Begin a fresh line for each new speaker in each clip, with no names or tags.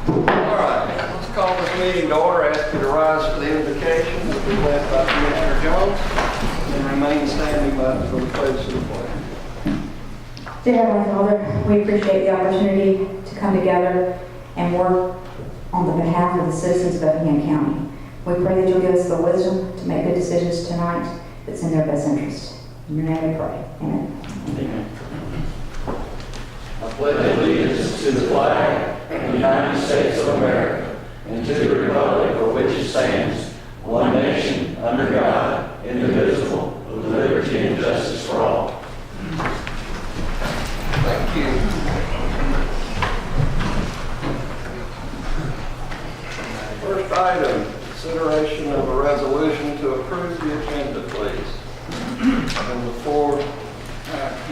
All right, let's call this meeting to order. Ask you to rise for the invocation. Will be led by Commissioner Jones and remain standing by for the pledge of the flag.
Dear Heavenly Father, we appreciate the opportunity to come together and work on the behalf of the citizens of Effingham County. We pray that you'll give us the wisdom to make good decisions tonight that's in their best interest. In your name we pray. Amen.
Amen. I pledge allegiance to the flag of the United States of America and to the republic for which it stands, one nation, under God, indivisible, with liberty and justice for all.
Thank you. First item, consideration of a resolution to approve the agenda, please. And before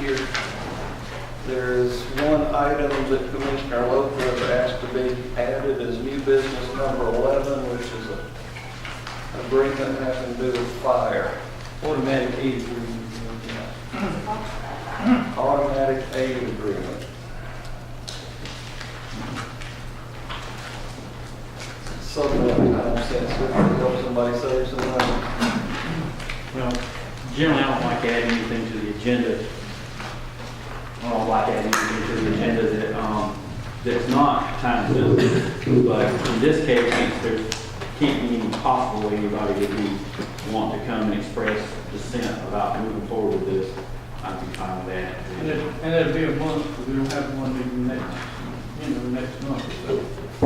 here, there is one item that Commissioner Loper has asked to be added as new business number 11, which is an agreement having to do with fire.
Automatic aid agreement.
Automatic aid agreement. Something that I don't sense if help somebody save some money.
Well, generally I don't like adding anything to the agenda. I don't like adding anything to the agenda that's not time sensitive. But in this case, since there can't be any possible way anybody would want to come and express dissent about moving forward with this, I'd be fine with that.
And it'll be a month, because we don't have one meeting next month, so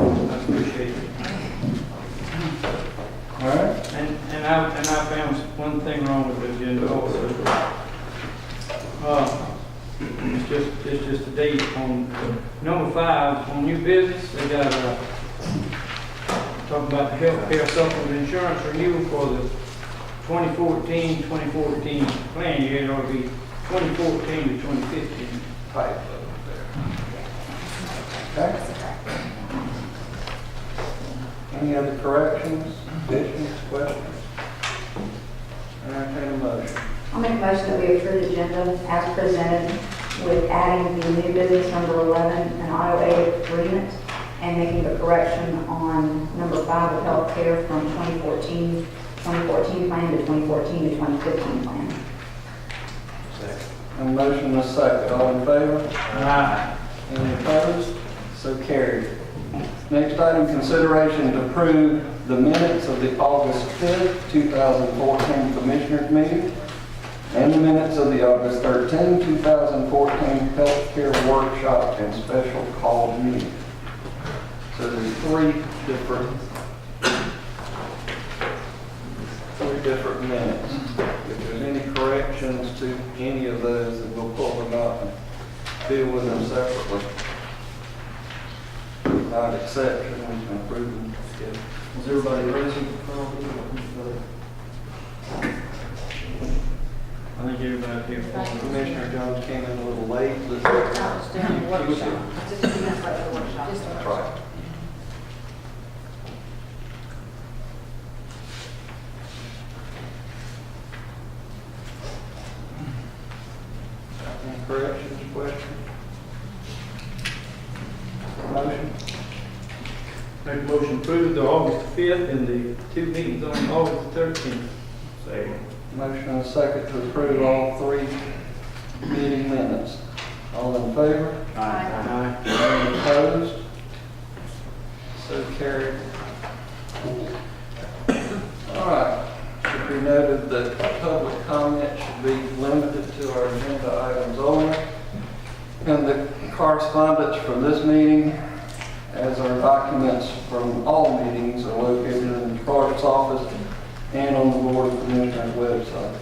I appreciate it.
All right.
And I found one thing wrong with the agenda also. It's just a date on number 5, on new business, they got, talking about the health care supplement insurance renewal for the 2014 plan year. It ought to be 2014 to 2015
Type of there. Okay. Any other corrections, additions, questions? Entertain a motion.
I'll make a motion that we approve the agenda as presented with adding the new business number 11, an auto aid agreement, and making the correction on number 5 of health care from 2014 plan to 2014 to 2015 plan.
A motion and a second. All in favor?
Aye.
Any opposed? So carried. Next item, consideration to approve the minutes of the August 5th, 2014 Commissioners meeting and the minutes of the August 13, 2014 Healthcare Workshop and Special Call Meeting. So there's three different minutes. If there's any corrections to any of those, then we'll pull them up and deal with them separately. Without exception, we can approve them together. Is everybody present?
I think everybody here.
Commissioner Jones came in a little late. Let's
I was doing a workshop. Just a few minutes late for the workshop. Just a
That's
workshop.
right. Any corrections, questions? Motion?
Make a motion to approve the August 5th and the 2 meetings on August 13th. Second.
Motion and a second to approve all 3 meeting minutes. All in favor?
Aye.
Any opposed? So carried. All right. Should be noted that public comment should be limited to our agenda items only. And the correspondence from this meeting, as our documents from all meetings, are located in the clerk's office and on the Board of Commissioners website.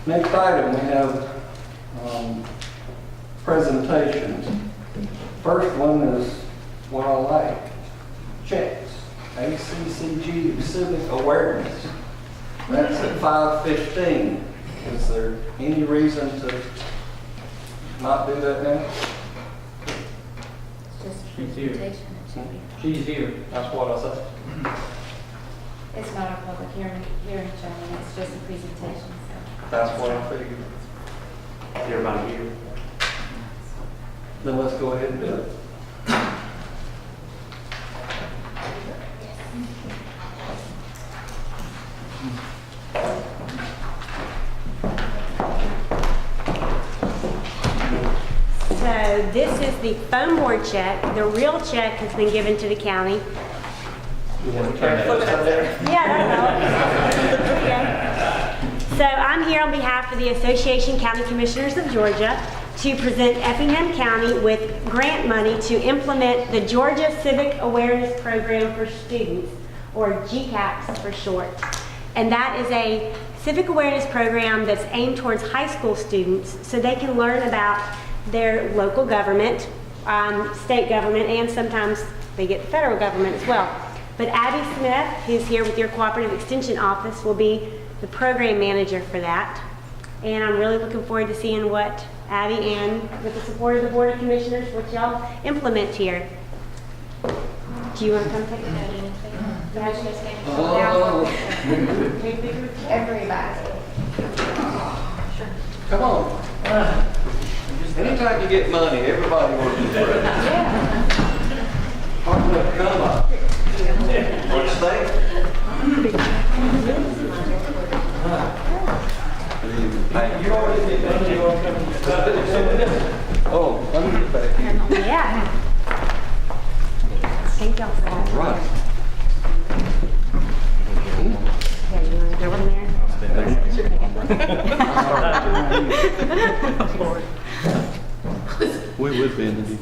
Next item, we have presentations. First one is what I like, checks, ACCG Civic Awareness. That's at 5:15. Is there any reason to not do that now?
It's just a
She's here.
presentation. It should be.
She's here.
That's what I said.
It's not a public hearing, Chairman. It's just a presentation, so.
That's what I figured.
Everybody here?
Then let's go ahead and do it.
this is the phone board check. The real check has been given to the county. Yeah, I know. Okay. So I'm here on behalf of the Association County Commissioners of Georgia to present Effingham County with grant money to implement the Georgia Civic Awareness Program for Students, or GCAPS for short. And that is a civic awareness program that's aimed towards high school students so they can learn about their local government, state government, and sometimes they get the federal government as well. But Abby Smith, who's here with your Cooperative Extension Office, will be the program manager for that. And I'm really looking forward to seeing what Abby and with the support of the Board of Commissioners, what y'all implement here. Do you want to come take it?
Everybody.
Come on. Anytime you get money, everybody wants to do it.
Yeah.
Hard enough to come up. What you think?
You already did that, you want to come?
Oh, let me get back here.
Yeah. Thank y'all for that.
Right.
Yeah, you want to go in there?
We would be in the deep.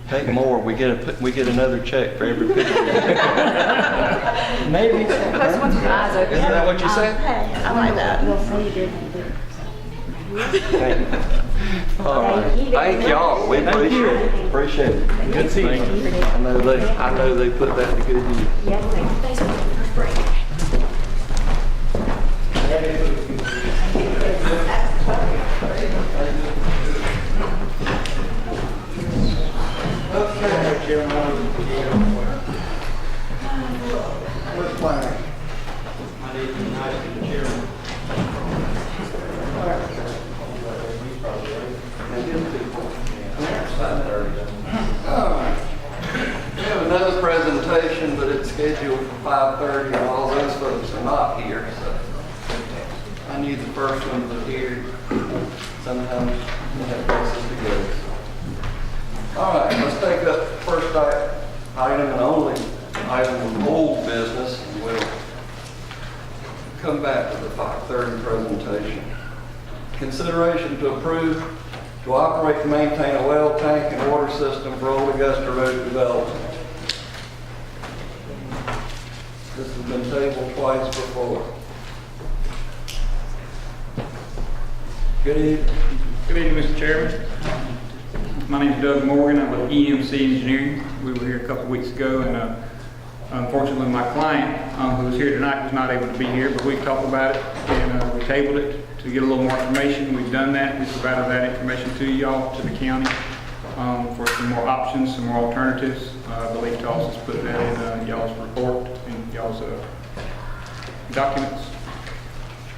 Take more. We get another check for every picture.
Maybe.
Isn't that what you said?
I like that. We'll say you did.
All right. Thank y'all. We appreciate it.
Good seeing you.
I know they put that to good use.
Yes, ma'am.
Where's Larry? All right. We have another presentation, but it's scheduled for 5:30, and all those folks are not here, so I need the first one to hear. Sometimes we have places to go. All right, let's take up the first item and only item of old business, and we'll come back to the 5:30 presentation. Consideration to approve to operate and maintain a well tank and water system for Old Augusta Road development. This has been tabled twice before. Good evening.
Good evening, Mr. Chairman. My name is Doug Morgan. I'm with EMC Engineering. We were here a couple weeks ago, and unfortunately my client, who was here tonight, was not able to be here, but we talked about it, and we tabled it to get a little more information. We've done that. We provided that information to y'all, to the county, for some more options, some more alternatives. I believe Toss has put that in y'all's report and y'all's documents.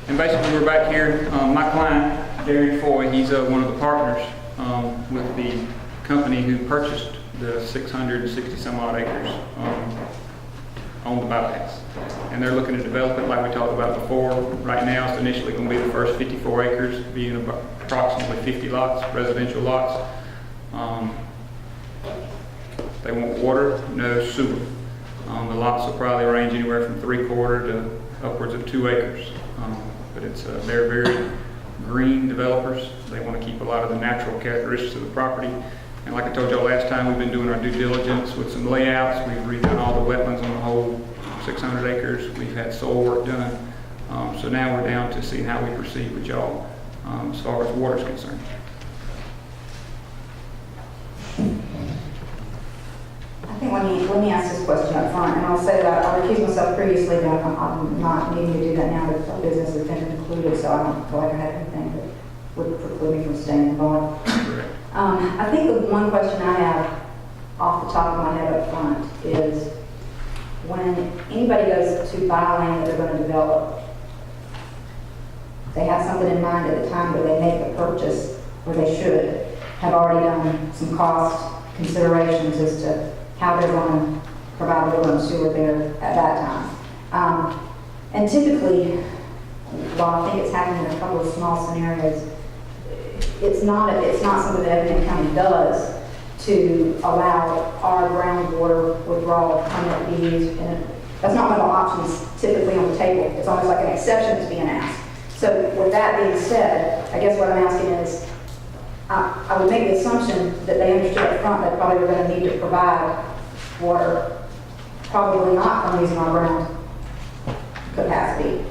And basically we're back here. My client, Darren Foy, he's one of the partners with the company who purchased the 660 some odd acres on the bypass. And they're looking to develop it like we talked about before. Right now it's initially going to be the first 54 acres, being about approximately 50 lots, residential lots. They want water, no sewer. The lots will probably range anywhere from 3/4 to upwards of 2 acres. But they're very green developers. They want to keep a lot of the natural characteristics of the property. And like I told y'all last time, we've been doing our due diligence with some layouts. We've redone all the wetlands on the whole 600 acres. We've had soil work done. So now we're down to seeing how we proceed with y'all as far as water is concerned.
I think let me ask this question up front, and I'll say that I recused myself previously, but I'm not needing to do that now that business has been concluded, so I don't feel like I have anything that would preclude me from staying involved. I think the one question I have off the top of my head up front is when anybody goes to buy land that they're going to develop, they have something in mind at the time that they make the purchase, or they should have already done some cost considerations as to how they're going to provide water and sewer there at that time. And typically, while I think it's happened in a couple of small scenarios, it's not something that Effingham County does to allow our groundwater withdrawal permit to be used. And that's not one of the options typically on the table. It's almost like an exception that's being asked. So with that being said, I guess what I'm asking is, I would make the assumption that they understood up front that probably we're going to need to provide water, probably not from using our ground capacity.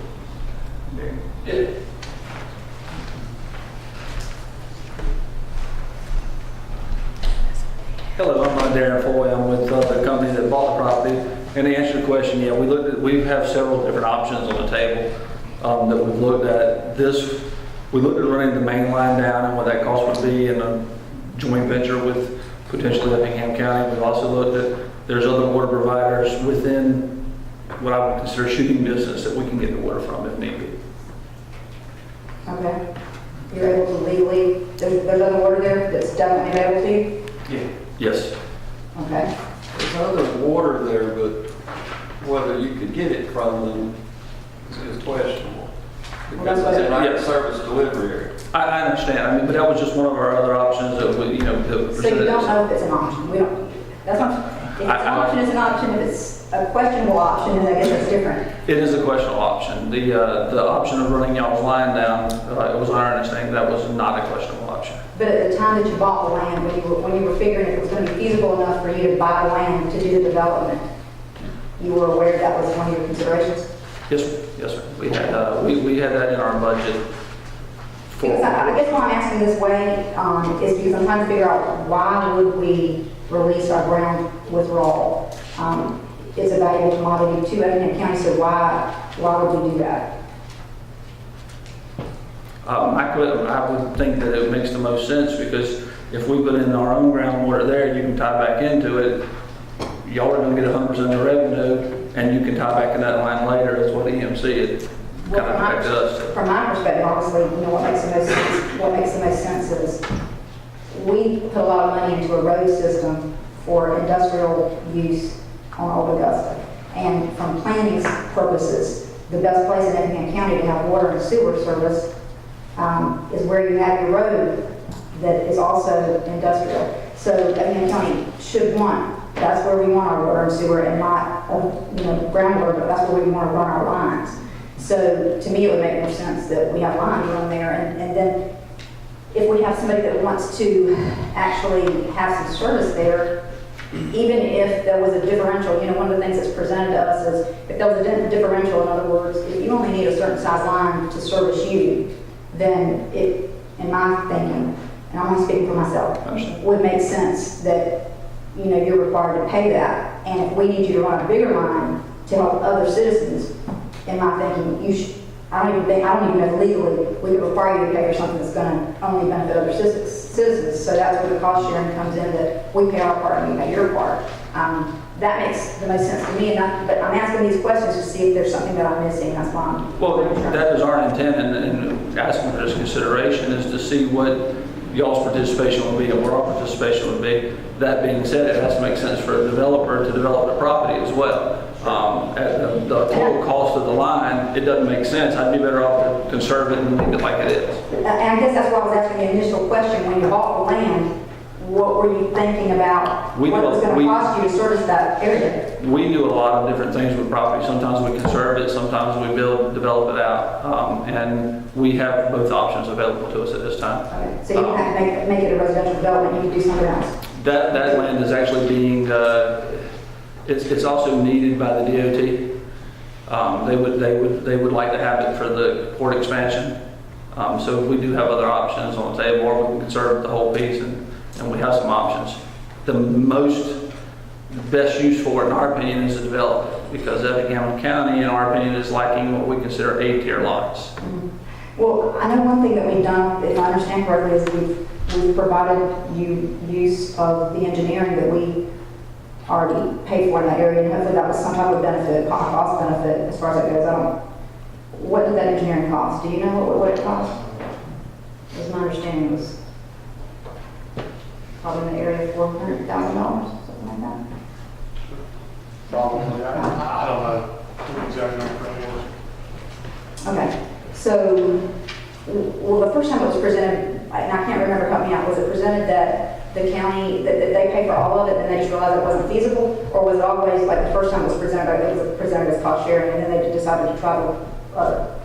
Hello, I'm Darren Foy. I'm with the company that bought the property. And to answer your question, yeah, we have several different options on the table that we've looked at. We looked at running the main line down and what that cost would be in a joint venture with potentially Effingham County. We've also looked at, there's other water providers within what I would consider shooting distance that we can get the water from if need be.
Okay. You're able to legally, there's other water there that's definitely available to you?
Yeah. Yes.
Okay.
There's other water there, but whether you could get it from them is questionable. Because it's in our
Yes.
service delivery area.
I understand. I mean, but that was just one of our other options that we, that
So you
presented.
don't know if it's an option? We don't, that's not, if it's an option, it's an option. If it's a questionable option, then I guess it's different.
It is a questionable option. The option of running y'all's line down, it was our understanding that was not a questionable option.
But at the time that you bought the land, when you were figuring it was going to be feasible enough for you to buy the land to do the development, you were aware that was one of your considerations?
Yes, sir. Yes, sir. We had that in our budget.
Because I guess why I'm asking this way is because I'm trying to figure out why would we release our ground withdrawal? It's a valuable commodity to Effingham County, so why would we do that?
I would think that it makes the most sense because if we put in our own groundwater there, you can tie back into it. Y'all are going to get 100% of the revenue, and you can tie back in that line later. Is what EMC it kind of affected us to.
From my perspective, obviously, what makes the most sense is we put a lot of money into a road system for industrial use on Old Augusta. And from planning purposes, the best place in Effingham County to have water and sewer service is where you have your road that is also industrial. So Effingham County should that's where we want our water and sewer, and not groundwater, but that's where we want to run our lines. So to me, it would make more sense that we have lines run there, and then if we have somebody that wants to actually have some service there, even if there was a differential, one of the things that's presented to us is if there was a differential, in other words, if you only need a certain size line to service you, then it, in my thinking, and I'm only speaking for myself, would make sense that you're required to pay that. And if we need you to run a bigger line to help other citizens, in my thinking, I don't even know if legally we could require you to pay for something that's going to only benefit other citizens. So that's where the cost sharing comes in, that we pay our part and you pay your part. That makes the most sense to me. But I'm asking these questions to see if there's something that I'm missing. That's why I'm.
Well, that is our intent, and asking for this consideration is to see what y'all's participation would be and where our participation would be. That being said, it has to make sense for a developer to develop the property as well. At the total cost of the line, it doesn't make sense. I'd be better off to conserve it and leave it like it is.
And I guess that's why I was asking the initial question. When you bought the land, what were you thinking about? What it was going to cost you to service that area?
We do a lot of different things with property. Sometimes we conserve it, sometimes we develop it out. And we have both options available to us at this time. Okay.
So you don't have to make it a residential development, you can do something else?
That land is actually being, it's also needed by the DOT. They would like to have it for the port expansion. So we do have other options on the table, or we can conserve the whole piece, and we have some options. The best use for it, in our opinion, is to develop it, because Effingham County, in our opinion, is lacking what we consider A-tier lots.
Mm-hmm. Well, I know one thing that we've done, if I understand correctly, is we've provided you use of the engineering that we already paid for in that area, and hopefully that was some type of benefit, cost benefit, as far as it goes. What did that engineering cost? Do you know what it cost? As my understanding was probably in the area of $400,000, something like that.
Probably. I don't know the exact number.
Okay. So, well, the first time it was presented, and I can't remember, help me out, was it presented that the county, that they pay for all of it and they just realized it wasn't feasible? Or was it always, like the first time it was presented as cost sharing and then they decided to try to other?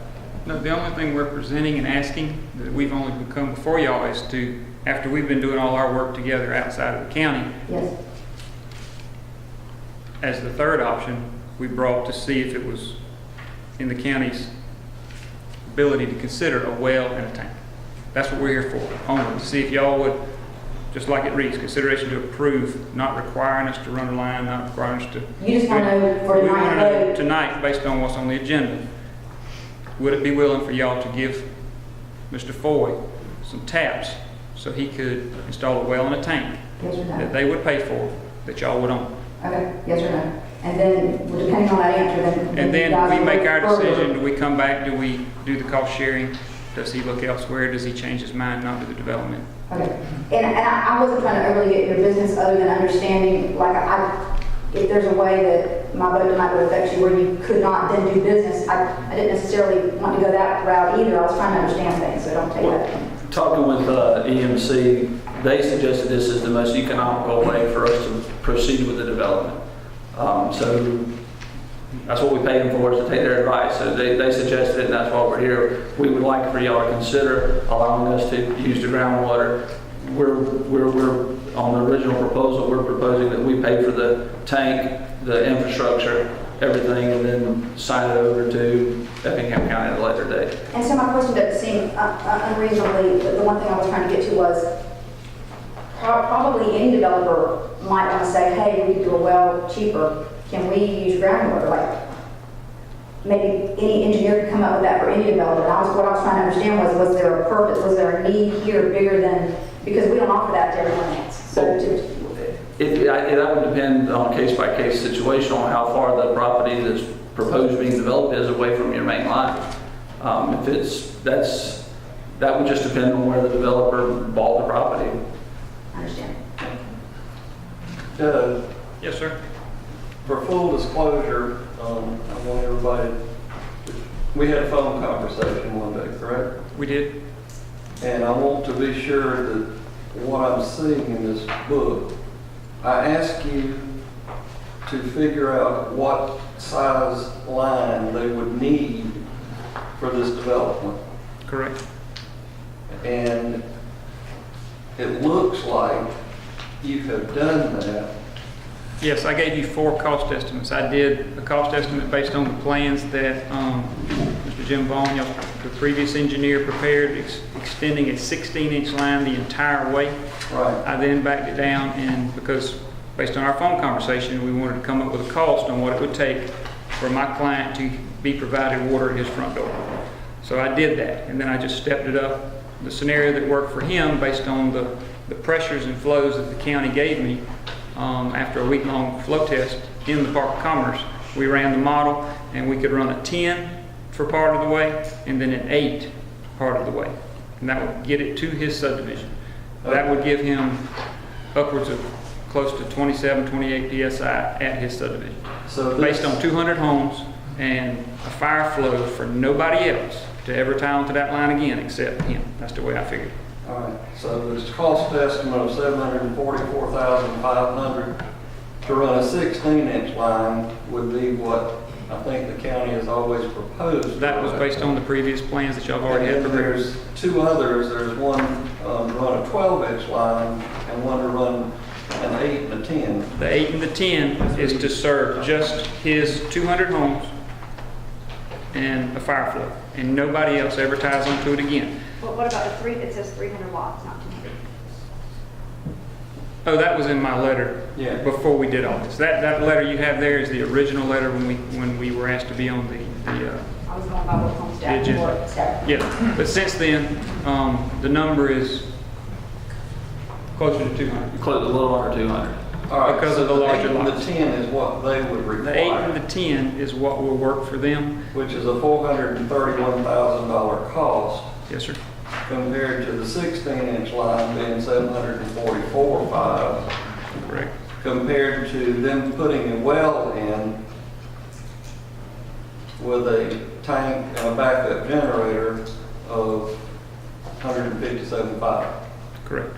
No, the only thing we're presenting and asking that we've only come before y'all is to, after we've been doing all our work together outside of the county,
Yes.
as the third option, we brought to see if it was in the county's ability to consider a well and a tank. That's what we're here for, only to see if y'all would, just like it reads, consideration to approve, not requiring us to run a line, not requiring us to.
You just want to know for
We want to know
tonight,
tonight, based on what's on the agenda, would it be willing for y'all to give Mr. Foy some taps so he could install a well and a tank
yes or
that
no?
they would pay for, that y'all would own?
Okay, yes or no? And then, well, depending on that answer, then.
And
you
then
guys
we make our
look further.
decision, do we come back, do we do the cost sharing? Does he look elsewhere? Does he change his mind not to the development?
Okay, and I wasn't trying to overly get your business other than understanding, like, if there's a way that my vote tonight would affect you where you could not then do business, I didn't necessarily want to go that route either. I was trying to understand things, so don't take that.
Talking with EMC, they suggested this is the most economical way for us to proceed with the development. So that's what we paid them for, is to take their advice. So they suggested it, and that's why we're here. We would like for y'all to consider allowing us to use the groundwater. We're on the original proposal, we're proposing that we pay for the tank, the infrastructure, everything, and then sign it over to Effingham County at a later date.
And so my question doesn't seem unreasonably, the one thing I was trying to get to was, probably any developer might want to say, hey, we could do a well cheaper. Can we use groundwater? Like, maybe any engineer could come up with that for any developer. And what I was trying to understand was there a purpose? Was there a need here bigger than, because we don't offer that to everyone else. So
That would depend on a case-by-case situation on how far the property that's proposed being developed is away from your main line. That would just depend on where the developer bought the property.
I understand.
Yes, sir.
For full disclosure, I want everybody, we had a phone conversation one day, correct?
We did.
And I want to be sure that what I'm seeing in this book, I ask you to figure out what size line they would need for this development.
Correct.
And it looks like you have done that.
Yes, I gave you 4 cost estimates. I did a cost estimate based on the plans that Mr. Jim Vaughn, the previous engineer, prepared, extending a 16-inch line the entire way.
Right.
I then backed it down, and because based on our phone conversation, we wanted to come up with a cost on what it would take for my client to be provided water at his front door. So I did that, and then I just stepped it up. The scenario that worked for him based on the pressures and flows that the county gave me after a week-long flow test in the Park of Commerce, we ran the model, and we could run a 10 for part of the way and then an 8 part of the way. And that would get it to his subdivision. That would give him upwards of close to 27, 28 PSI at his subdivision.
So
Based on 200 homes and a fire flow for nobody else to ever tie onto that line again except him. That's the way I figured.
All right, so this cost estimate of $744,500 to run a 16-inch line would be what I think the county has always proposed.
That was based on the previous plans that y'all have already had
And then
prepared.
there's 2 others. There's one to run a 12-inch line and one to run an 8 and a 10.
The 8 and the 10 is to serve just his 200 homes and a fire flow, and nobody else ever ties onto it again.
But what about the 3 that says 300 watts, not 200?
Oh, that was in my letter
Yeah.
before we did all this. That letter you have there is the original letter when we were asked to be on the
I was going by what home staff
agenda.
or staff.
Yeah, but since then, the number is closer to 200.
Close a little under 200.
All right,
Because
so
of the larger
8 and
lots.
the 10 is what they would
The 8 and
require,
the 10 is what will work for them.
which is a $431,000 cost
Yes, sir.
compared to the 16-inch line being $744,500,
Correct.
compared to them putting a well in with a tank and a backup generator of 157.5.
Correct.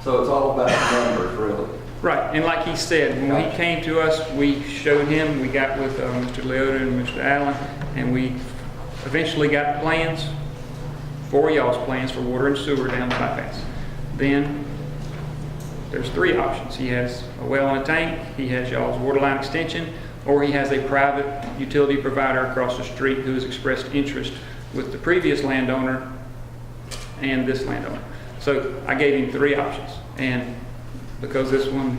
So it's all about numbers, really.
Right, and like he said, when he came to us, we showed him, we got with Mr. Leota and Mr. Allen, and we eventually got plans, for y'all's plans for water and sewer down the bypass. Then, there's three options. He has a well and a tank, he has y'all's water line extension, or he has a private utility provider across the street who has expressed interest with the previous landowner and this landowner. So I gave him three options, and because this one,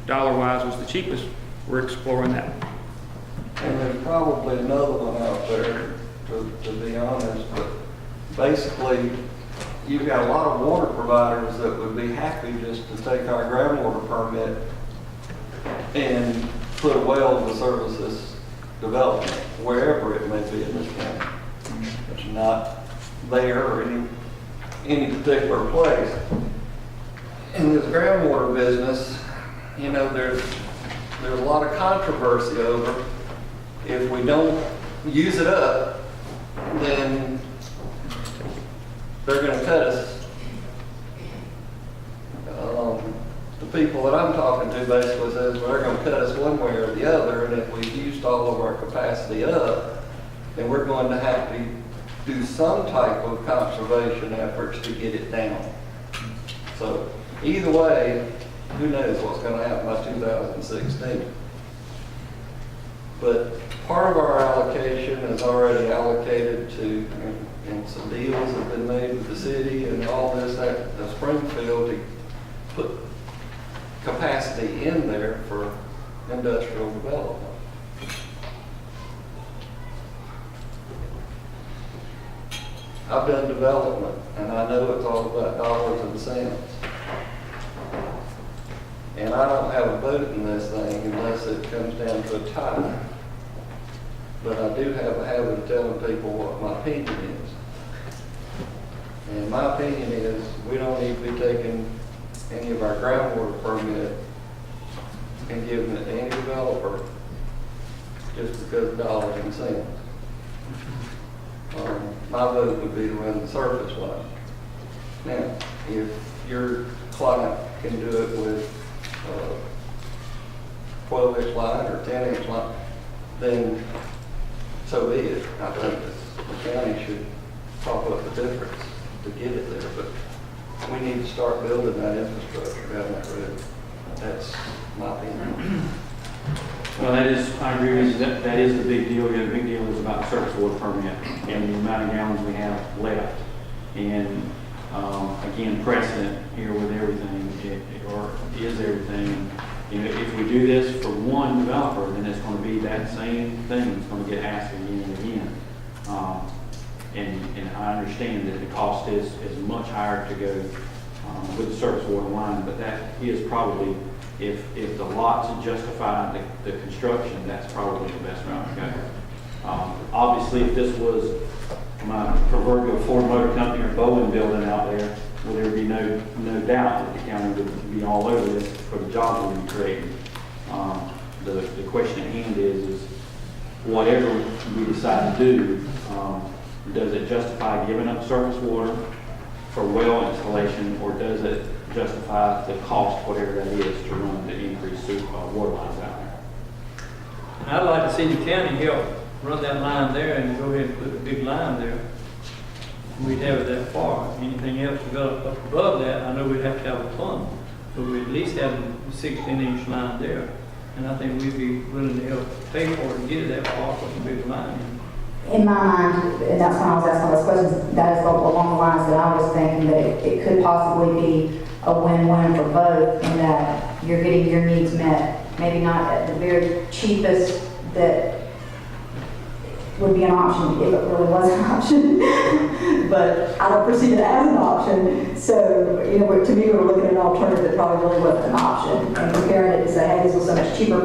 dollar-wise, was the cheapest, we're exploring that.
And there's probably another one out there, to be honest, but basically, you've got a lot of water providers that would be happy just to take our groundwater permit and put a well to service this development, wherever it may be in this county. It's not there or any particular place. In this groundwater business, you know, there's a lot of controversy over if we don't use it up, then they're going to cut us. The people that I'm talking to basically says, well, they're going to cut us one way or the other, and if we've used all of our capacity up, then we're going to have to do some type of conservation efforts to get it down. So either way, who knows what's going to happen by 2016. But part of our allocation is already allocated to, and some deals have been made with the city and all this at Springfield to put capacity in there for industrial development. I've done development, and I know it's all about dollars and cents. And I don't have a vote in this thing unless it comes down to a tie. But I do have a habit of telling people what my opinion is. And my opinion is we don't need to be taking any of our groundwater permit and giving it to any developer just because of dollars and cents. My vote would be to run the surface line. Now, if your client can do it with 12-inch line or 10-inch line, then so be it. I think that the county should top up the difference to get it there, but we need to start building that infrastructure down that road. That's my opinion.
Well, I agree with you, that is the big deal. The big deal is about the surface water permit and the amount of gallons we have left. And again, precedent here with everything, or is everything. You know, if we do this for one developer, then it's going to be that same thing. It's going to get asked again and again. And I understand that the cost is much higher to go with the surface water line, but that is probably, if the lots justify the construction, that's probably the best route to go. Obviously, if this was my proverbial Ford Motor Company or Boeing building out there, well, there would be no doubt that the county would be all over this for the jobs we would be creating. The question at hand is whatever we decide to do, does it justify giving up surface water for well installation, or does it justify the cost, whatever that is, to run the increased water lines out there?
I'd like to see the county help run that line there and go ahead and put a big line there. We'd have it that far. Anything else to go up above that, I know we'd have to have a fund, but we'd at least have a 16-inch line there. And I think we'd be willing to help pay for it and get it that far with a big line.
In my mind, and that's when I was asking those questions, that is along the lines that I was thinking that it could possibly be a win-win for both, in that you're getting your needs met, maybe not at the very cheapest that would be an option if it really was an option, but I don't perceive it as an option. So, you know, to me, we're looking at an alternative that probably really wasn't an option, and comparing it to say, hey, this was so much cheaper,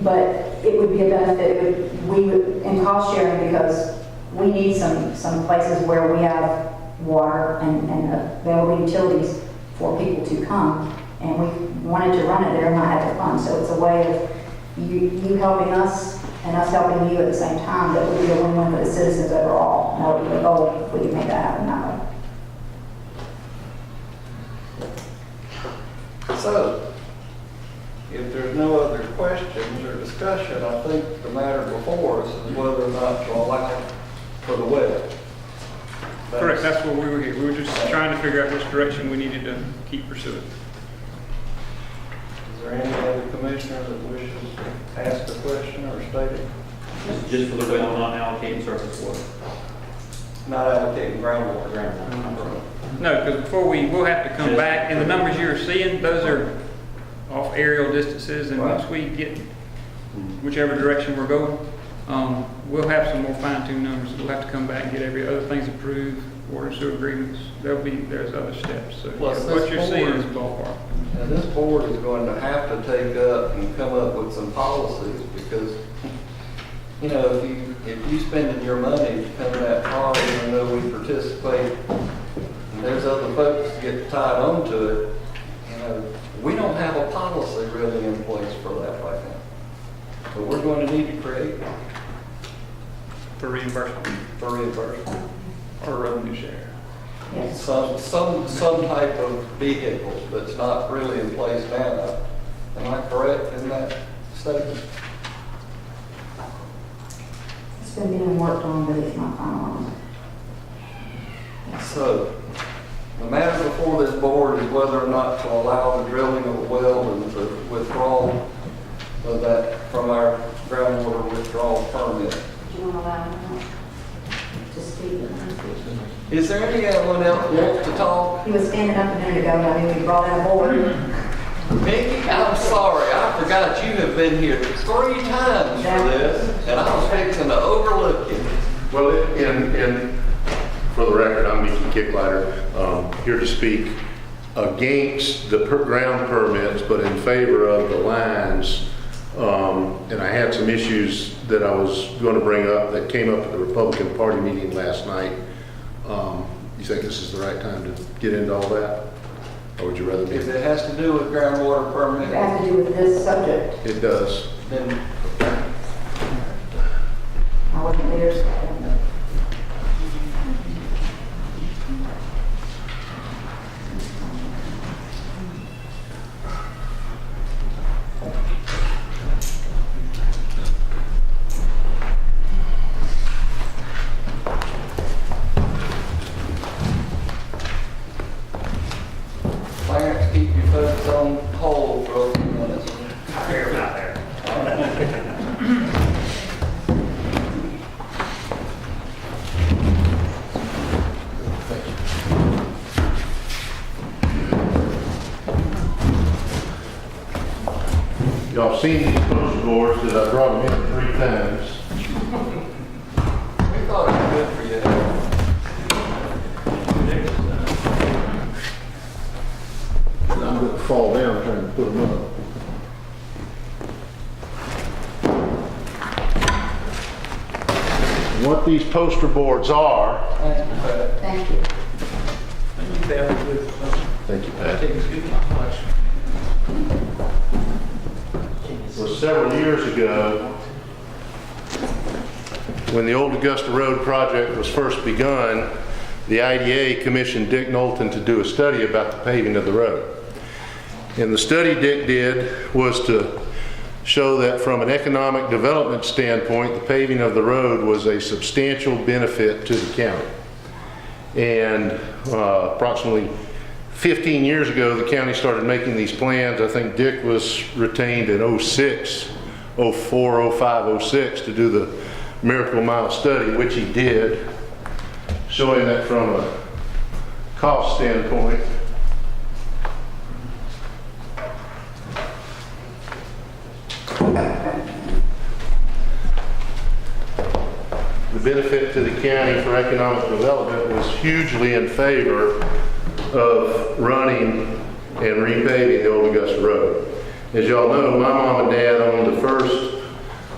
but it would be a benefit. We would in cost sharing, because we need some places where we have water and available utilities for people to come, and we wanted to run it there and not have the fund. So it's a way of you helping us and us helping you at the same time, that would be a win-win for the citizens overall. And that would be the goal, if we can make that happen that way.
So, if there's no other questions or discussion, I think the matter before us is whether or not to allow for the well.
Correct, that's what we were here. We were just trying to figure out which direction we needed to keep pursuing.
Is there any other commissioner that wishes to ask a question or state it?
Just for the well, not allocating surface water.
Not allocating groundwater.
No, because before we'll have to come back, and the numbers you're seeing, those are off aerial distances, and once we get whichever direction we're going, we'll have some more fine-tuned numbers. We'll have to come back and get every other things approved, water and sewer agreements. There's other steps. So
Plus
yeah, what
this
you're seeing
board-
is ballpark.
And this board is going to have to take up and come up with some policies because, you know, if you spending your money to come that far, even though we participate, and there's other folks that get tied onto it, you know, we don't have a policy really in place for that right now. So we're going to need to create
For reimbursement
for reimbursement.
or revenue share.
Yes.
Some type of vehicle that's not really in place now. Am I correct in that statement?
It's been being worked on, but it's not finalized.
So, the matter before this board is whether or not to allow the drilling of a well and the withdrawal of that from our groundwater withdrawal permit.
Do you want to allow him to speak?
Is there anyone else who wants to talk?
He was standing up a minute ago, and I knew he brought out a board.
Mickey, I'm sorry, I forgot you have been here 3 times for this, and I was fixing to overlook you.
Well, for the record, I'm Mickey Kicklighter, here to speak against the ground permits, but in favor of the lines. And I had some issues that I was going to bring up that came up at the Republican Party meeting last night. You think this is the right time to get into all that? Or would you rather me?
If it has to do with groundwater
It
permit,
has to do with this subject.
It does.
then
I wasn't there, so I don't know.
Clarence, keep your folks on hold for a few minutes.
Y'all seen these poster boards that I brought them in 3 times.
We thought it was good for you.
And I'm going to fall down trying to put them up. And what these poster boards are,
Thank you, Pat.
Thank you.
thank you, Pat, was several years ago when the Old Augusta Road project was first begun. The IDA commissioned Dick Knowlton to do a study about the paving of the road. And the study Dick did was to show that from an economic development standpoint, the paving of the road was a substantial benefit to the county. And approximately 15 years ago, the county started making these plans. I think Dick was retained in 06, 04, 05, 06 to do the Miracle Mile study, which he did, showing that from a cost standpoint. The benefit to the county for economic development was hugely in favor of running and repaving the Old Augusta Road. As y'all know, my mom and dad owned the first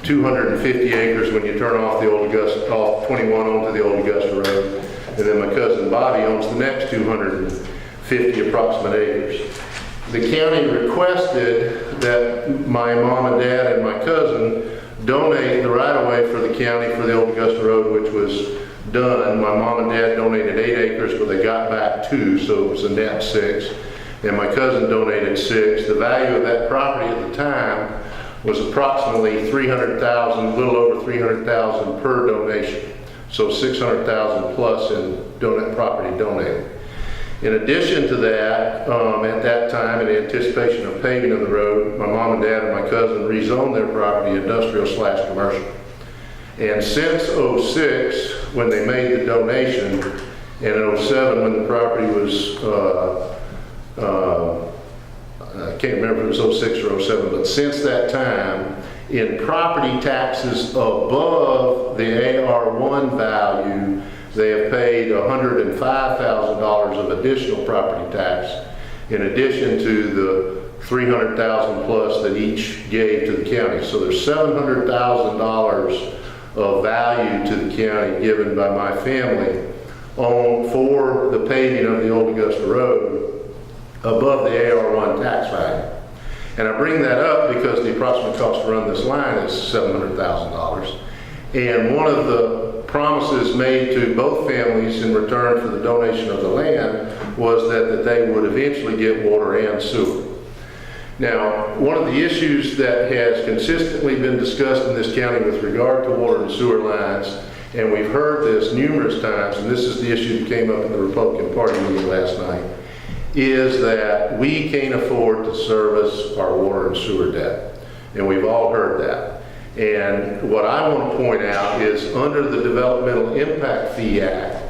250 acres when you turn off the Old Augusta, off 21 onto the Old Augusta Road. And then my cousin Bobby owns the next 250 approximate acres. The county requested that my mom and dad and my cousin donate the right-of-way for the county for the old Augusta Road, which was done. My mom and dad donated 8 acres, but they got back 2, so it was a net 6. And my cousin donated 6. The value of that property at the time was approximately $300,000, a little over $300,000 per donation. So $600,000 plus in property donated. In addition to that, at that time, in anticipation of paving of the road, my mom and dad and my cousin rezoned their property industrial/commercial. And since '06, when they made the donation, and in '07, when the property was, I can't remember if it was '06 or '07, but since that time, in property taxes above the AR1 value, they have paid $105,000 of additional property tax, in addition to the $300,000 plus that each gave to the county. So there's $700,000 of value to the county given by my family for the paving of the old Augusta Road above the AR1 tax value. And I bring that up because the approximate cost to run this line is $700,000. And one of the promises made to both families in return for the donation of the land was that they would eventually get water and sewer. Now, one of the issues that has consistently been discussed in this county with regard to water and sewer lines, and we've heard this numerous times, and this is the issue that came up in the Republican Party meeting last night, is that we can't afford to service our water and sewer debt. And we've all heard that. And what I want to point out is under the Developmental Impact Fee Act,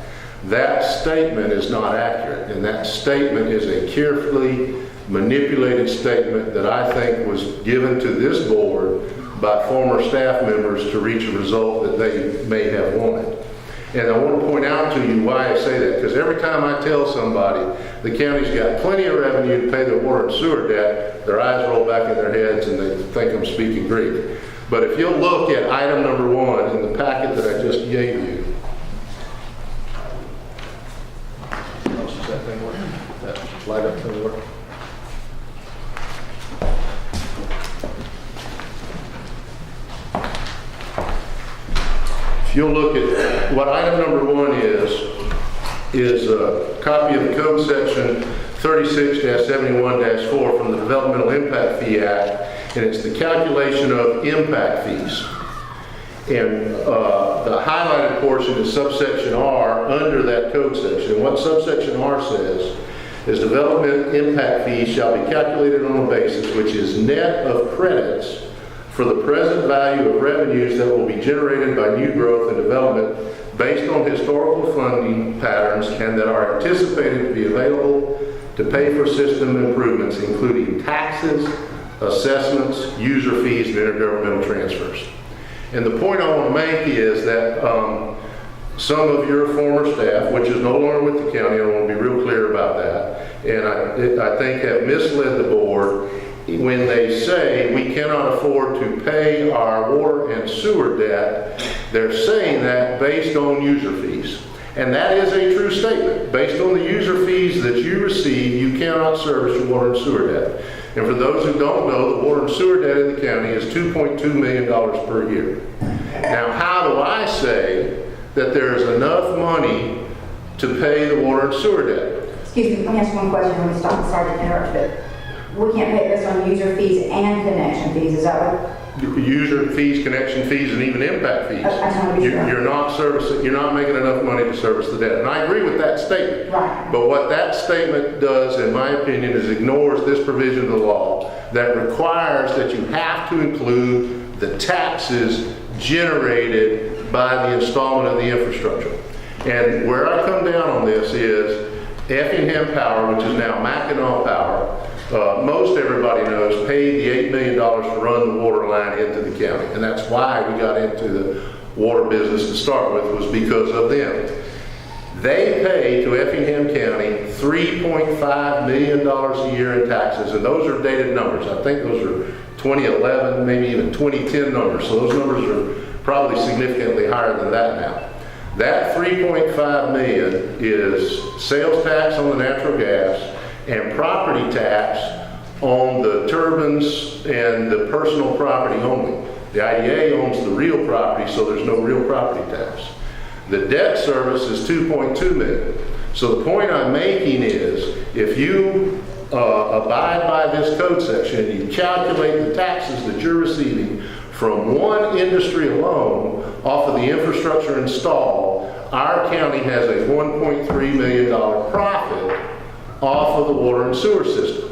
that statement is not accurate. And that statement is a carefully manipulated statement that I think was given to this board by former staff members to reach a result that they may have wanted. And I want to point out to you why I say that, because every time I tell somebody the county's got plenty of revenue to pay their water and sewer debt, their eyes roll back in their heads and they think I'm speaking Greek. But if you'll look at item number 1 in the packet that I just gave you. Does that thing work? That light up thing work? If you'll look at what item number 1 is a copy of the code section 36-71-4 from the Developmental Impact Fee Act, and it's the calculation of impact fees. And the highlighted portion is subsection R under that code section. And what subsection R says is development impact fees shall be calculated on a basis which is net of credits for the present value of revenues that will be generated by new growth and development based on historical funding patterns and that are anticipated to be available to pay for system improvements, including taxes, assessments, user fees, and intergovernmental transfers. And the point I want to make is that some of your former staff, which is no longer with the county, I want to be real clear about that, and I think have misled the board when they say we cannot afford to pay our water and sewer debt. They're saying that based on user fees. And that is a true statement. Based on the user fees that you receive, you cannot service your water and sewer debt. And for those who don't know, the water and sewer debt in the county is $2.2 million per year. Now, how do I say that there is enough money to pay the water and sewer debt?
Excuse me, let me ask one question when we stop. Sorry to interrupt, but we can't pay this on user fees and connection fees, is that right?
User fees, connection fees, and even impact fees. You're not servicing, you're not making enough money to service the debt. And I agree with that statement.
Right.
But what that statement does, in my opinion, is ignores this provision of the law that requires that you have to include the taxes generated by the installment of the infrastructure. And where I come down on this is Effingham Power, which is now Mackinac Power, most everybody knows paid the $8 million to run the water line into the county. And that's why we got into the water business to start with, was because of them. They pay to Effingham County $3.5 million a year in taxes. And those are dated numbers. I think those are 2011, maybe even 2010 numbers. So those numbers are probably significantly higher than that now. That $3.5 million is sales tax on the natural gas and property tax on the turbines and the personal property only. The IDA owns the real property, so there's no real property tax. The debt service is 2.2 million. So the point I'm making is, if you abide by this code section, and you calculate the taxes that you're receiving from one industry alone off of the infrastructure installed, our county has a $1.3 million profit off of the water and sewer system.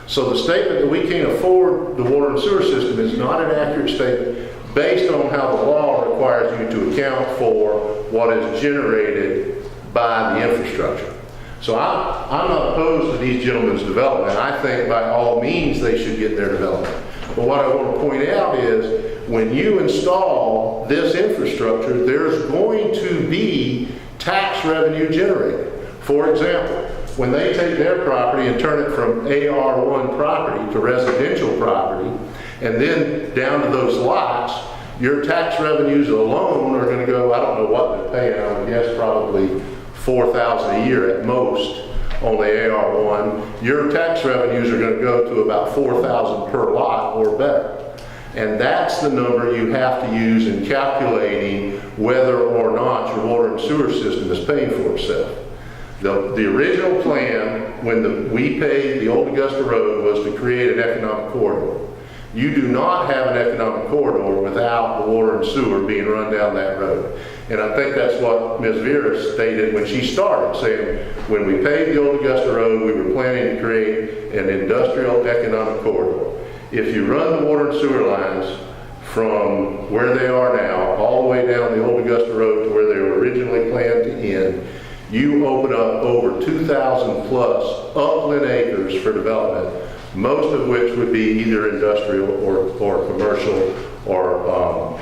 So the statement that we can't afford the water and sewer system is not an accurate statement based on how the law requires you to account for what is generated by the infrastructure. So I'm not opposed to these gentlemen's development. I think by all means they should get their development. But what I want to point out is when you install this infrastructure, there's going to be tax revenue generated. For example, when they take their property and turn it from AR1 property to residential property, and then down to those lots, your tax revenues alone are going to go, I don't know what they're paying, I would guess probably $4,000 a year at most on the AR1. Your tax revenues are going to go to about $4,000 per lot or better. And that's the number you have to use in calculating whether or not your water and sewer system is paying for itself. The original plan, when we paved the old Augusta Road, was to create an economic corridor. You do not have an economic corridor without the water and sewer being run down that road. And I think that's what Ms. Vera stated when she started, saying when we paved the old Augusta Road, we were planning to create an industrial economic corridor. If you run the water and sewer lines from where they are now, all the way down the old Augusta Road to where they were originally planned to end, you open up over 2,000 plus upland acres for development, most of which would be either industrial or commercial or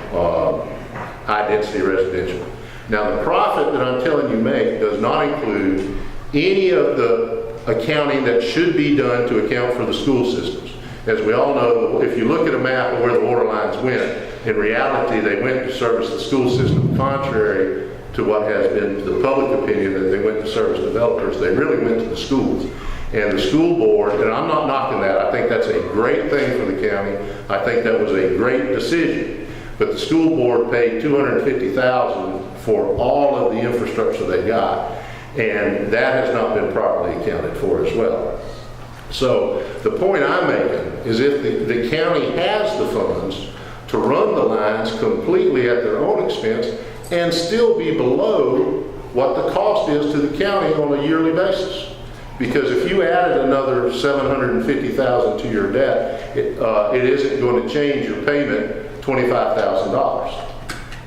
high-density residential. Now, the profit that I'm telling you make does not include any of the accounting that should be done to account for the school systems. As we all know, if you look at a map of where the water lines went, in reality, they went to service the school system, contrary to what has been the public opinion that they went to service developers. They really went to the schools. And the school board, and I'm not knocking that, I think that's a great thing for the county. I think that was a great decision. But the school board paid $250,000 for all of the infrastructure they got. And that has not been properly accounted for as well. So the point I'm making is if the county has the funds to run the lines completely at their own expense and still be below what the cost is to the county on a yearly basis. Because if you added another $750,000 to your debt, it isn't going to change your payment $25,000.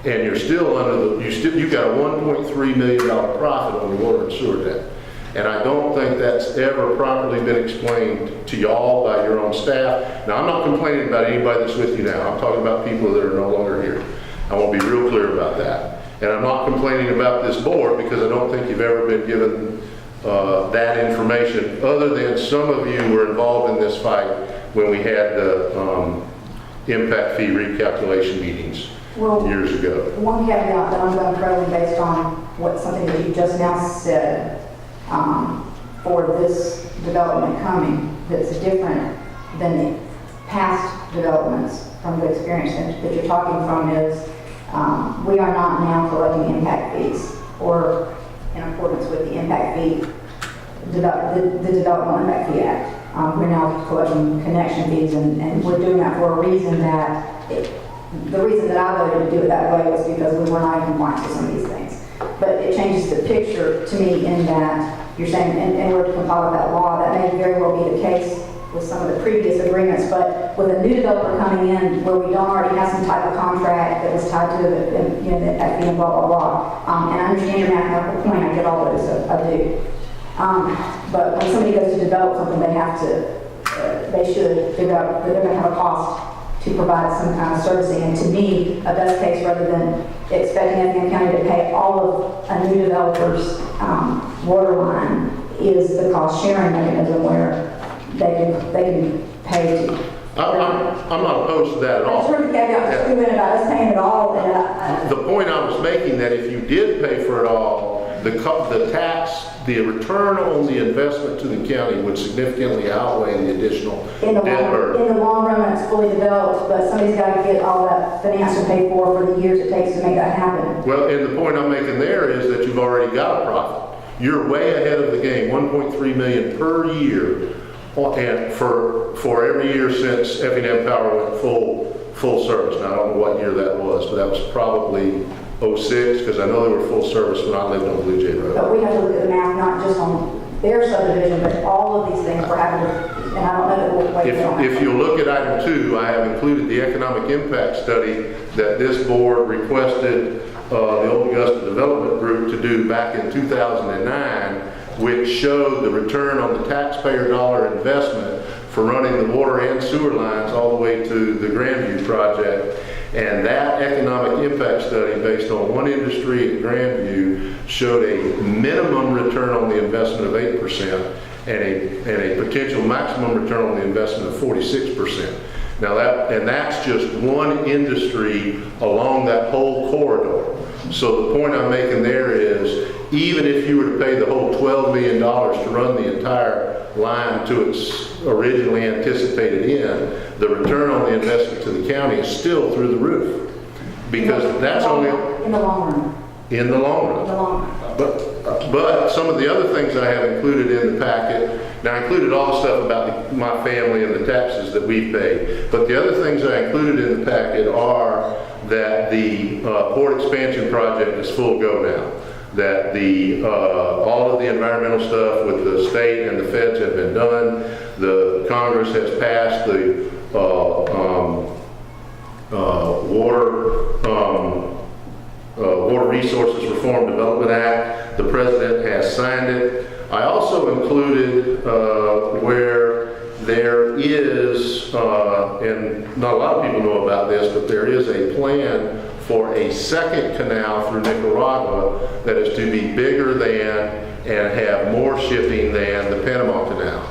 And you're still under you got a $1.3 million profit on the water and sewer debt. And I don't think that's ever properly been explained to y'all by your own staff. Now, I'm not complaining about anybody that's with you now. I'm talking about people that are no longer here. I want to be real clear about that. And I'm not complaining about this board because I don't think you've ever been given that information, other than some of you were involved in this fight when we had the impact fee recalculation meetings years ago.
One caveat that I'm going to throw in based on something that you just now said for this development coming that's different than the past developments from the experience that you're talking from is we are not now collecting impact fees or in accordance with the impact fee, the Development Impact Fee Act. We're now collecting connection fees, and we're doing that for a reason that, the reason that I voted to do it that way was because we were not in compliance with some of these things. But it changes the picture to me in that you're saying in order to comply with that law, that may very well be the case with some of the previous agreements, but with a new developer coming in where we don't already have some type of contract that was tied to the impact fee and blah, blah, blah. And I understand your mathematical point, I get all those, I do. But when somebody goes to develop something, they should figure out that they're going to have a cost to provide some kind of servicing. And to me, a best case, rather than expecting Effingham County to pay all of a new developer's water line, is the cost sharing mechanism where they can pay to.
I'm not opposed to that at all.
I just heard the caveat, just about us paying it all.
The point I was making, that if you did pay for it all, the return on the investment to the county would significantly outweigh the additional debt burden.
In the long run, when it's fully developed, but somebody's got to get all that finance and paid for the years it takes to make that happen.
Well, and the point I'm making there is that you've already got a profit. You're way ahead of the game, 1.3 million per year, and for every year since Effingham Power went full service. Now, I don't know what year that was, but that was probably 06, because I know they were full service when I lived on Blue Jay Road.
But we have to look at the math, not just on their subdivision, but all of these things we're having to, and I don't know that we'll wait on that.
If you look at item 2, I have included the economic impact study that this board requested the Old Augusta Development Group to do back in 2009, which showed the return on the taxpayer dollar investment for running the water and sewer lines all the way to the Grandview project. And that economic impact study, based on one industry at Grandview, showed a minimum return on the investment of 8% and a potential maximum return on the investment of 46%. Now that's just one industry along that whole corridor. So the point I'm making there is, even if you were to pay the whole $12 million to run the entire line to its originally anticipated end, the return on the investment to the county is still through the roof. Because that's only...
In the long run.
In the long run.
In the long run.
But some of the other things I have included in the packet, now I included all the stuff about my family and the taxes that we pay, but the other things I included in the packet are that the port expansion project is full go now. That all of the environmental stuff with the state and the feds have been done. The Congress has passed the Water Resources Reform Development Act. The President has signed it. I also included where there is, and not a lot of people know about this, but there is a plan for a second canal through Nicaragua that is to be bigger than and have more shipping than the Panama Canal.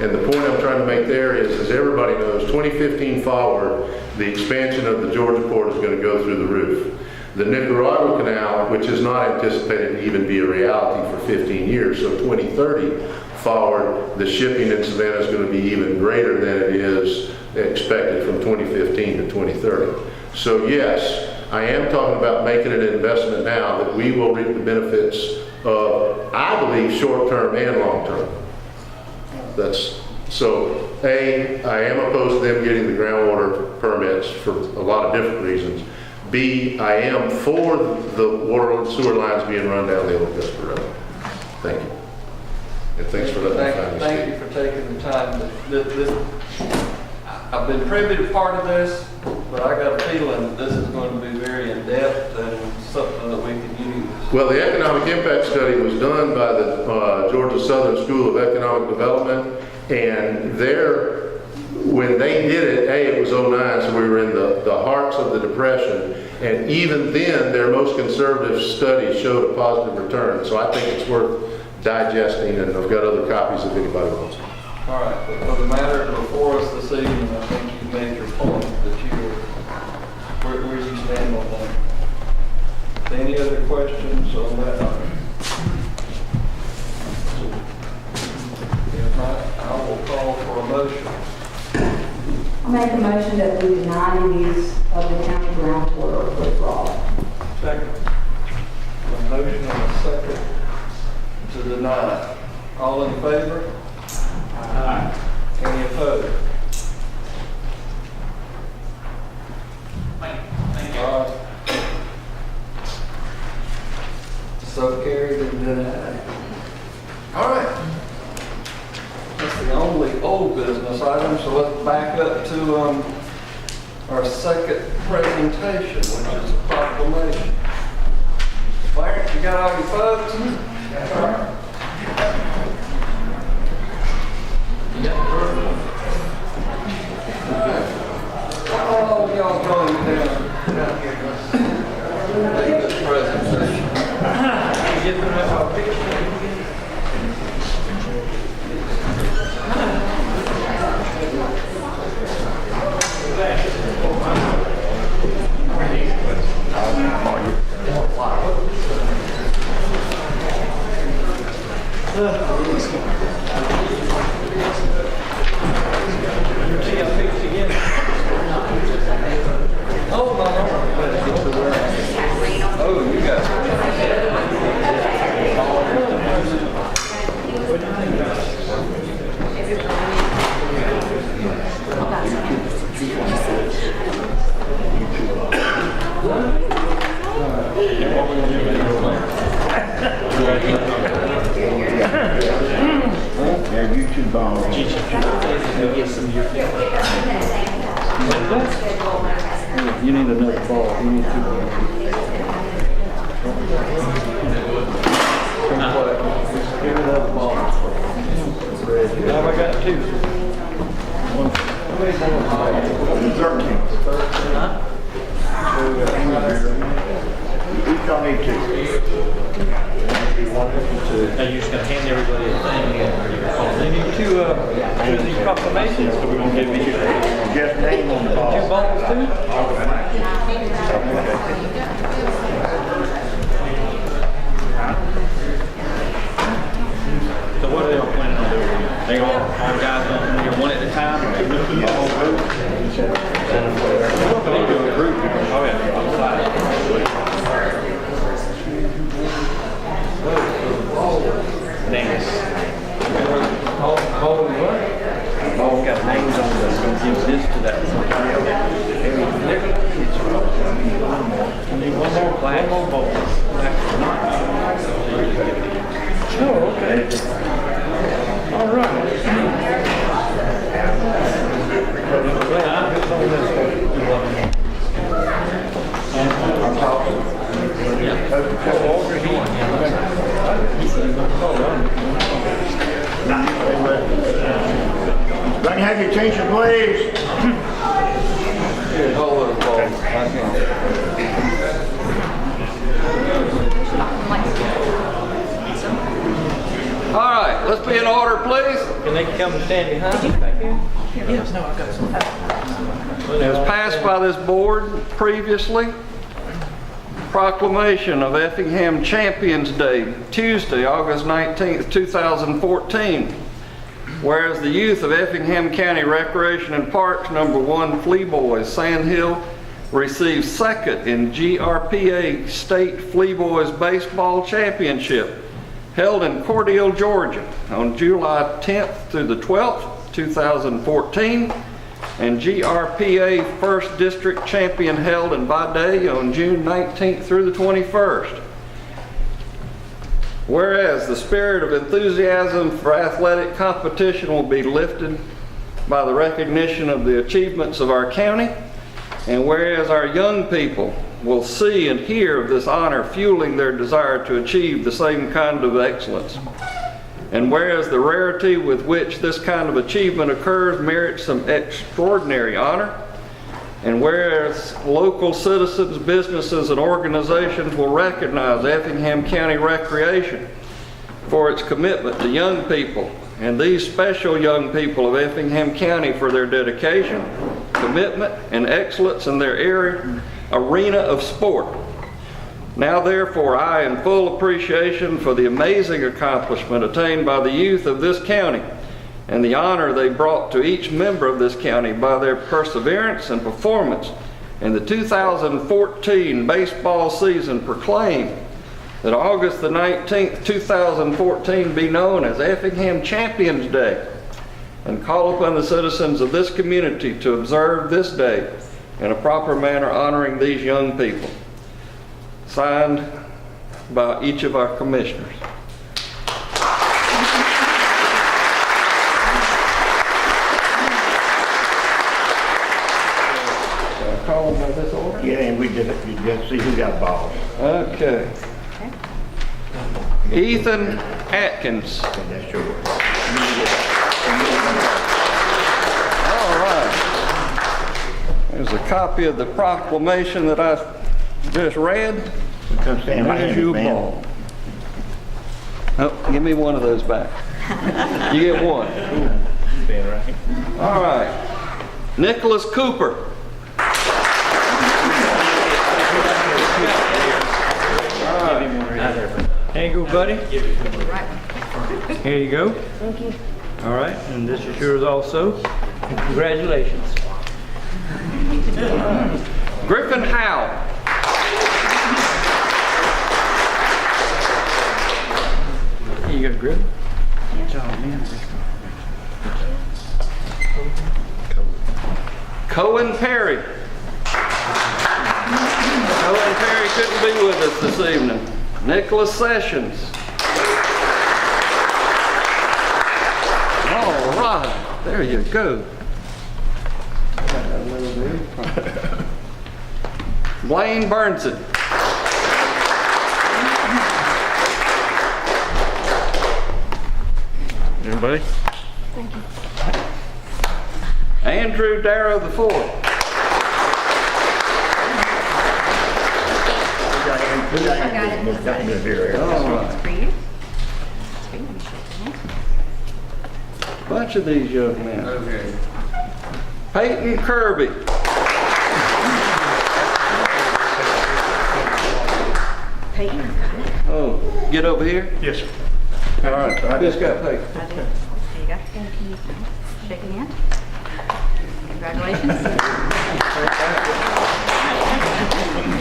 And the point I'm trying to make there is, as everybody knows, 2015 forward, the expansion of the Georgia port is going to go through the roof. The Nicaragua Canal, which is not anticipated to even be a reality for 15 years, so 2030 forward, the shipping in Savannah is going to be even greater than it is expected from 2015 to 2030. So yes, I am talking about making an investment now that we will reap the benefits of, I believe, short-term and long-term. So I am opposed to them getting the groundwater permits for a lot of different reasons. B, I am for the water and sewer lines being run down the Old Augusta Road. Thank you. And thanks for letting me find this.
Thank you for taking the time. I've been privy to part of this, but I got a feeling that this is going to be very in-depth and something that we can use.
Well, the economic impact study was done by the Georgia Southern School of Economic Development, and when they did it, it was 09, so we were in the hearts of the Depression, and even then, their most conservative study showed a positive return, so I think it's worth digesting, and I've got other copies if anybody wants them.
All right, but for the matter before us this evening, I think you made your point that where you stand on that. Any other questions on that item? If not, I will call for a motion.
I'll make a motion that we deny the use of the county groundwater withdrawal.
Second. A motion and a second to deny. All in favor? Aye. Any opposed? Thank you. All right. So carried and denied. All right. That's the only old business item, so let's back up to our second presentation, which is a proclamation. Clarence, you got all your folks? Yes, sir. Oh, y'all going down here. Make this presentation. Get the picture.
You need another ball. You need 2 balls. Give me another ball. Now I got 2.
Each on need 2.
Now you're just gonna hand everybody a thing. They need 2 of these proclamations, so we're gonna give each
Just name on the
2
ball.
balls too? So what are they all planning on doing? They all guys gonna do 1 at a time? Or the whole group? They do a group. Oh yeah, on the side. Names. Ball what? Ball got names on it. It's gonna give this to that. I need one more black. One more ball. Oh, okay. All right.
Can you have your attention, please?
Hold those balls. I can't. All right, let's be in order, please.
Can they come and stand behind me back here?
Yes, no, I've got some.
As passed by this board previously, proclamation of Effingham Champions Day, Tuesday, August 19th, 2014. Whereas the youth of Effingham County Recreation and Parks number 1 Flea Boys Sandhill received 2nd in GRPA State Flea Boys Baseball Championship held in Cordele, Georgia on July 10th through the 12th, 2014, and GRPA 1st District Champion held in Vidalia on June 19th through the 21st. Whereas the spirit of enthusiasm for athletic competition will be lifted by the recognition of the achievements of our county, and whereas our young people will see and hear of this honor fueling their desire to achieve the same kind of excellence. And whereas the rarity with which this kind of achievement occurs merits some extraordinary honor, and whereas local citizens, businesses, and organizations will recognize Effingham County Recreation for its commitment to young people, and these special young people of Effingham County for their dedication, commitment, and excellence in their arena of sport. Now therefore, I, in full appreciation for the amazing accomplishment attained by the youth of this county and the honor they brought to each member of this county by their perseverance and performance in the 2014 baseball season, proclaim that August the 19th, 2014 be known as Effingham Champions Day, and call upon the citizens of this community to observe this day in a proper manner, honoring these young people. Signed by each of our commissioners. Call them by this order?
Yeah, and we just see who got balls.
Okay. Ethan Atkins.
Okay, that's yours.
All right. There's a copy of the proclamation that I just read.
Come stand by
There's
him,
your
man.
ball. Oh, give me one of those back. You get one. All right. Nicholas Cooper.
There you go, buddy. Here you go. Thank you. All right, and this is yours also. Congratulations.
Griffin Howe.
Here you go, Griffin.
Good job, man.
Cohen Perry. Cohen Perry couldn't be with us this evening. Nicholas Sessions. All slide. There you go. Blaine Burnson.
Everybody?
Andrew Darrow the fourth. All right. Bunch of these young men. Okay. Peyton Kirby.
Peyton?
Oh, get over here.
Yes, sir.
All right, I just got Peyton.
I do. There you go. Shaking hand. Congratulations.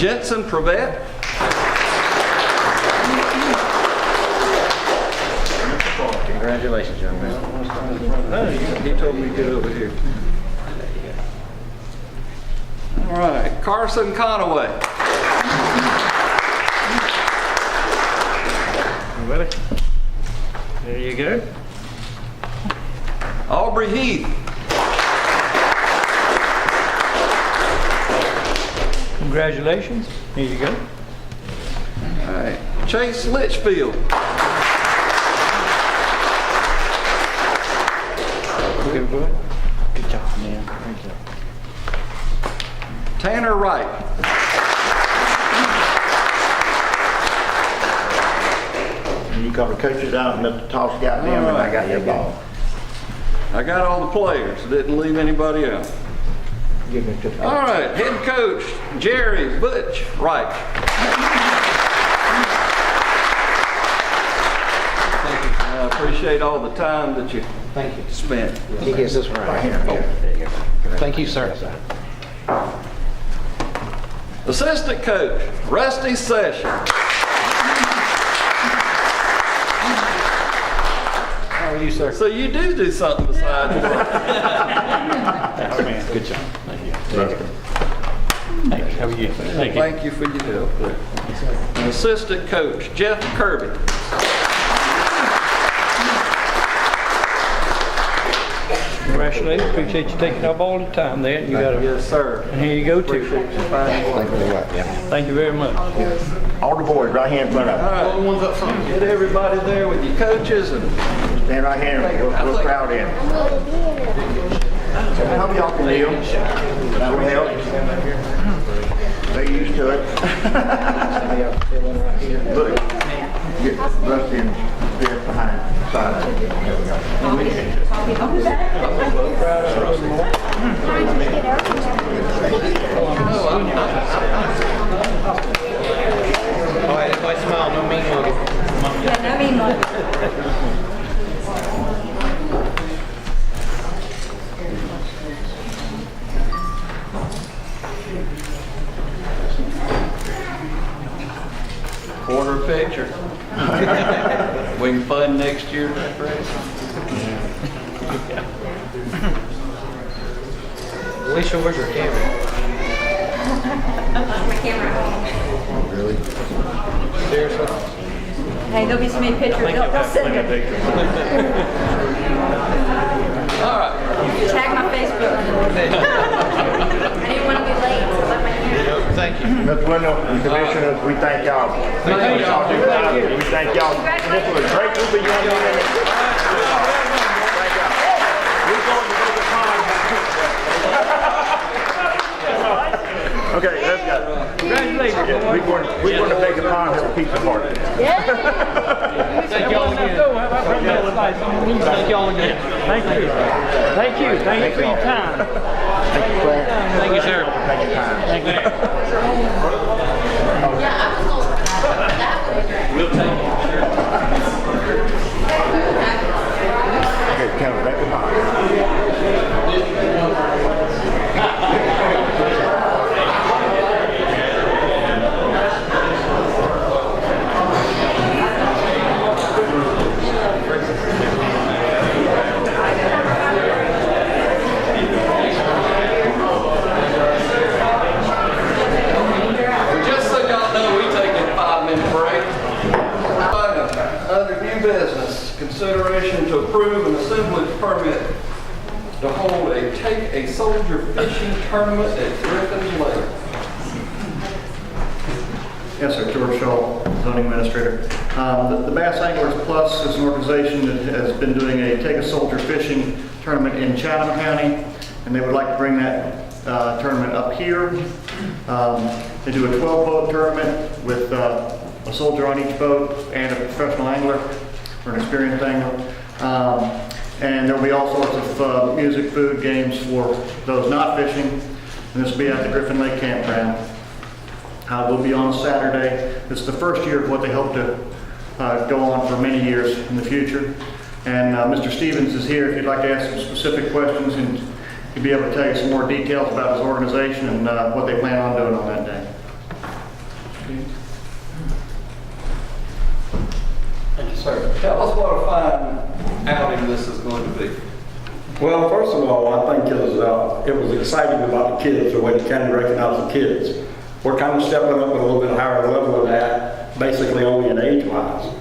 Jensen Prevette.
Congratulations, young man.
He told me to get over here. All right, Carson Conaway.
Everybody? There you go.
Aubrey Heath.
Congratulations. Here you go.
All right, Chase Litchfield.
Good job, man. Thank you.
Tanner Wright.
And you got the coaches out and let the toss got them, and I got their ball.
I got all the players, didn't leave anybody out.
Give it to the
All right, head coach Jerry Butch Wright. Thank you. I appreciate all the time that you spent.
He gets this one right here. There you go.
Thank you, sir.
Assistant coach Rusty Session.
How are you, sir?
So you do something besides work.
Oh, man. Good job. Thank you. Thank you. How are you? Thank you.
Thank you for your help there. And assistant coach Jeff Kirby.
Congratulations. Appreciate you taking up all the time there. You got
Yes, sir.
And here you go too.
Appreciate you finding one.
Thank you very much.
All the boys right here in front of
All
us.
right, the ones up front. Get everybody there with your coaches and
Stand right here and we'll crowd in. How y'all can kneel? That will help. They're used to it. Look, get Rusty and Biff behind. Side. There we go.
All right, everybody smile. No mean looking.
Yeah, no mean one.
order a picture. We can fund next year's race.
Alicia, where's your camera?
My camera.
Really? Seriously?
Hey, there'll be so many pictures, they'll send them.
All right.
Tag my Facebook. I didn't want to be late, so I let my camera.
Thank you.
Mr. Wendell and Commissioners, we thank y'all.
Thank you.
Y'all do that. We thank y'all. This was a great group of young men. Thank y'all. We're going to make a pond. Okay, let's go.
Congratulations.
We're going to make a pond and have a pizza party.
Thank y'all again. Thank y'all again. Thank you. Thank you. Thank you for your time.
Thank you, Claire.
Thank you, sir.
Thank you, time.
Thank you.
We'll take it.
Okay, Kevin, make a pond.
Just so y'all know, to hold a Take a Soldier fishing tournament at Griffin's Lake.
Yes, sir. George Shaw, zoning administrator. The Bass Anglers Plus is an organization that has been doing a Take a Soldier fishing tournament in Chatham County, and they would like to bring that tournament up here. They do a 12-boat tournament with a soldier on each boat and a professional angler or an experienced angler. And there'll be all sorts of music, food, games for those not fishing. And this will be at the Griffin Lake Campground. We'll be on Saturday. It's the first year of what they hope to go on for many years in the future. And Mr. Stevens is here if you'd like to ask some specific questions, and he'll be able to tell you some more details about his organization and what they plan on doing on that day.
Thank you, sir. Tell us what a fine outing this is going to be.
Well, first of all, I think it was exciting about the kids, the way the county recognized the kids. We're kind of stepping up at a little bit higher level of that, basically only in age-wise.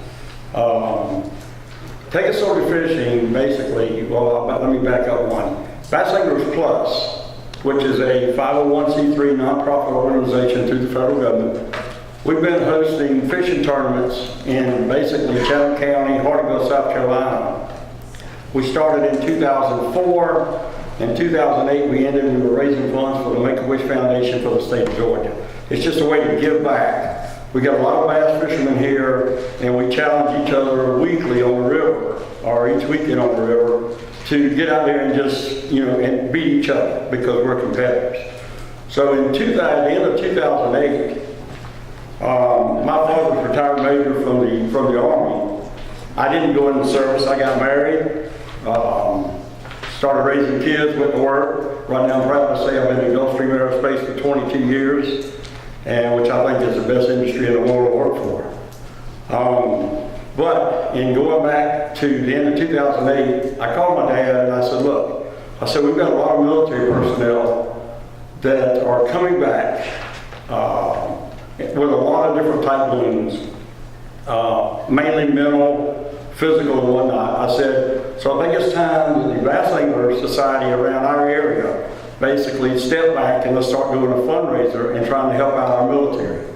Take a Soldier fishing, basically, well, let me back up one. Bass Anglers Plus, which is a 501c3 nonprofit organization through the federal government. We've been hosting fishing tournaments in basically Chatham County, Hardyville, South Carolina. We started in 2004. In 2008, we were raising funds for the Make-A-Wish Foundation for the state of Georgia. It's just a way to give back. We got a lot of bass fishermen here, and we challenge each other weekly on the river, or each weekend on the river, to get out there and just, and beat each other because we're competitors. So in the end of 2008, my father was a retired major from the Army. I didn't go in the service. I got married. Started raising kids, went to work. Right now I'm proud to say I've been in Gulfstream Aerospace for 22 years, and which I think is the best industry in the world to work for. But in going back to the end of 2008, I called my dad and I said, look, we've got a lot of military personnel that are coming back with a lot of different type of wounds, mainly mental, physical and whatnot. I said, so I think it's time that the Bass Angler Society around our area basically step back and let's start doing a fundraiser and trying to help out our military.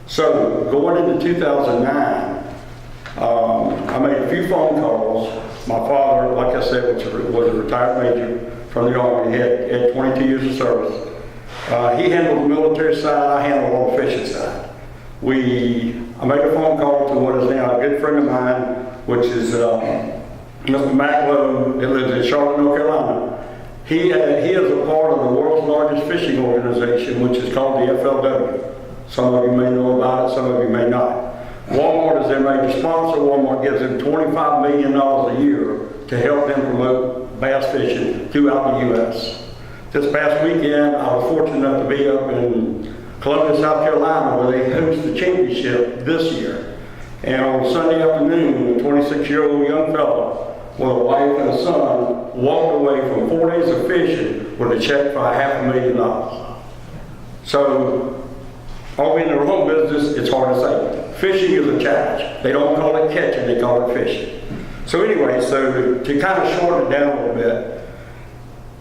So going into 2009, I made a few phone calls. My father, like I said, was a retired major from the Army. He had 22 years of service. He handled the military side, I handled all the fishing side. I made a phone call to what is now a good friend of mine, which is Mr. Mac Lowe, that lives in Charlotte, North Carolina. He is a part of the world's largest fishing organization, which is called the FLW. Some of you may know about it, some of you may not. Walmart is their major sponsor. Walmart gives them $25 million a year to help them promote bass fishing throughout the U.S. This past weekend, I was fortunate enough to be up in Columbia, South Carolina, where they host the championship this year. And on Sunday afternoon, a 26-year-old young fellow with a wife and a son walked away from 4 days of fishing with a check for $500,000. So, all in the wrong business, it's hard to say. Fishing is a challenge. They don't call it catching, they call it fishing. So anyway, to kind of shorten it down a little bit,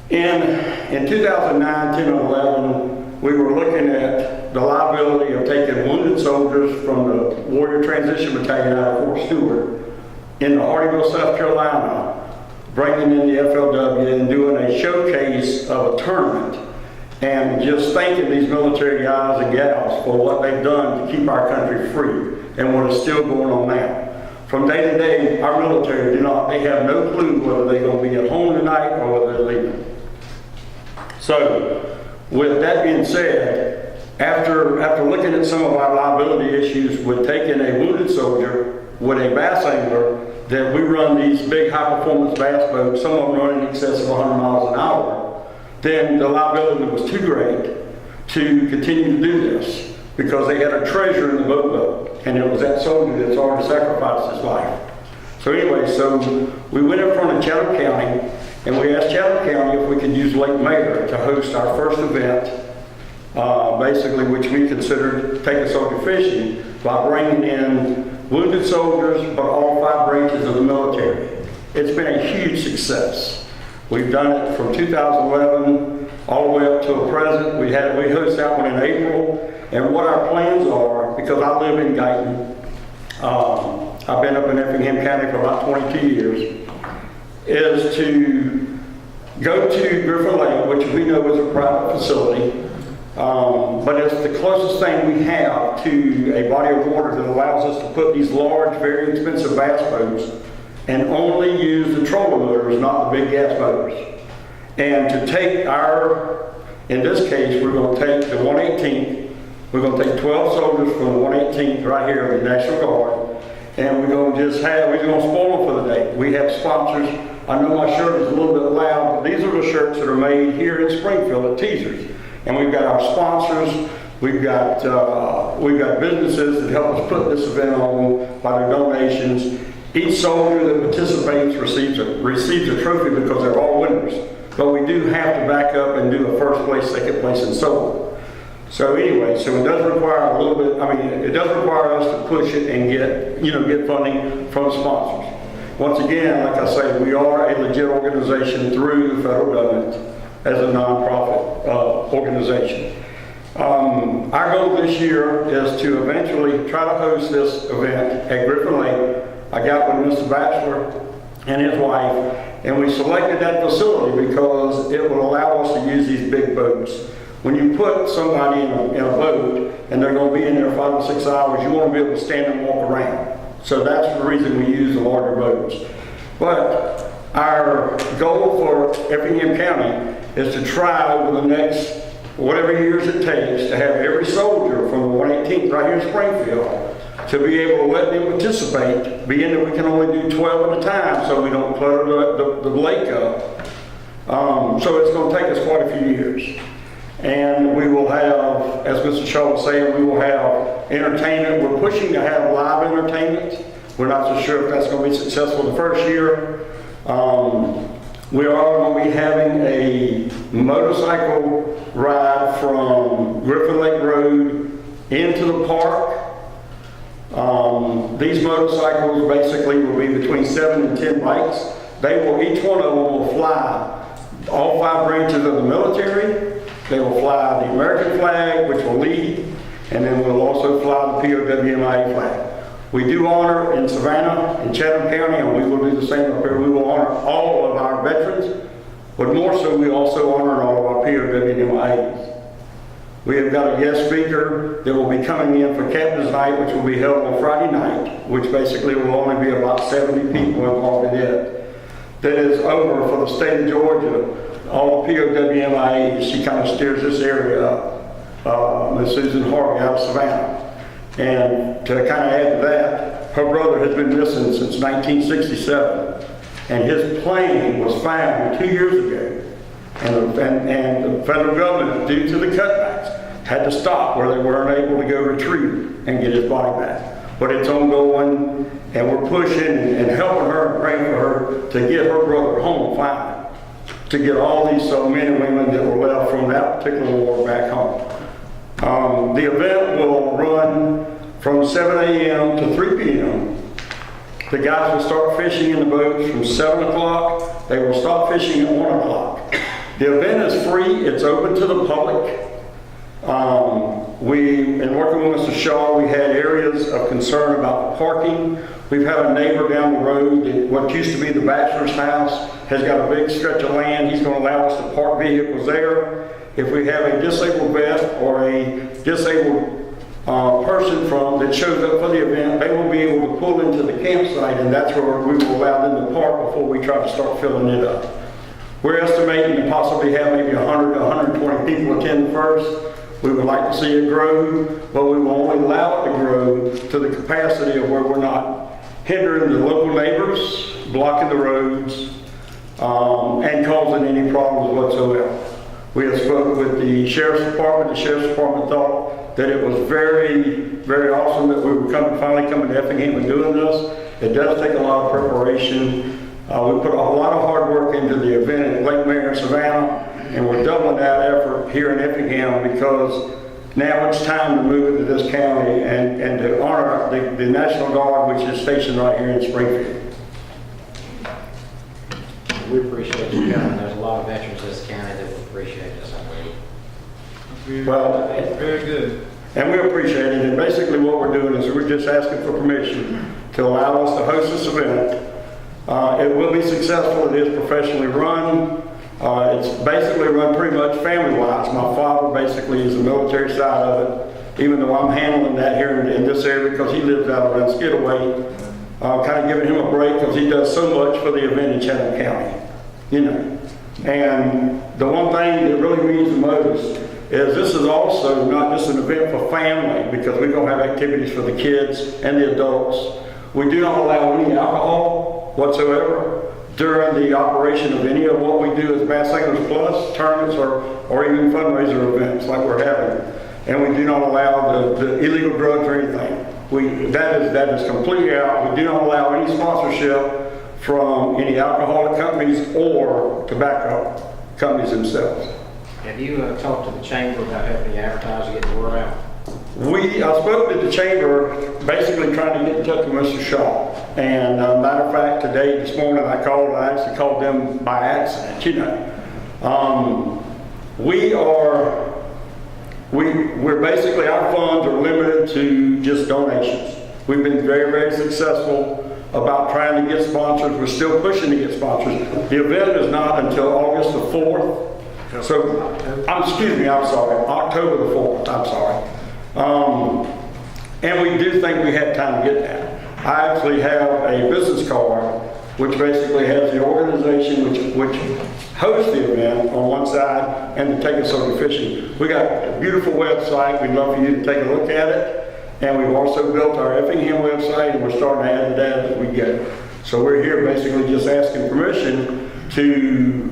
in 2009, 10, and 11, we were looking at the liability of taking wounded soldiers from the Warrior Transition Battalion out of Fort Stewart into Hardyville, South Carolina, bringing in the FLW and doing a showcase of a tournament and just thanking these military guys and gals for what they've done to keep our country free and what is still going on now. From day to day, our military they have no clue whether they're going to be at home tonight or whether they're leaving. So, with that being said, after looking at some of our liability issues with taking a wounded soldier with a bass angler, that we run these big high-performance bass boats, some of them run in excess of 100 miles an hour, then the liability was too great to continue to do this because they had a treasure in the boat, and it was that soldier that's already sacrificed his life. So anyway, we went in front of Chatham County, and we asked Chatham County if we could use Lake Mayer to host our first event, basically which we considered Take a Soldier fishing, by bringing in wounded soldiers, but all 5 branches of the military. It's been a huge success. We've done it from 2011 all the way up to the present. We host that one in April. And what our plans are, because I live in Guyton, I've been up in Effingham County for about 22 years, is to go to Griffin Lake, which we know is a private facility, but it's the closest thing we have to a body of water that allows us to put these large, very expensive bass boats and only use the trolling motors, not the big gas motors. And to take our, in this case, we're going to take the 118th, we're going to take 12 soldiers from the 118th right here in the National Guard, and we're going to we're going to spoil them for the day. We have sponsors. I know my shirt is a little bit loud, but these are the shirts that are made here in Springfield at Teasers. And we've got our sponsors, we've got businesses that help us put this event on by their donations. Each soldier that participates receives a trophy because they're all winners. But we do have to back up and do a first place, second place, and so on. So anyway, so it does require a little bit, it does require us to push it and get funding from sponsors. Once again, like I say, we are a legit organization through the federal government as a nonprofit organization. Our goal this year is to eventually try to host this event at Griffin Lake. I got with Mr. Batchelor and his wife, and we selected that facility because it would allow us to use these big boats. When you put somebody in a boat and they're going to be in there 5 or 6 hours, you want to be able to stand and walk around. So that's the reason we use the larger boats. But our goal for Effingham County is to try over the next whatever years it takes to have every soldier from the 118th right here in Springfield to be able to let them participate, being that we can only do 12 at a time so we don't clutter the lake up. So it's going to take us quite a few years. And we will have, as Mr. Shaw was saying, we will have entertainment. We're pushing to have live entertainment. We're not so sure if that's going to be successful the first year. We are going to be having a motorcycle ride from Griffin Lake Road into the park. These motorcycles basically will be between 7 and 10 bikes. Each one of them will fly all 5 branches of the military. They will fly the American flag, which will lead, and then we'll also fly the POWMIA flag. We do honor in Savannah, in Chatham County, and we will do the same up here. We will honor all of our veterans, but more so we also honor all of our POWMIAs. We have got a guest speaker that will be coming in for Captain's Night, which will be held on Friday night, which basically will only be about 70 people involved in it. That is over for the state of Georgia. All the POWMIAs, she kind of steers this area up, Ms. Susan Harvey out of Savannah. And to kind of add to that, her brother has been missing since 1967. And his plane was found 2 years ago. And the federal government, due to the cutbacks, had to stop where they weren't able to go retrieve and get his body back. But it's ongoing, and we're pushing and helping her and praying for her to get her brother home finally. To get all these men and women that were left from that particular war back home. The event will run from 7 a.m. to 3 p.m. The guys will start fishing in the boats from 7 o'clock. They will stop fishing at 1 o'clock. The event is free. It's open to the public. In working with Mr. Shaw, we had areas of concern about the parking. We've had a neighbor down the road that what used to be the bachelor's house has got a big stretch of land. He's going to allow us to park vehicles there. If we have a disabled vet or a disabled person that shows up for the event, they will be able to pull into the campsite, and that's where we will allow them to park before we try to start filling it up. We're estimating to possibly have maybe 100 to 120 people attend first. We would like to see it grow, but we will only allow it to grow to the capacity of where we're not hindering the local neighbors, blocking the roads, and causing any problems whatsoever. We have spoken with the Sheriff's Department. The Sheriff's Department thought that it was very, very awesome that we were finally coming to Effingham and doing this. It does take a lot of preparation. We put a lot of hard work into the event at Lake Mary in Savannah, and we're doubling that effort here in Effingham because now it's time to move into this county and to honor the National Guard, which is stationed right here in Springfield.
we appreciate you coming. There's a lot of veterans in this county that will appreciate this, I believe.
Well,
Very good.
and we appreciate it. And basically what we're doing is we're just asking for permission to allow us to host this event. It will be successful. It is professionally run. It's basically run pretty much family-wise. My father basically is the military side of it, even though I'm handling that here in this area because he lives out around Skidaway. Kind of giving him a break because he does so much for the event in Chatham County, you know. And the one thing that really means the most is this is also not just an event for family because we're going to have activities for the kids and the adults. We do not allow any alcohol whatsoever during the operation of any of what we do as Bass Anglers Plus tournaments or even fundraiser events like we're having. And we do not allow the illegal drugs or anything. That is completely out. We do not allow any sponsorship from any alcoholic companies or tobacco companies themselves.
Have you talked to the chamber about helping advertise and get the word out?
I spoke to the chamber, basically trying to get in touch with Mr. Shaw. And matter of fact, this morning I actually called them by accident, you know. We're basically, our funds are limited to just donations. We've been very, very successful about trying to get sponsors. We're still pushing to get sponsors. The event is not until August the 4th. So, I'm sorry, October the 4th, I'm sorry. And we do think we have time to get that. I actually have a business card which basically has the organization which hosts the event on one side and the Take a Soldier Fishing. We got a beautiful website. We'd love for you to take a look at it. And we've also built our Effingham website and we're starting to add to that as we go. So we're here basically just asking permission to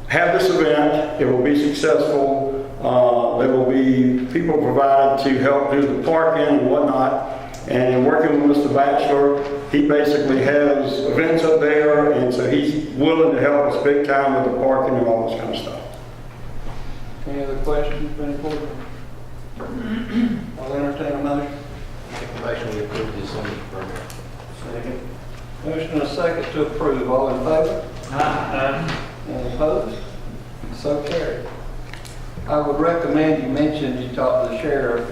have this event. It will be successful. There will be people provided to help do the parking and whatnot. And working with Mr. Batchelor, he basically has events up there, and so he's willing to help us big time with the parking and all this kind of stuff.
Any other questions for any board? I'll entertain a motion.
Make a motion to approve this program.
Second. Motion and a second to approve. All in favor? Any opposed? So carried. I would recommend you mentioned you talked to the sheriff,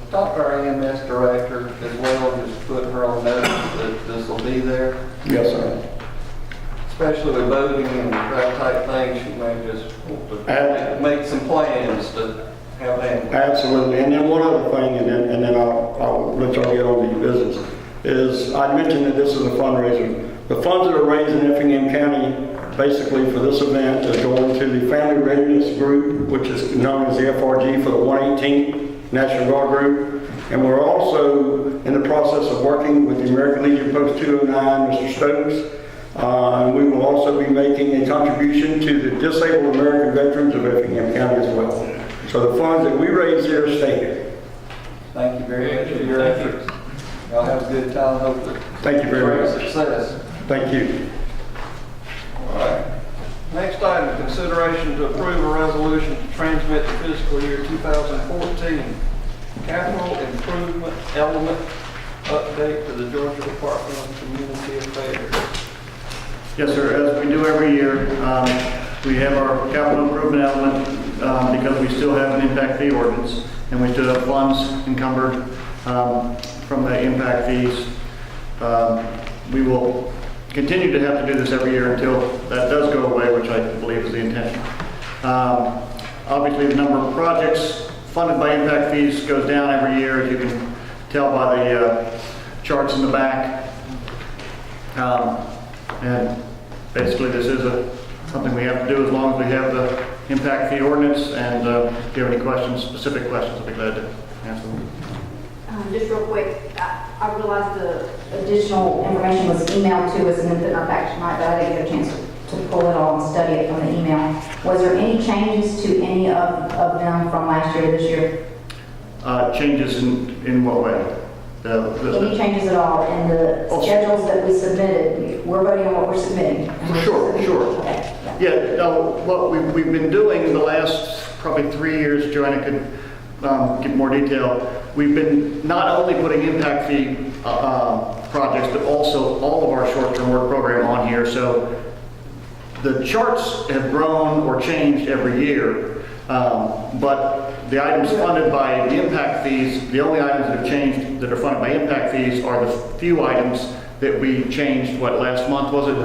talk to our EMS director as well, just put her on notice that this will be there.
Yes, sir.
Especially with voting and that type thing, she may just want to make some plans to have that.
Absolutely. And then one other thing, and then I'll let y'all get on to your business, is I mentioned that this is a fundraiser. The funds that are raised in Effingham County basically for this event is going to the Family Readiness Group, which is known as the FRG for the 118th National Guard Group. And we're also in the process of working with the American Legion Post 209, Mr. Stokes. And we will also be making a contribution to the Disabled American Veterans of Effingham County as well. So the funds that we raise here stay here.
Thank you very much for your efforts. Y'all have a good time. Hope that
Thank you very much.
Success.
Thank you.
All right. Next item, consideration to approve a resolution to transmit the fiscal year 2014 capital improvement element update to the Georgia Department of Community Affairs.
Yes, sir. As we do every year, we have our capital improvement element because we still have an impact fee ordinance and we still have funds encumbered from the impact fees. We will continue to have to do this every year until that does go away, which I believe is the intention. Obviously, the number of projects funded by impact fees goes down every year, as you can tell by the charts in the back. And basically, this is something we have to do as long as we have the impact fee ordinance. And if you have any questions, specific questions, I'll be glad to answer them.
Just real quick, I realized the additional information was emailed to us and then put in our pack tonight, but I didn't get a chance to pull it all and study it from the email. Was there any changes to any of them from last year to this year?
Changes in what way?
Any changes at all in the schedules that we submitted? We're voting on what we're submitting.
Sure.
Okay.
Yeah, what we've been doing in the last probably 3 years, Joanna could give more detail. We've been not only putting impact fee projects, but also all of our short-term work program on here. So the charts have grown or changed every year, but the items funded by the impact fees, the only items that have changed that are funded by impact fees are the few items that we changed, what, last month was it?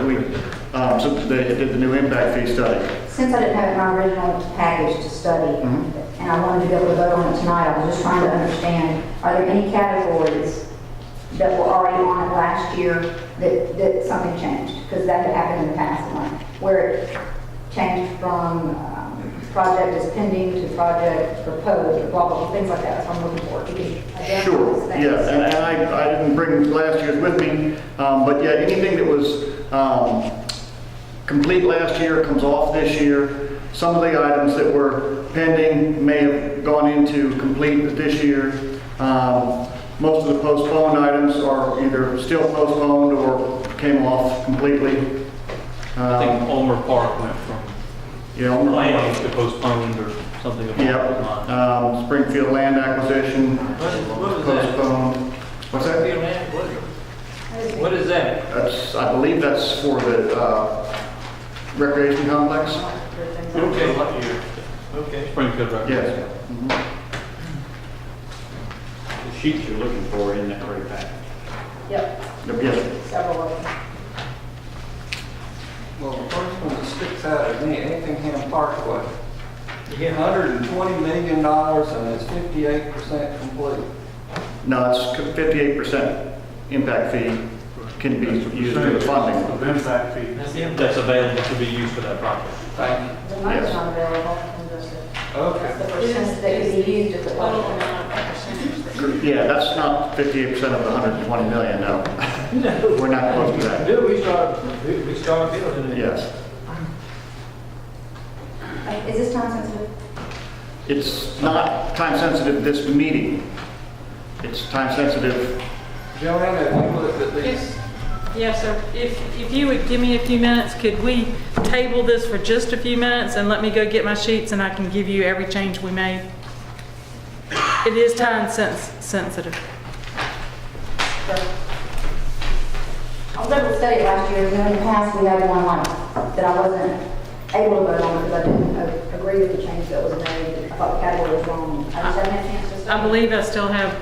So they did the new impact fee study.
Since I didn't have it in my original package to study, and I wanted to be able to vote on it tonight, I was just trying to understand, are there any categories that were already on it last year that something changed? Because that had happened in the past, where it changed from project is pending to project proposed, or blah, blah, blah, things like that. That's what I'm looking for. You can identify
Sure,
those things.
yeah, and I didn't bring last year's with me, but yeah, anything that was complete last year comes off this year. Some of the items that were pending may have gone into complete this year. Most of the postponed items are either still postponed or came off completely.
I think Ulmer Park went from
Ulmer
planning to postponed or something along those lines.
Springfield land acquisition
What is that?
postponed. What's that?
Springfield land, what is that?
That's, I believe that's for the recreation complex.
Okay. Okay.
Springfield Road.
Yes.
The sheets you're looking for in that gray package.
Yep,
Yes.
several of them.
Well, the first one that sticks out at me, Effingham Parkway.
Yeah.
$120 million and it's 58% complete.
No, it's 58% impact fee can be used for the funding.
Of impact fee.
That's available to be used for that project.
Thank you.
The money's
Yes.
not available, and just
Okay.
the percentage that can be used at the
Total
budget.
amount of percentage.
Yeah, that's not 58% of the 120 million, no.
No.
We're not close to that.
Do we start building it?
Yes.
Is this time sensitive?
It's not time sensitive this meeting. It's time sensitive.
Joanne, have you looked at these?
Yes, sir. If you would give me a few minutes, could we table this for just a few minutes and let me go get my sheets and I can give you every change we made? It is time sensitive.
I was able to study it last year, and in the past, we had one like that I wasn't able to vote on because I didn't agree with the change that was made. I thought the category was wrong. I just haven't had a chance to study.
I believe I still have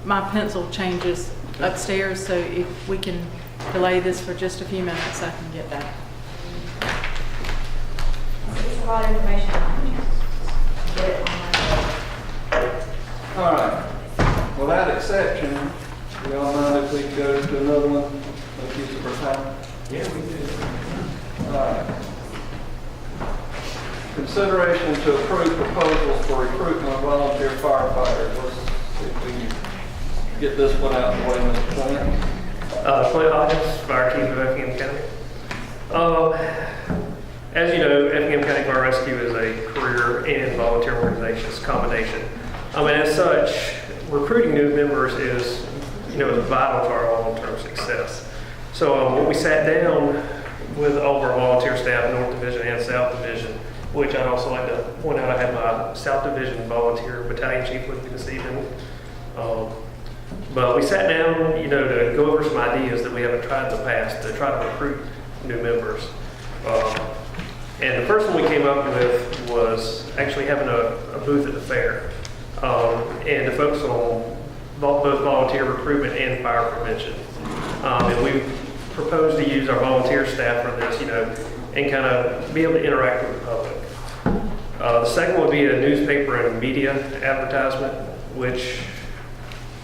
my pencil changes upstairs, so if we can delay this for just a few minutes, I can get that.
It's a lot of information. I haven't had a chance to get it online.
All right. Without exception, do y'all mind if we go to another one? Make use of our time?
Yeah, we do.
All right. Consideration to approve proposals for recruitment of volunteer firefighters. Let's see if we can get this one out of the way, Mr. Clint.
Clint Hodges, Fire Chief of Effingham County. As you know, Effingham County Fire Rescue is a career and volunteer organization, it's a combination. And as such, recruiting new members is, is vital to our long-term success. So when we sat down with all of our volunteer staff, North Division and South Division, which I'd also like to point out, I had my South Division volunteer battalion chief with me this evening. But we sat down, to go over some ideas that we haven't tried in the past to try to recruit new members. And the first one we came up with was actually having a booth at the fair and to focus on both volunteer recruitment and fire prevention. And we proposed to use our volunteer staff for this, and kind of be able to interact with the public. The second would be a newspaper and media advertisement, which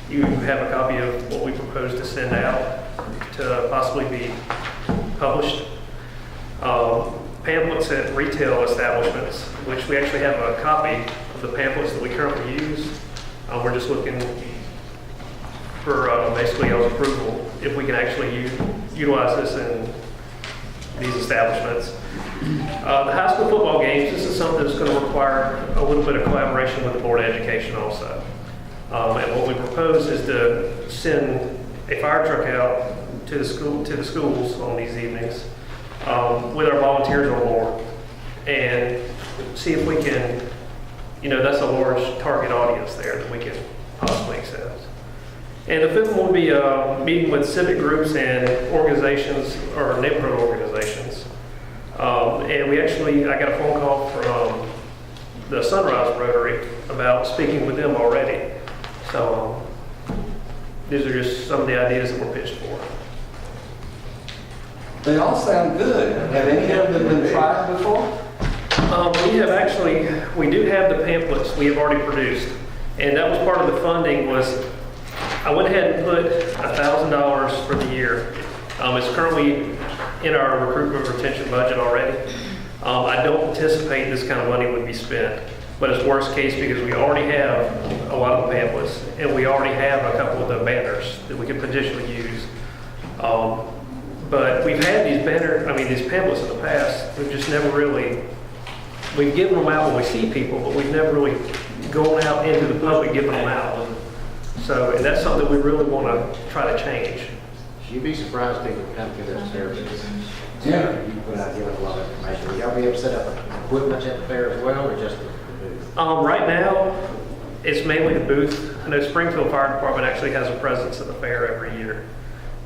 you have a copy of what we propose to send out to possibly be published. Pamphlets at retail establishments, which we actually have a copy of the pamphlets that we currently use. We're just looking for basically y'all's approval if we can actually utilize this in these establishments. The high school football games, this is something that's going to require a little bit of collaboration with the Board of Education also. And what we propose is to send a fire truck out to the schools on these evenings with our volunteers on board and see if we can, that's a large target audience there that we can possibly accept. And the fifth one will be meeting with civic groups and organizations or neighborhood organizations And I got a phone call from the Sunrise Rotary about speaking with them already. So these are just some of the ideas that were pitched for.
They all sound good. Have any of them been tried before?
We do have the pamphlets we have already produced. And that was part of the funding I went ahead and put $1,000 for the year. It's currently in our recruitment retention budget already. I don't anticipate this kind of money would be spent, but it's worst case because we already have a lot of the pamphlets and we already have a couple of the banners that we could potentially use. But we've had these pamphlets in the past. We've just never really, we've given them out when we see people, but we've never really gone out into the public giving them out. So, and that's something we really want to try to change.
You'd be surprised people come to this service.
Yeah.
You put out giving a lot of information. Will y'all be able to set up equipment at the fair as well, or just the booth?
Right now, it's mainly the booth. I know Springfield Fire Department actually has a presence at the fair every year.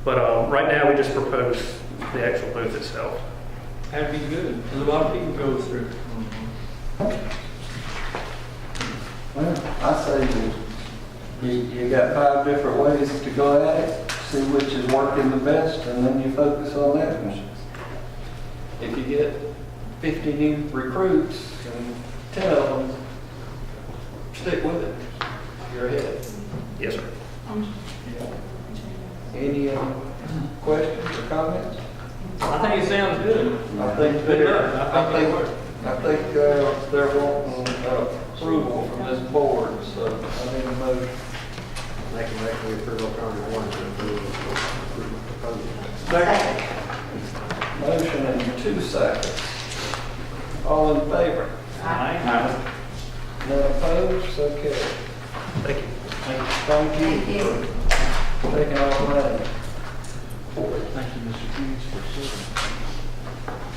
But right now, we just propose the actual booth itself.
That'd be good, because a lot of people go through.
Well, I say you got 5 different ways to go at it, see which is working the best, and then you focus on that one. If you get 50 new recruits and 10 of them stick with it, you're ahead.
Yes, sir.
Any questions or comments?
I think it sounds good.
I think
Good luck.
I think they're wanting approval from this board, so I need a motion.
Make a motion we approve alternative 1 to approve the proposal.
Second. Motion in 2 seconds. All in favor?
Aye.
None opposed? So carried.
Thank you.
Thank you for taking all the money.
Thank you, Mr. Hughes, for serving.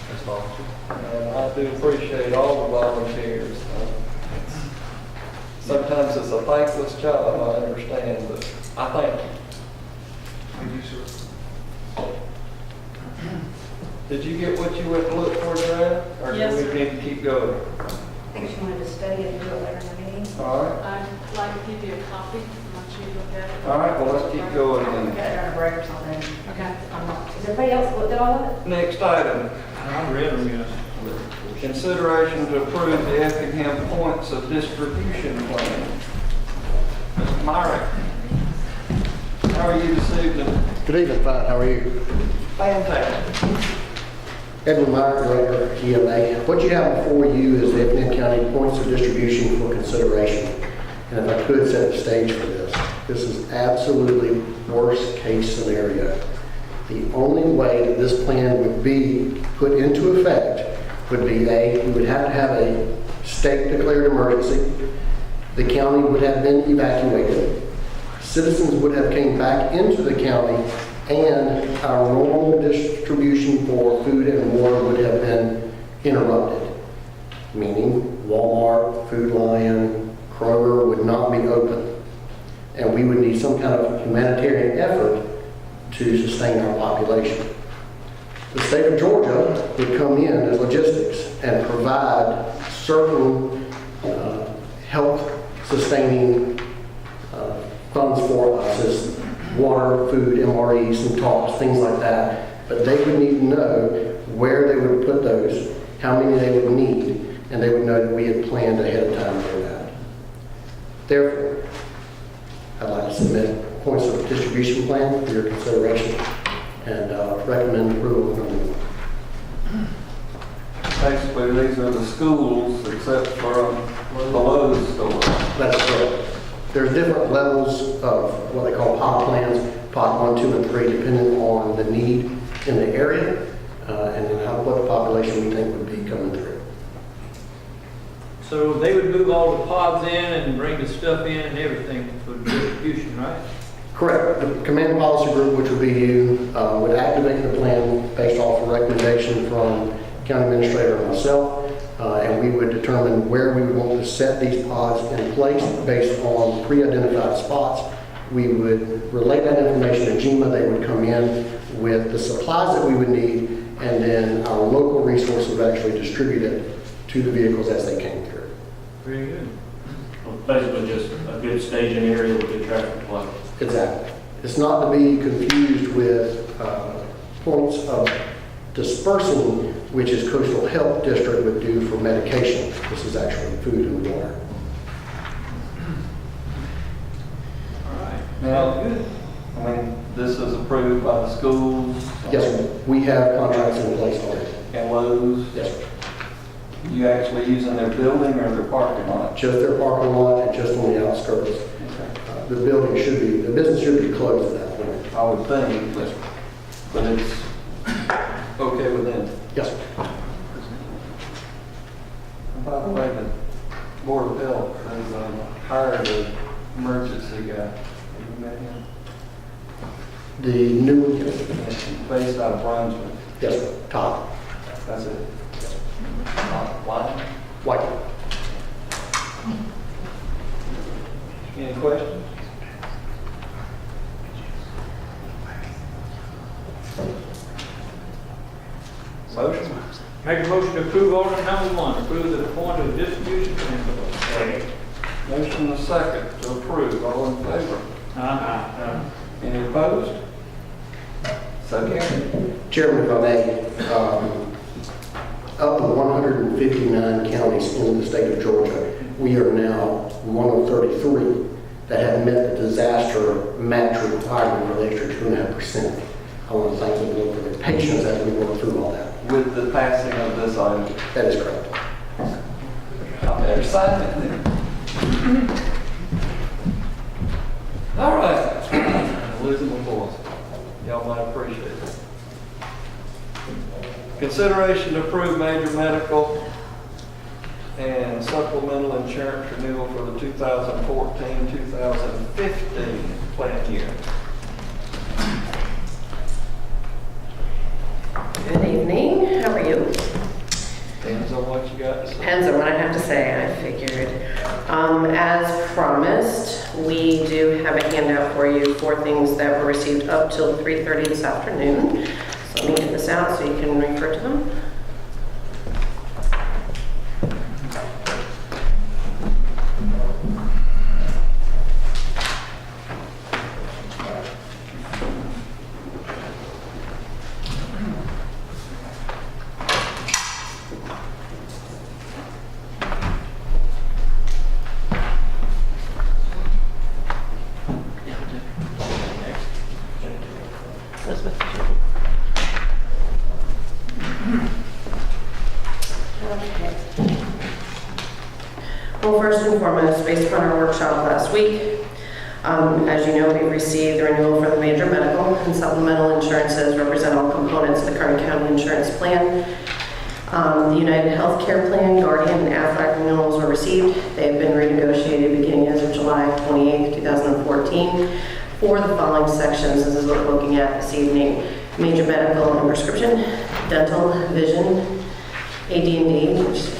That's awesome.
And I do appreciate all the volunteers. Sometimes it's a thankless job, I understand, but I thank you.
Thank you, sir.
Did you get what you went to look for, Joanne? Or
Yes,
do
sir.
we need to keep going?
I think she wanted to study it and do it later in the meeting.
All right.
I'd like to give you a copy. I want you to look at it.
All right, well, let's keep going
Got
then.
it on a break or something.
Okay.
Is everybody else looked at all of it?
Next item.
I read them, yes.
Consideration to approve the Effingham points of distribution plan. Mr. Myrick, how are you this evening?
Good evening, fine. How are you?
Fantastic.
Edwin Meyer, Director, EMA. What you have before you is the Effingham County points of distribution for consideration. And if I could set the stage for this, this is absolutely worst case scenario. The only way that this plan would be put into effect would be we would have to have a state declared emergency. The county would have been evacuated. Citizens would have came back into the county, and our normal distribution for food and water would have been interrupted. Meaning Walmart, Food Lion, Kroger would not be open. And we would need some kind of humanitarian effort to sustain our population. The state of Georgia would come in as logistics and provide certain health sustaining funds for us as water, food, MREs, some talks, things like that. But they would need to know where they would put those, how many they would need, and they would know that we had planned ahead of time for that. Therefore, I'd like to submit points of distribution plan for your consideration and recommend approval of number 1.
Basically, these are the schools except for below the store.
That's correct. There's different levels of what they call pod plans, pod 1, 2, and 3, depending on the need in the area and then what the population we think would be coming through.
So they would move all the pods in and bring the stuff in and everything for distribution, right?
Correct. The command policy group, which would be you, would activate the plan based off a recommendation from county administrator and myself, and we would determine where we would want to set these pods in place based on pre-identified spots. We would relay that information to GEMA. They would come in with the supplies that we would need, and then our local resources would actually distribute it to the vehicles as they came through.
Very good.
Basically just a good staging area with good traffic flow.
Exactly. It's not to be confused with points of dispersing, which is Coastal Health District would do for medication. This is actually food and water.
All right.
Now,
Good.
I mean, this is approved by the schools.
Yes, sir. We have contracts in place already.
And Lowe's.
Yes, sir.
You actually using their building or their parking lot?
Just their parking lot and just on the outskirts. The business should be closed at that point.
I would think, but it's okay with them.
Yes, sir.
And by the way, the Board of Health has hired an emergency guy. Have you met him?
The new one,
Based out of Brunswick.
yes, sir. Todd.
That's it. Why?
White.
Any questions? Motion?
Make a motion to approve order number 1, approve the point of distribution principle.
Motion and a second to approve. All in favor? Any opposed? So carried.
Chairman, if I may, of the 159 counties in the state of Georgia, we are now one of 33 that have met the disaster match requirement for the extra 2.5%. I want to thank the board for their patience as we work through all that.
With the passing of this item.
That is correct.
I better sign it then. All right. Losing my voice. Y'all might appreciate it. Consideration to approve major medical and supplemental insurance renewal for the 2014-2015 plan year.
Good evening, how are you?
Depends on what you got to say.
Depends on what I have to say, I figured. As promised, we do have a handout for you for things that were received up till 3:30 this afternoon. So let me get this out so you can refer to them. Well, first and foremost, based upon our workshop last week, as you know, we've received the renewal for the major medical and supplemental insurances represent all components of the current county insurance plan. The United Healthcare Plan, Guardian, and Aflac renewals were received. They have been renegotiated beginning as of July 28, 2014 for the following sections. This is what we're looking at this evening. Major medical and prescription, dental, vision, AD&D,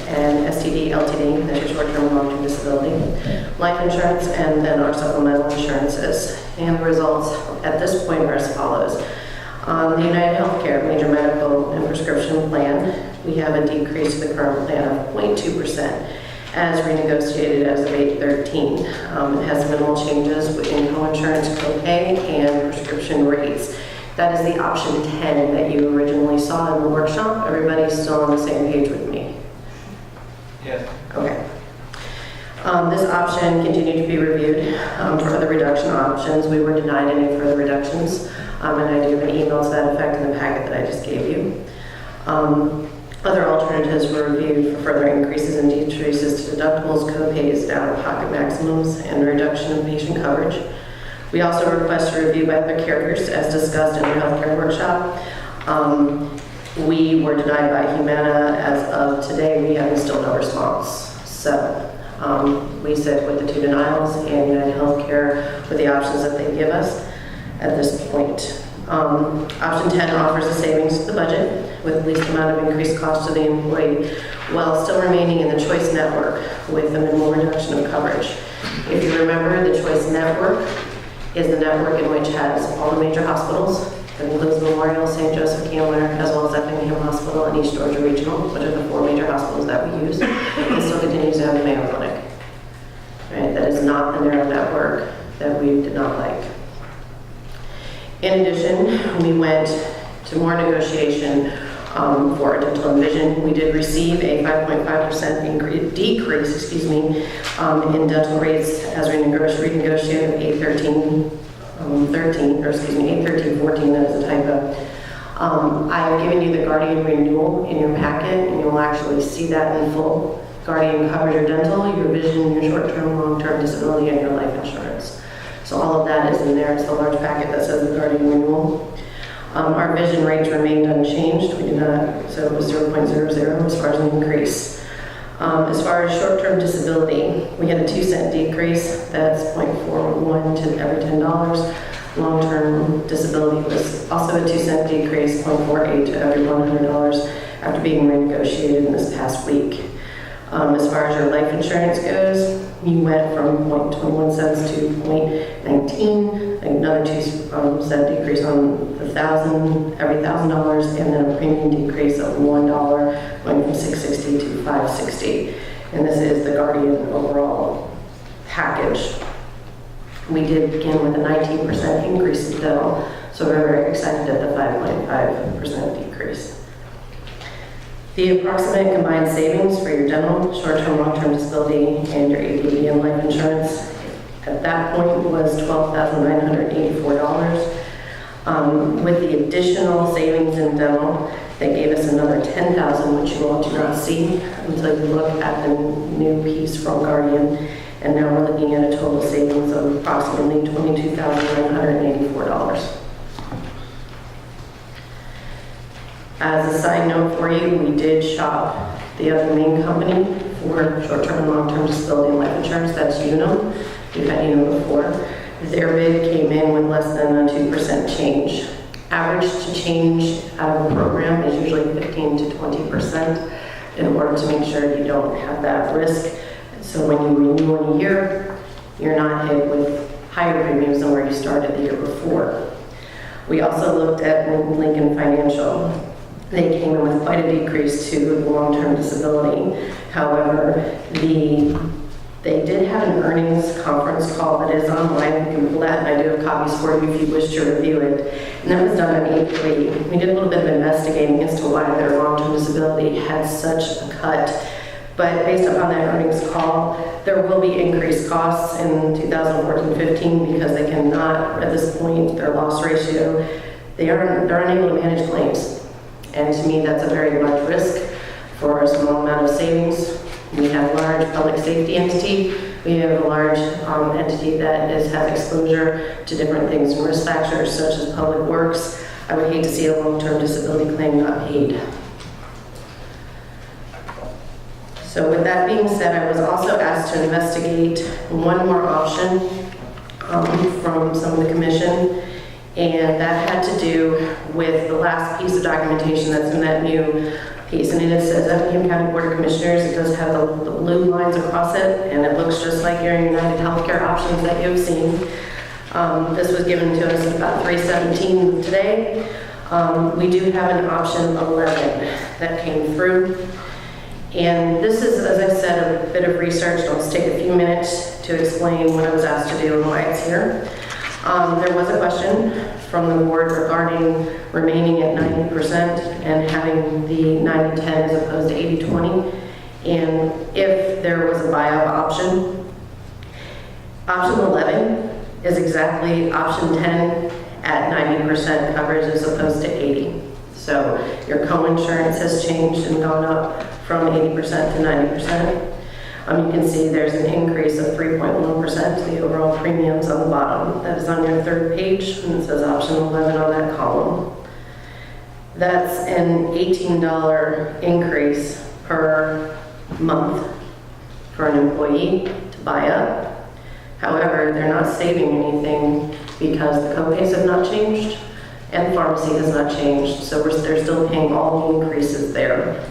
and STD, LTD, that's your short-term and long-term disability, life insurance, and then our supplemental insurances. And the results at this point are as follows. On the United Healthcare major medical and prescription plan, we have a decrease to the current plan of 0.2% as renegotiated as of 8/13. It has minimal changes in co-insurance, copay, and prescription rates. That is the option 10 that you originally saw in the workshop. Everybody's still on the same page with me?
Yes.
Okay. This option continued to be reviewed for other reduction options. We were denied any further reductions, and I do have an email to that effect in the packet that I just gave you. Other alternatives were reviewed for further increases and decreases to deductibles, copays, out-of-pocket maximums, and reduction of patient coverage. We also request a review by other carriers, as discussed in the healthcare workshop. We were denied by Humana. As of today, we have still no response. So we sit with the 2 denials, and United Healthcare with the options that they give us at this point. Option 10 offers a savings to the budget with the least amount of increased cost to the employee, while still remaining in the Choice Network with a minimal reduction of coverage. If you remember, the Choice Network is the network in which has all the major hospitals That includes Memorial, St. Joseph Candler, as well as Effingham Hospital and East Georgia Regional, which are the 4 major hospitals that we use, and still continues to have the Mayo Clinic. Right, that is not the narrow network that we did not like. In addition, we went to more negotiation for our dental and vision. We did receive a 5.5% decrease, in dental rates as we renegotiated 813.14, that is a typo. I've given you the Guardian renewal in your packet, and you'll actually see that in full. Guardian covers your dental, your vision, your short-term, long-term disability, and your life insurance. So all of that is in there. It's the large packet that says the Guardian renewal. Our vision rates remained unchanged. We did not, so it was 0.00 as far as an increase. As far as short-term disability, we had a 2-cent decrease. That's 0.41 to every $10. Long-term disability was also a 2-cent decrease, 0.48 to every $100 after being renegotiated in this past week. As far as your life insurance goes, you went from 0.21 cents to 0.19, another 2-cent decrease on every $1,000, and then a premium decrease of $1, going from $6.60 to $5.60. And this is the Guardian overall package. We did begin with a 19% increase in dental, so we're very excited at the 5.5% decrease. The approximate combined savings for your dental, short-term, long-term disability, and your AD&D and life insurance at that point was $12,984. With the additional savings in dental, that gave us another $10,000, which you all do not see until you look at the new piece from Guardian. And now we're looking at a total savings of approximately $22,984. As a side note for you, we did shop the other main company for short-term and long-term disability and life insurance. That's Unum. We've had Unum before. Their bid came in with less than a 2% change. Average to change out of a program is usually 15 to 20% in order to make sure you don't have that risk. So when you renew in a year, you're not hit with higher premiums than where you started the year before. We also looked at Lincoln Financial. They came in with quite a decrease to long-term disability. However, they did have an earnings conference call that is online. You can pull that, and I do have copies for you if you wish to review it. And that was done on 8/3. We did a little bit of investigating as to why their long-term disability had such a cut. But based upon that earnings call, there will be increased costs in 2014-15 because they cannot, at this point, their loss ratio, they're unable to manage claims. And to me, that's a very large risk for a small amount of savings. We have a large public safety entity. We have a large entity that has exposure to different things and risk factors such as public works. I would hate to see a long-term disability claim not paid. So with that being said, I was also asked to investigate one more option from some of the commission, and that had to do with the last piece of documentation that's in that new piece. And it says Effingham County Board of Commissioners. It does have the blue lines across it, and it looks just like your United Healthcare options that you've seen. This was given to us at about 3:17 today. We do have an option 11 that came through. And this is, as I said, a bit of research. It'll just take a few minutes to explain what I was asked to do and why it's here. There was a question from the board regarding remaining at 90% and having the 90-10 as opposed to 80-20. And if there was a buyout option, option 11 is exactly option 10 at 90% coverage as opposed to 80. So your co-insurance has changed and gone up from 80% to 90%. You can see there's an increase of 3.1% to the overall premiums on the bottom. That is on your third page, and it says option 11 on that column. That's an $18 increase per month for an employee to buy up. However, they're not saving anything because the co-pays have not changed and pharmacy has not changed, so they're still paying all the increases there.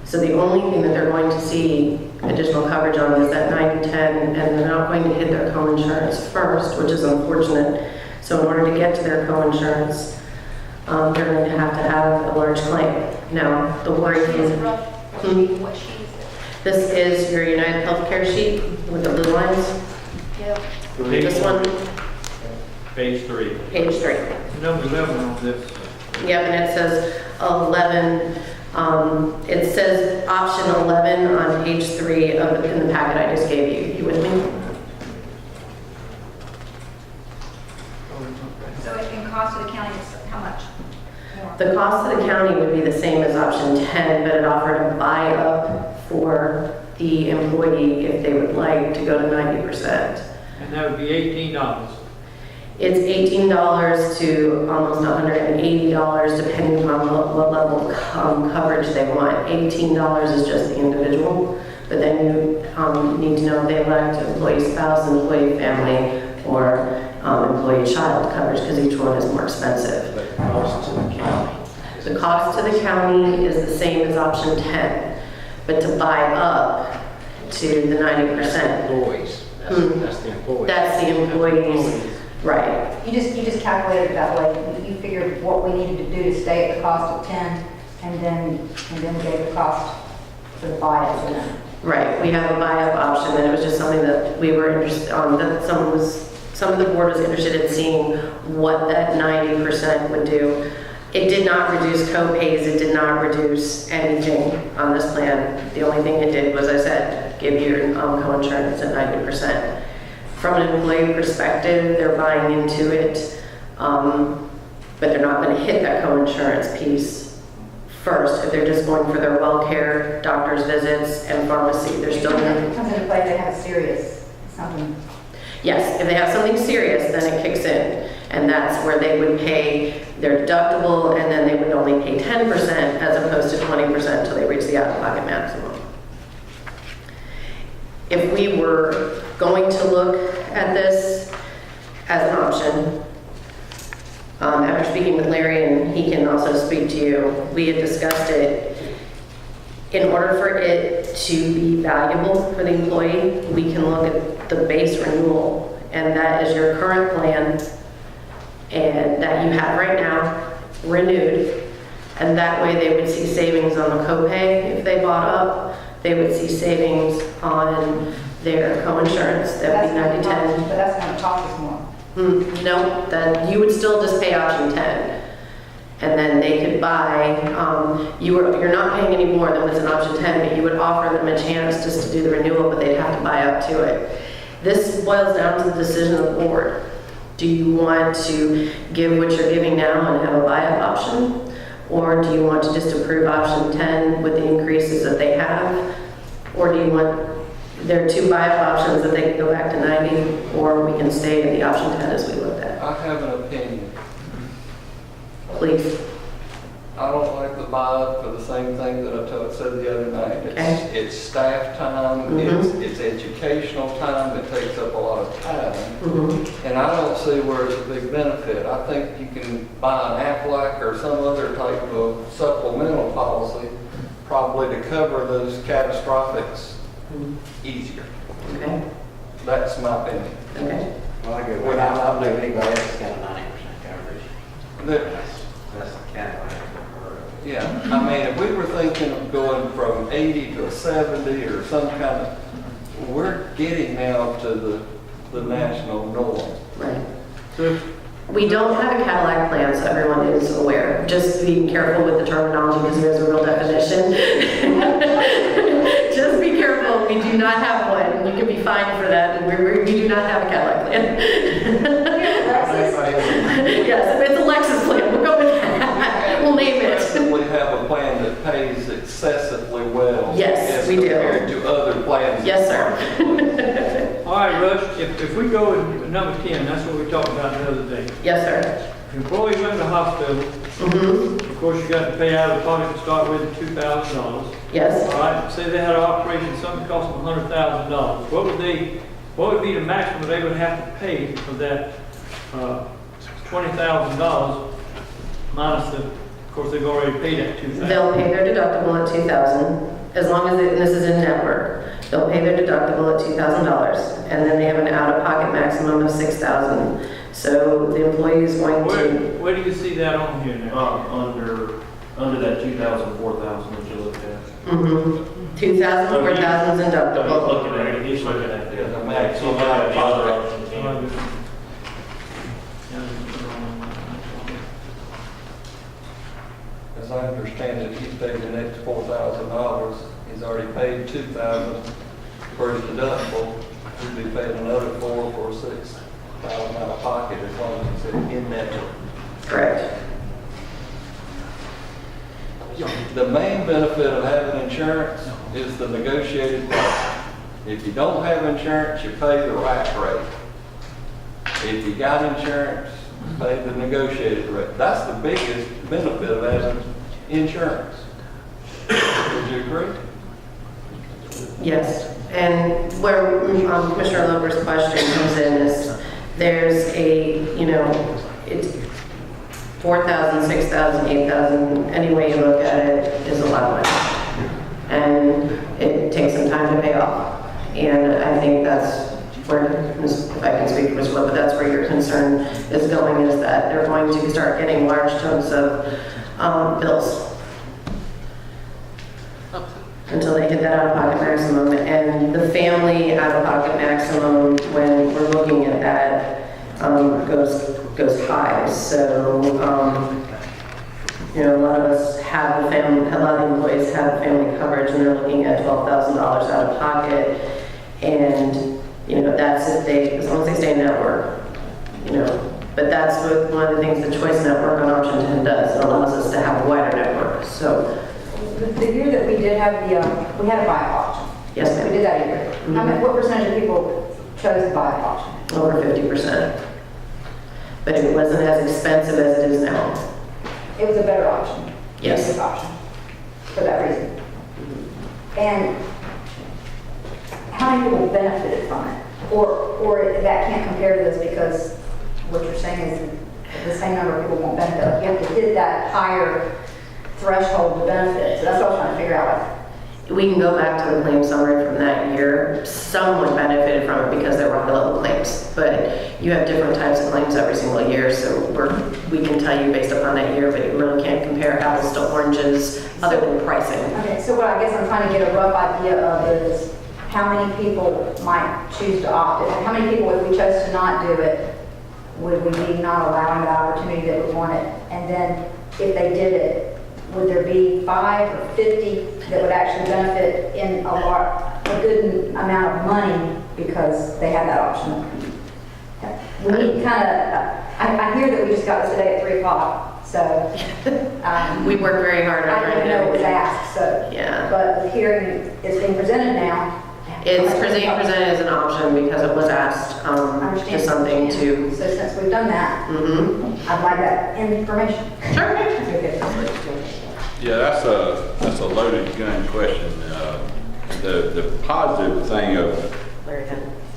So the only thing that they're going to see additional coverage on is that 90-10, and they're not going to hit their co-insurance first, which is unfortunate. So So in order to get to their co-insurance, they're going to have a large claim. Now, the worry is,
What sheet is it?
this is your United Healthcare sheet with the blue lines.
Yep.
This one,
Page 3.
page 3.
Number 11 on this.
Yep, and it says 11, it says option 11 on page 3 in the packet I just gave you. You with me?
So in cost to the county, is how much more?
The cost to the county would be the same as option 10, but it offered a buy-up for the employee if they would like to go to 90%.
And that would be $18.
It's $18 to almost $180, depending on what level of coverage they want. $18 is just the individual, but then you need to know if they elect employee spouse, employee family, or employee child coverage, because each one is more expensive.
But cost to the county.
The cost to the county is the same as option 10, but to buy up to the 90%.
Employees. That's the employees.
That's the employees, right.
You just calculated it that way. You figured what we needed to do to stay at the cost of 10, and then we gave the cost for the buy-up to them.
Right, we have a buy-up option, and it was just something that we were interested on, that some of the board was interested in seeing what that 90% would do. It did not reduce co-pays, it did not reduce anything on this plan. The only thing it did was, I said, give you your co-insurance at 90%. From an employee perspective, they're buying into it, but they're not going to hit that co-insurance piece first. If they're just going for their well care, doctor's visits, and pharmacy, they're still going to...
It comes into play if they have a serious something.
Yes, if they have something serious, then it kicks in. And that's where they would pay their deductible, and then they would only pay 10% as opposed to 20% until they reach the out-of-pocket maximum. If we were going to look at this as an option, after speaking with Larry, and he can also speak to you, we had discussed it. In order for it to be valuable for the employee, we can look at the base renewal, and that is your current plan and that you have right now renewed, and that way they would see savings on the copay if they bought up. They would see savings on their co-insurance. That would be 90/10.
But that's going to cost us more.
No, that you would still just pay option 10. And then they could buy, you're not paying any more than what's in option 10, but you would offer them a chance just to do the renewal, but they'd have to buy up to it. This boils down to the decision of the board. Do you want to give what you're giving now and have a buy-up option? Or do you want to just approve option 10 with the increases that they have? Or do you want, there are two buy-up options that they can go back to 90, or we can stay at the option 10 as we looked at.
I have an opinion.
Please.
I don't like the buy-up for the same thing that I said the other night. It's staff time, it's educational time, it takes up a lot of time. And I don't see where it's a big benefit. I think you can buy an AFLAC or some other type of supplemental policy probably to cover those catastrophics easier.
Okay.
That's my opinion.
Okay.
Well, I agree. Well, I don't believe anybody else has got a 90% coverage. That's the county.
Yeah, I mean, if we were thinking of going from 80 to a 70 or some kind of, we're getting now to the national norm.
Right. We don't have a Cadillac plan, so everyone is aware. Just be careful with the terminology because there's a real definition. Just be careful. We do not have one. You can be fined for that. And we do not have a Cadillac plan. Yes, if it's a Lexus plan, we'll go with that. We'll name it.
We have a plan that pays excessively well.
Yes, we do.
Compared to other plans.
Yes, sir.
All right, Rush, if we go with number 10, that's what we talked about the other day.
Yes, sir.
If employees went to the hospital, of course, you got to pay out of pocket to start with $2,000.
Yes.
All right, say they had an operation, something cost them $100,000. What would be the maximum they would have to pay for that $20,000 minus the, of course, they've already paid that $2,000.
They'll pay their deductible at $2,000 as long as this is in network. They'll pay their deductible at $2,000, and then they have an out-of-pocket maximum of $6,000. So the employee is going to,
Where do you see that on here now?
Under that 2,000, 4,000 that you looked at.
2,000, 4,000 is deductible.
Looking at it, he's looking at it.
The maximum out-of-pocket.
As I understand it, he's paid the next $4,000. He's already paid $2,000 for his deductible. He'd be paying another $4,000 for $6,000 out of pocket as long as it's in network.
Correct.
The main benefit of having insurance is the negotiated rate. If you don't have insurance, you pay the rack rate. If you got insurance, you pay the negotiated rate. That's the biggest benefit of having insurance. Would you agree?
Yes, and where Commissioner Loper's question comes in is there's a, it's 4,000, 6,000, 8,000, any way you look at it is a lot of money. And it takes some time to pay off. And I think that's where, if I can speak for Ms. Wood, but that's where your concern is going, is that they're going to start getting large chunks of bills until they hit that out-of-pocket maximum. And the family out-of-pocket maximum, when we're looking at that, goes high. So, a lot of us have a lot of employees have family coverage, and they're looking at $12,000 out of pocket. And, that's if as long as they stay in network, But that's one of the things the Choice Network on Option 10 does. It allows us to have a wider network. So,
The year that we did have we had a buy option.
yes, ma'am.
We did that year. What percentage of people chose the buy option?
Over 50%. But it wasn't as expensive as it is now.
It was a better option.
Yes.
Basic option, for that reason. And how many people benefited from it? Or that can't compare to this because what you're saying is the same number of people won't benefit. You have to hit that higher threshold to benefit. So that's what I was trying to figure out.
We can go back to the claim summary from that year. Someone benefited from it because there were high-level claims, but you have different types of claims every single year, so we can tell you based upon that year, but you really can't compare apples to oranges other than pricing.
Okay, so what I guess I'm trying to get a rough idea of is how many people might choose to opt in? How many people, if we chose to not do it, would we be not allowing the opportunity that we wanted? And then if they did it, would there be 5 or 50 that would actually benefit in a good amount of money because they had that option? We need I hear that we just got this today at 3 o'clock, so.
We work very hard on
I didn't know it was asked, so.
Yeah.
But the hearing is being presented now.
It's presented as an option because it was asked to something to.
So since we've done that, I'd like that information.
Sure.
Yeah, that's a loaded gun question. The positive thing of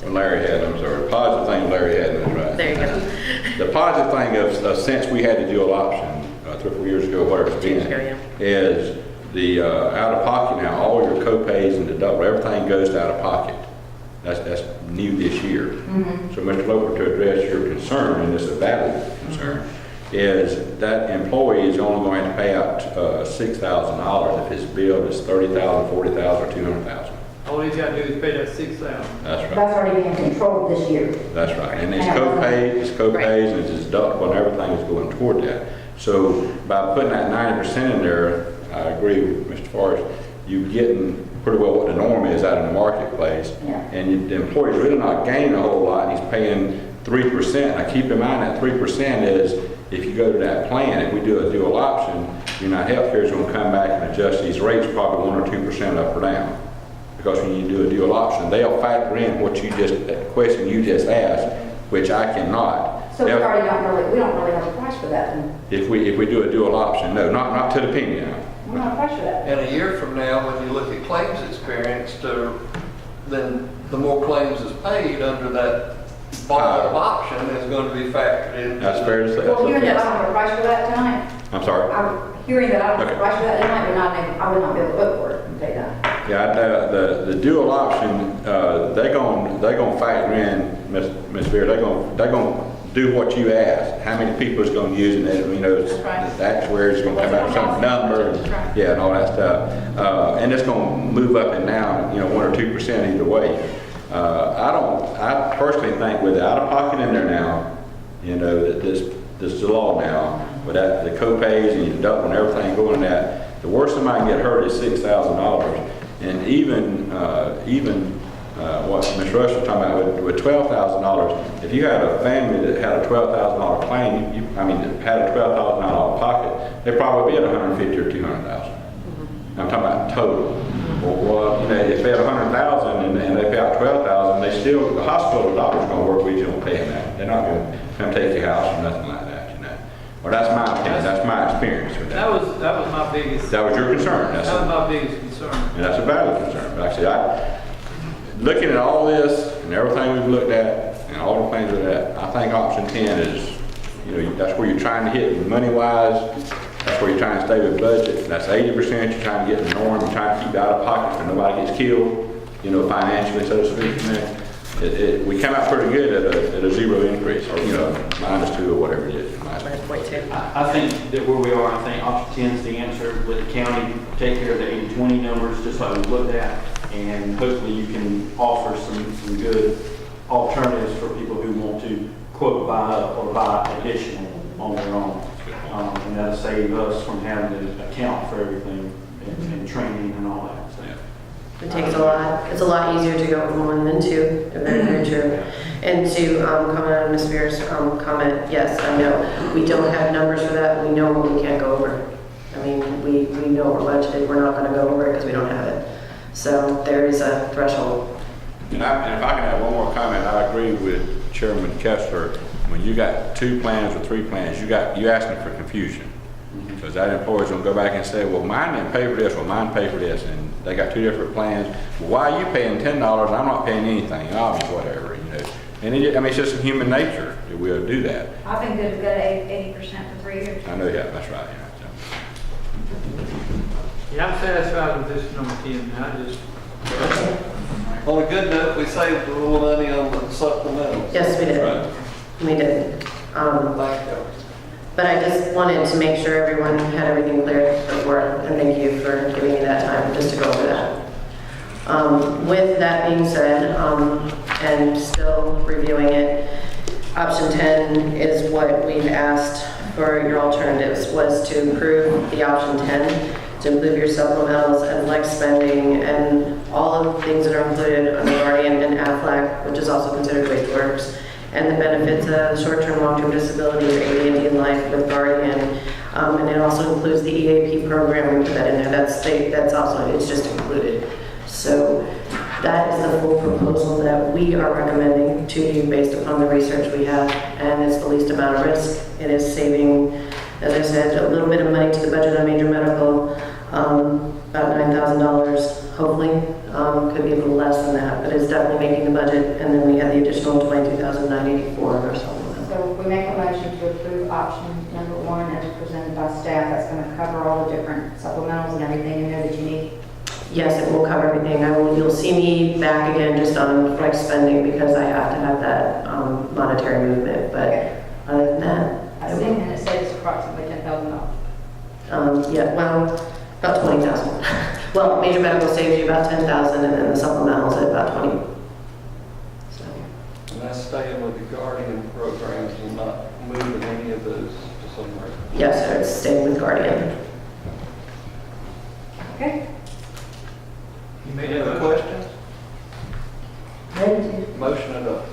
Larry had, I'm sorry, the positive thing Larry had, that's right.
There you go.
The positive thing of since we had the dual option 3 or 4 years ago, whatever it's been, is the out of pocket now. All your co-pays and deductible, everything goes to out of pocket. That's new this year. So, Mr. Loper, to address your concern, and it's a valid concern, is that employee is only going to pay out $6,000 if his bill is $30,000, $40,000, or $200,000.
All he's got to do is pay that $6,000.
That's right.
That's already being controlled this year.
That's right. And it's co-pays, and it's deductible, and everything is going toward that. So by putting that 90% in there, I agree with Mr. Forrest, you're getting pretty well what the norm is out in the marketplace. And the employee's really not gaining a whole lot. He's paying 3%. Now keep in mind that 3% is if you go to that plan, if we do a dual option, UnitedHealthcare is going to come back and adjust these rates probably 1 or 2% up or down. Because when you do a dual option, they'll factor in what that question you just asked, which I cannot.
So we don't really have a price for that then?
If we do a dual option, no, not to the penny now.
We don't have a price for that.
And a year from now, when you look at claims experience, then the more claims is paid under that bottom option is going to be factored in.
That's fair to say.
Well, hearing that I don't have a price for that tonight.
I'm sorry?
I'm hearing that I don't have a price for that tonight, I would not be able to vote for it and pay that.
Yeah, the dual option, they gonna factor in, Ms. Beard, they gonna do what you asked. How many people is gonna use it, and, you know, the actuary's gonna come out with some number, and, yeah, and all that stuff. And it's gonna move up and down, you know, 1 or 2% either way. I personally think with the out-of-pocket in there now, you know, that this is the law now, with that, the co-pays and your deductible and everything going that, the worst somebody can get hurt is $6,000. And even what Ms. Rush was talking about with $12,000, if you had a family that had a $12,000 claim, had a $12,000 pocket, they'd probably be at $150,000 or $200,000. I'm talking about total. Well, you know, if they had $100,000 and they pay out $12,000, they still, the hospital doctor's going to work with you on paying that. They're not going to come take your house or nothing like that, you know. Well, that's my opinion. That's my experience with that.
That was my biggest.
That was your concern.
That was my biggest concern.
And that's a valid concern. But like I said, looking at all this and everything we've looked at and all the things with that, I think option 10 is, you know, that's where you're trying to hit money-wise. That's where you're trying to stay with budget. That's 80%. You're trying to get the norm. You're trying to keep it out of pocket so nobody gets killed, you know, financially, so to speak. We come out pretty good at a zero increase, or, you know, -2 or whatever it is.
I think that where we are, I think option 10 is the answer. Let the county take care of the 80-20 numbers, just like we looked at, and hopefully you can offer some good alternatives for people who want to, quote, buy up or buy additional on their own. And that'll save us from having to account for everything and training and all that. So.
It takes a lot. It's a lot easier to go with 1 than 2. Very, very true. And to comment on Ms. Spears' comment, yes, I know. We don't have numbers for that. We know what we can't go over. I mean, we know we're budgeted. We're not going to go over it because we don't have it. So there is a threshold.
And if I can have one more comment, I agree with Chairman Kessler. When you got 2 plans or 3 plans, you asking for confusion. Because that employer's gonna go back and say, well, mine didn't pay for this, well, mine paid for this, and they got 2 different plans. Well, why are you paying $10 and I'm not paying anything? Obviously, whatever, you know. And it's just in human nature that we'll do that.
I've been good to go to 80% for 3 years.
I know, yeah, that's right.
Yeah, I'm satisfied with this number 10. I just.
On a good note, we saved a little money on the supplementals.
Yes, we did.
Right.
We did. But I just wanted to make sure everyone had everything clear before, and thank you for giving me that time just to go over that. With that being said, and still reviewing it, option 10 is what we've asked for your alternatives, was to improve the option 10, to include your supplementals and flex spending and all of the things that are included under Guardian and AFLAC, which is also considered WageWorks, and the benefits of short-term, long-term disability or AD&D life with Guardian. And it also includes the EAP program. We put that in there. That's also, it's just included. So that is the full proposal that we are recommending to you based upon the research we have, and it's the least amount of risk. It is saving, as I said, a little bit of money to the budget on major medical, about $9,000, hopefully. Could be a little less than that, but it's definitely making the budget. And then we have the additional $22,984 or something.
So we make a motion to approve option number 1 as presented by staff. That's going to cover all the different supplementals and everything in there that you need.
Yes, it will cover everything. You'll see me back again just on flex spending because I have to have that monetary movement. But
okay.
Other than that,
I see, and it says it's approximately $10,000.
Yeah, well, about 20,000. Well, major medical saves you about 10,000, and then the supplementals at about 20. So.
And that's staying with the Guardian programs and not moving any of those to somewhere.
Yes, sir, it's staying with Guardian.
Okay.
You may have questions?
Ready to?
Motion enough.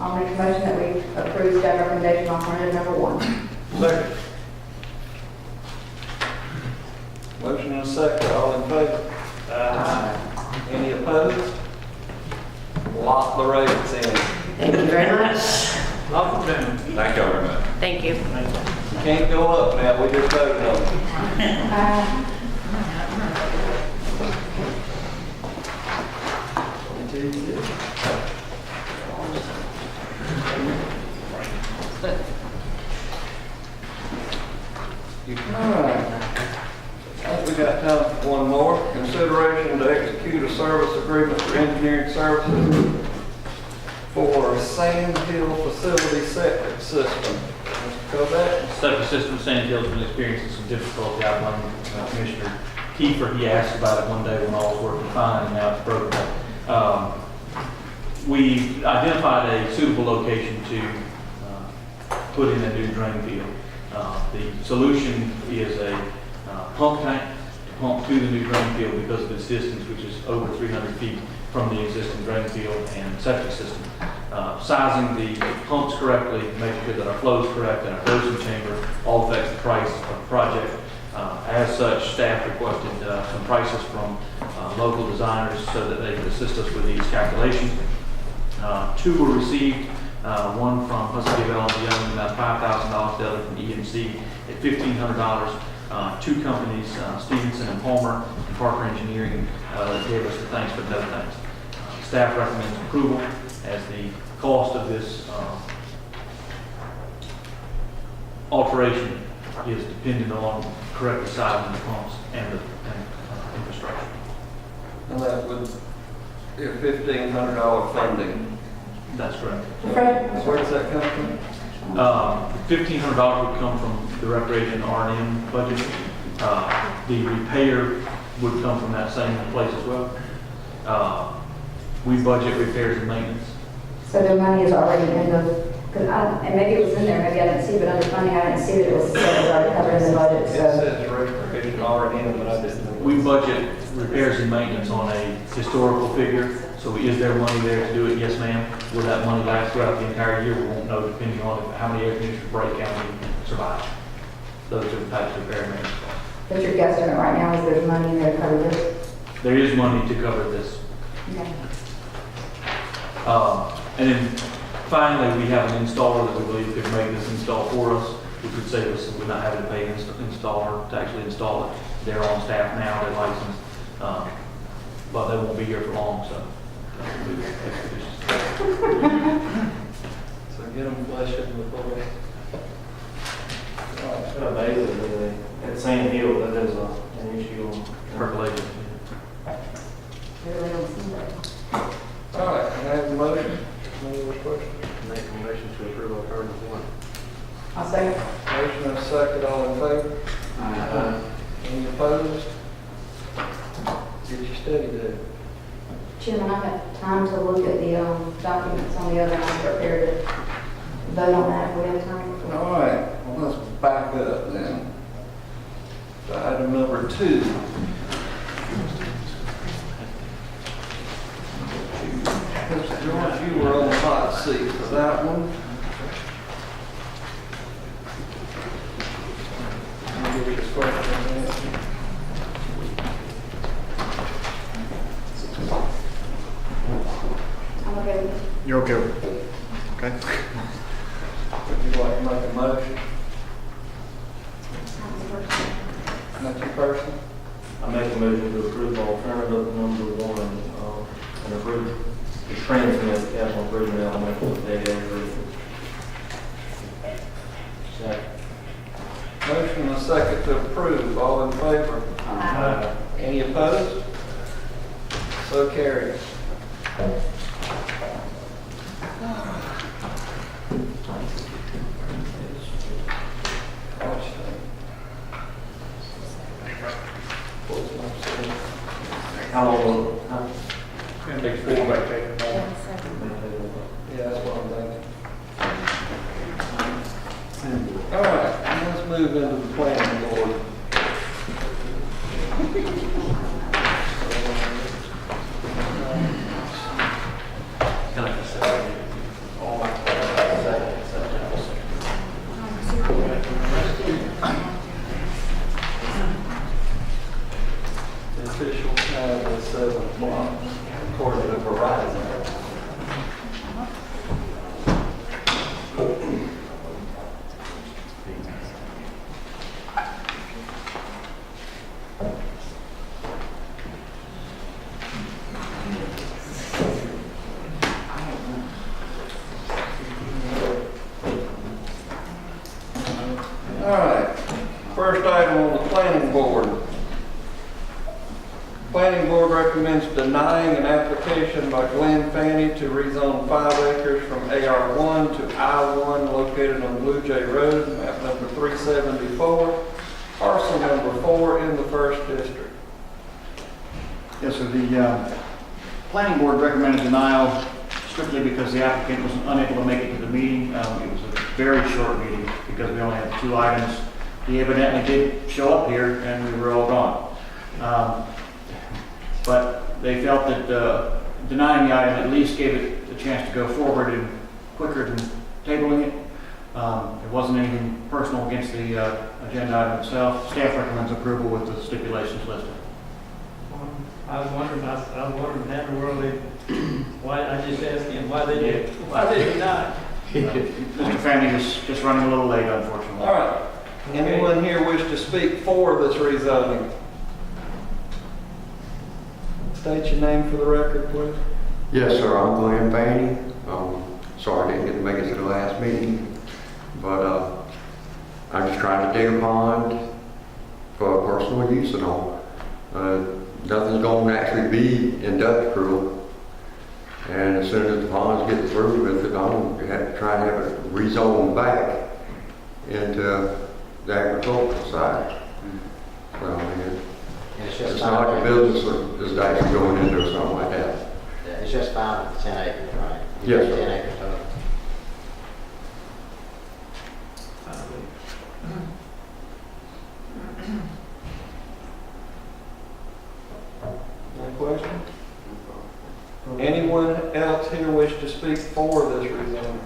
I'll make a motion that we approve staff recommendation alternative number 1.
Second. Motion and a second. All in favor? Any opposed? Lock the rates in.
Thank you very much.
Lock them down.
Thank you very much.
Thank you.
You can't go up now. We just voted on it. All right. we got time for one more. Consideration to execute a service agreement for engineering services for Sand Hill Facility Septic System. Mr. Cobain?
Septic system, Sand Hill's been experiencing some difficulty. I blame Commissioner Kiefer. He asked about it one day when all was working fine, and now it's broken up. We identified a suitable location to put in a new drain field. The solution is a pump tank to pump to the new drain field because of its distance, which is over 300 feet from the existing drain field and septic system. Sizing the pumps correctly, making sure that our flow is correct and our dosing chamber all affects the price of the project. As such, staff requested some prices from local designers so that they could assist us with these calculations. Two were received, one from Husky Bell and Young, about $5,000, the other from EMC at $1,500. Two companies, Stevenson and Palmer and Parker Engineering, gave us the thanks but no thanks. Staff recommends approval as the cost of this alteration is dependent on correctly sizing the pumps and the infrastructure.
And that would be a $1,500 funding.
That's correct.
Where does that come from?
$1,500 would come from the recreation R&M budget. The repair would come from that same place as well. We budget repairs and maintenance.
So the money is already in the, and maybe it was in there, maybe I didn't see, but under funding, I didn't see that it was already covered in the budget,
It
so.
says recreation R&M, but I didn't.
We budget repairs and maintenance on a historical figure. So is there money there to do it? Yes, ma'am. Will that money last throughout the entire year? We won't know depending on how many air conditioners break, how many survive. Those are the types of repair and maintenance costs.
But your guesstimate right now is there's money in there to cover this?
There is money to cover this.
Okay.
And then finally, we have an installer that we believe could make this install for us. We could save us, we're not having to pay an installer to actually install it. They're on staff now, they're licensed, but they won't be here for long, so.
So get them flushed before.
It's amazing, really. At Sand Hill, that is an issue on
Percolation.
Really don't seem like.
All right, can I have a motion? Any other questions?
make a motion to approve alternative one.
I'll second.
Motion and a second, all in favor? Any opposed? Get your study done.
Chairman, I have time to look at the documents on the other, and I'm prepared to vote on that if we have time.
All right, well, let's back up then. To item number 2. Mr. George, you were on the hot seat for that one. Let me give you this question and answer.
I'm okay with it.
You're okay with it? Okay.
Would you like to make a motion? Not your person?
I make a motion to approve alternative number 1, and approve the transmit capital improvement element for the state aid. Second.
Motion and a second to approve, all in favor?
Aye.
Any opposed? So carried.
How long?
Takes 4 back there. Yeah, that's what I'm thinking. All right, let's move into the planning board. The official time is 7 o'clock, according to Verizon. All right, first item on the planning board recommends denying an application by Glenn Fanny to rezone 5 acres from AR1 to I1 located on Blue Jay Road, map number 374, parcel number 4 in the 1st District.
Yes, sir. The planning board recommended denial strictly because the applicant was unable to make it to the meeting. It was a very short meeting because we only had 2 items. He evidently did show up here and we were all gone. But they felt that denying the item at least gave it a chance to go forward and quicker than tabling it. There wasn't anything personal against the agenda item itself. Staff recommends approval with the stipulations listed.
I was wondering how in the world why, I just asked him why they deny.
Mr. Fanny is just running a little late, unfortunately.
All right. Anyone here wish to speak for this rezoning? State your name for the record, please.
Yes, sir. I'm Glenn Fanny. Sorry I didn't get to make it to the last meeting, but I'm just trying to dig a pond for personal use and all. Nothing's going to actually be industrial, and as soon as the ponds get through with it, I'm going to have to try and have it rezoned back into the agricultural side. So, I mean, it's not like a business that is actually going into or something like that.
Yeah, it's just 5 to 10 acres, right?
Yes, sir.
10 acres total.
Any questions? Anyone else here wish to speak for this rezoning?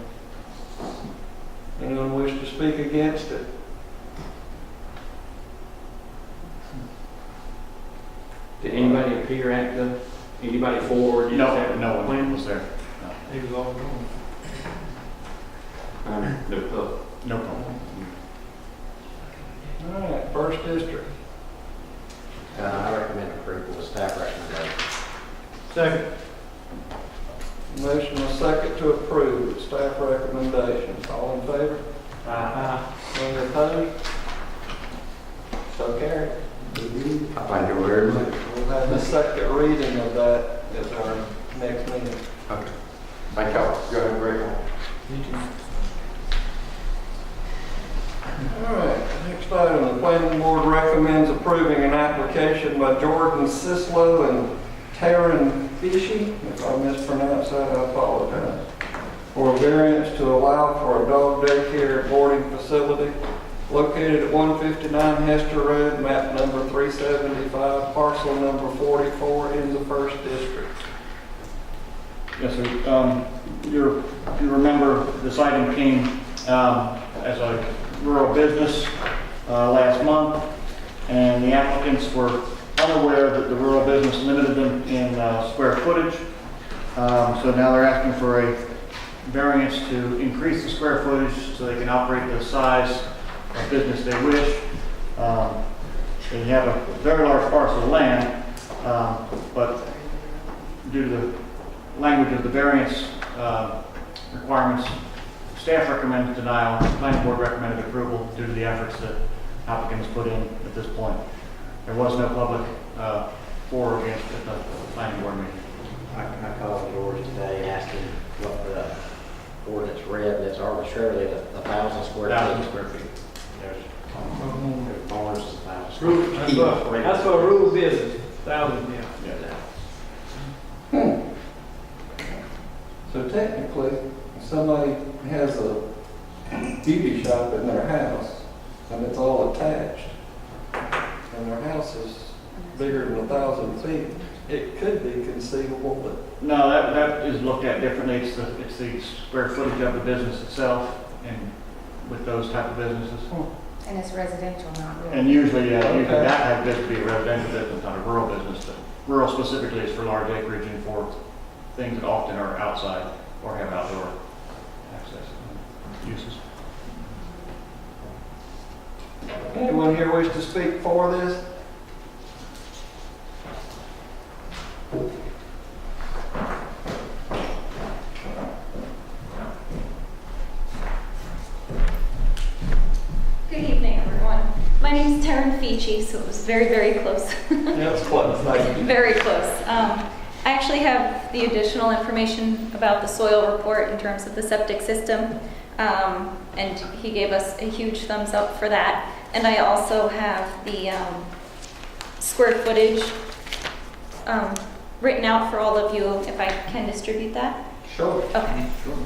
Anyone wish to speak against it?
Did anybody appear at anybody forward?
No one was there.
He was all gone.
No public.
No problem.
All right, 1st District.
I recommend approval with staff recommendation.
Second.
Motion and second to approve with staff recommendations. All in favor?
Aye.
Any opposed? So carried.
Thank you very much.
We'll have the second reading of that at our next meeting.
Okay. Thank y'all. You have a great one.
All right, next item, the planning board recommends approving an application by Jordan Sislow and Taryn Fishy, if I mispronounced that, I apologize, for a variance to allow for a dog daycare boarding facility located at 159 Hester Road, map number 375, parcel number 44 in the 1st District.
Yes, sir. You remember this item came as a rural business last month, and the applicants were unaware that the rural business limited them in square footage. So now they're asking for a variance to increase the square footage so they can operate the size of business they wish. They have a very large parcel of land, but due to the language of the variance requirements, staff recommended denial, the planning board recommended approval due to the efforts that applicants put in at this point. There was no public for or against at the planning board meeting.
I called George today and asked him what the ordinance read, and it's arbitrarily 1,000 square feet.
1,000 square feet.
There's barns is 1,000 square feet.
That's for a rural business, 1,000, yeah.
So technically, if somebody has a beauty shop in their house and it's all attached, and their house is bigger than 1,000 feet, it could be conceivable that...
No, that is looked at differently. It's the square footage of the business itself, and with those type of businesses.
And it's residential, not rural.
And usually that type of business would be a residential business, not a rural business. But rural specifically is for large acreage and for things that often are outside or have outdoor access uses.
Anyone here wish to speak for this?
Good evening, everyone. My name is
They're in Fiji, so it was very, very close.
Yeah, it's close.
Very close. I actually have the additional information about the soil report in terms of the septic system, and he gave us a huge thumbs up for that. And I also have the square footage written out for all of you, if I can distribute that.
Sure.
Okay.
Sure.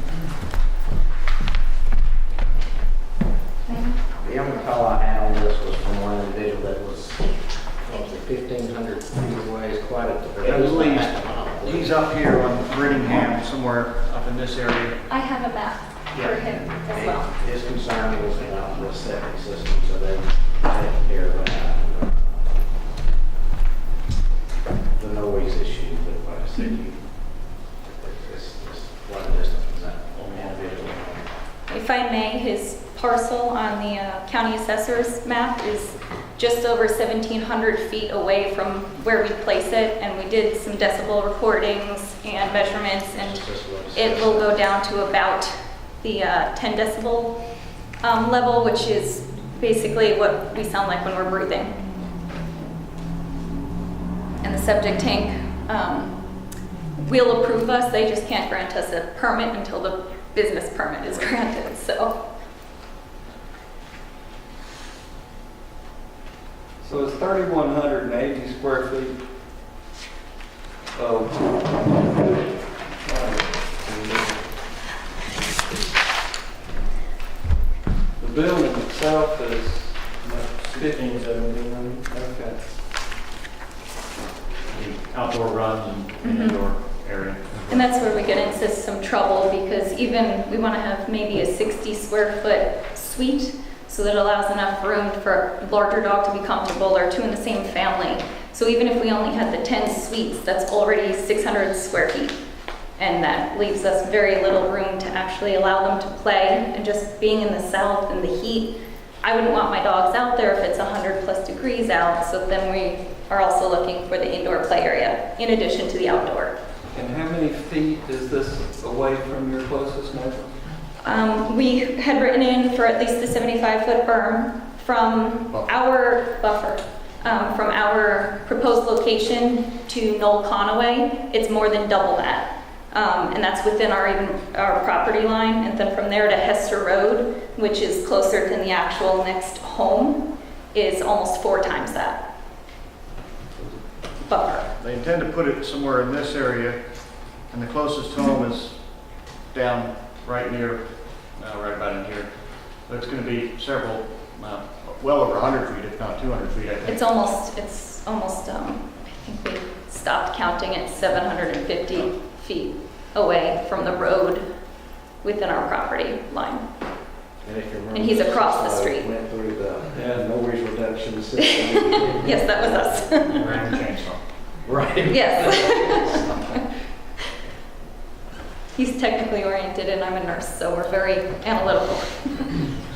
The only call I had on this was from one individual that was, what was it, 1,500 feet away, is quite a...
At least, he's up here on Effingham, somewhere up in this area.
I have a map for him as well.
His concern was the septic system, so they take care of that. The noise issue, but like I said, it's quite a distance from that individual.
If I may, his parcel on the county assessor's map is just over 1,700 feet away from where we place it, and we did some decibel recordings and measurements, and it will go down to about the 10 decibel level, which is basically what we sound like when we're breathing. And the septic tank will approve us, they just can't grant us a permit until the business permit is granted, so.
So it's 3,180 square feet of the building itself is
15,1700.
Okay.
Outdoor runs and indoor area.
And that's where we get into some trouble, because even we want to have maybe a 60 square foot suite, so that allows enough room for a larger dog to be comfortable, or two in the same family. So even if we only had the 10 suites, that's already 600 square feet. And that leaves us very little room to actually allow them to play. And just being in the south and the heat, I wouldn't want my dogs out there if it's 100+ degrees out. So then we are also looking for the indoor play area in addition to the outdoor.
And how many feet is this away from your closest neighbor?
We had written in for at least the 75-foot berm from our buffer, from our proposed location to Knoll Conaway. It's more than double that, and that's within our property line. And then from there to Hester Road, which is closer than the actual next home, is almost 4 times that buffer.
They intend to put it somewhere in this area, and the closest home is down right near, right about in here. So it's going to be several, well over 100 feet, if not 200 feet, I think.
It's almost, I think we stopped counting at 750 feet away from the road within our property line. And he's across the street.
Went through the noise reduction system.
Yes, that was us.
Ram chainsaw.
Right.
Yes. He's technically oriented and I'm a nurse, so we're very analytical.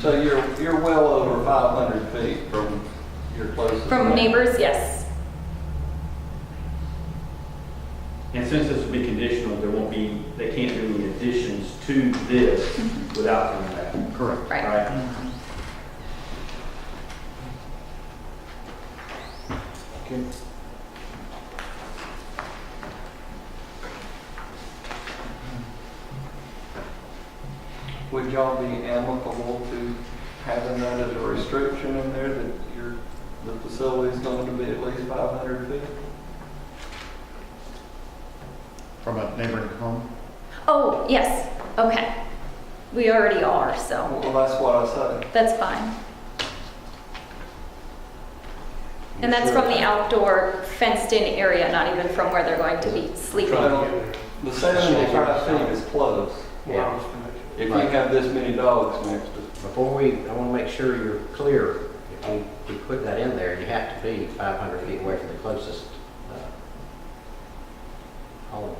So you're well over 500 feet from your closest
From
neighbor.
neighbors, yes.
And since this will be conditional, they can't do any additions to this without coming back.
Correct.
Right.
Okay.
Would y'all be amicable to having that as a restriction in there, that the facility is going to be at least 500 feet?
From a neighboring home?
Oh, yes. Okay. We already are, so
Well, that's what I said.
that's fine. And that's from the outdoor fenced-in area, not even from where they're going to be sleeping.
Well, the 75 feet is close.
Yeah.
If you have this many dogs next to it.
Before I want to make sure you're clear, if you put that in there, you have to be 500 feet away from the closest home.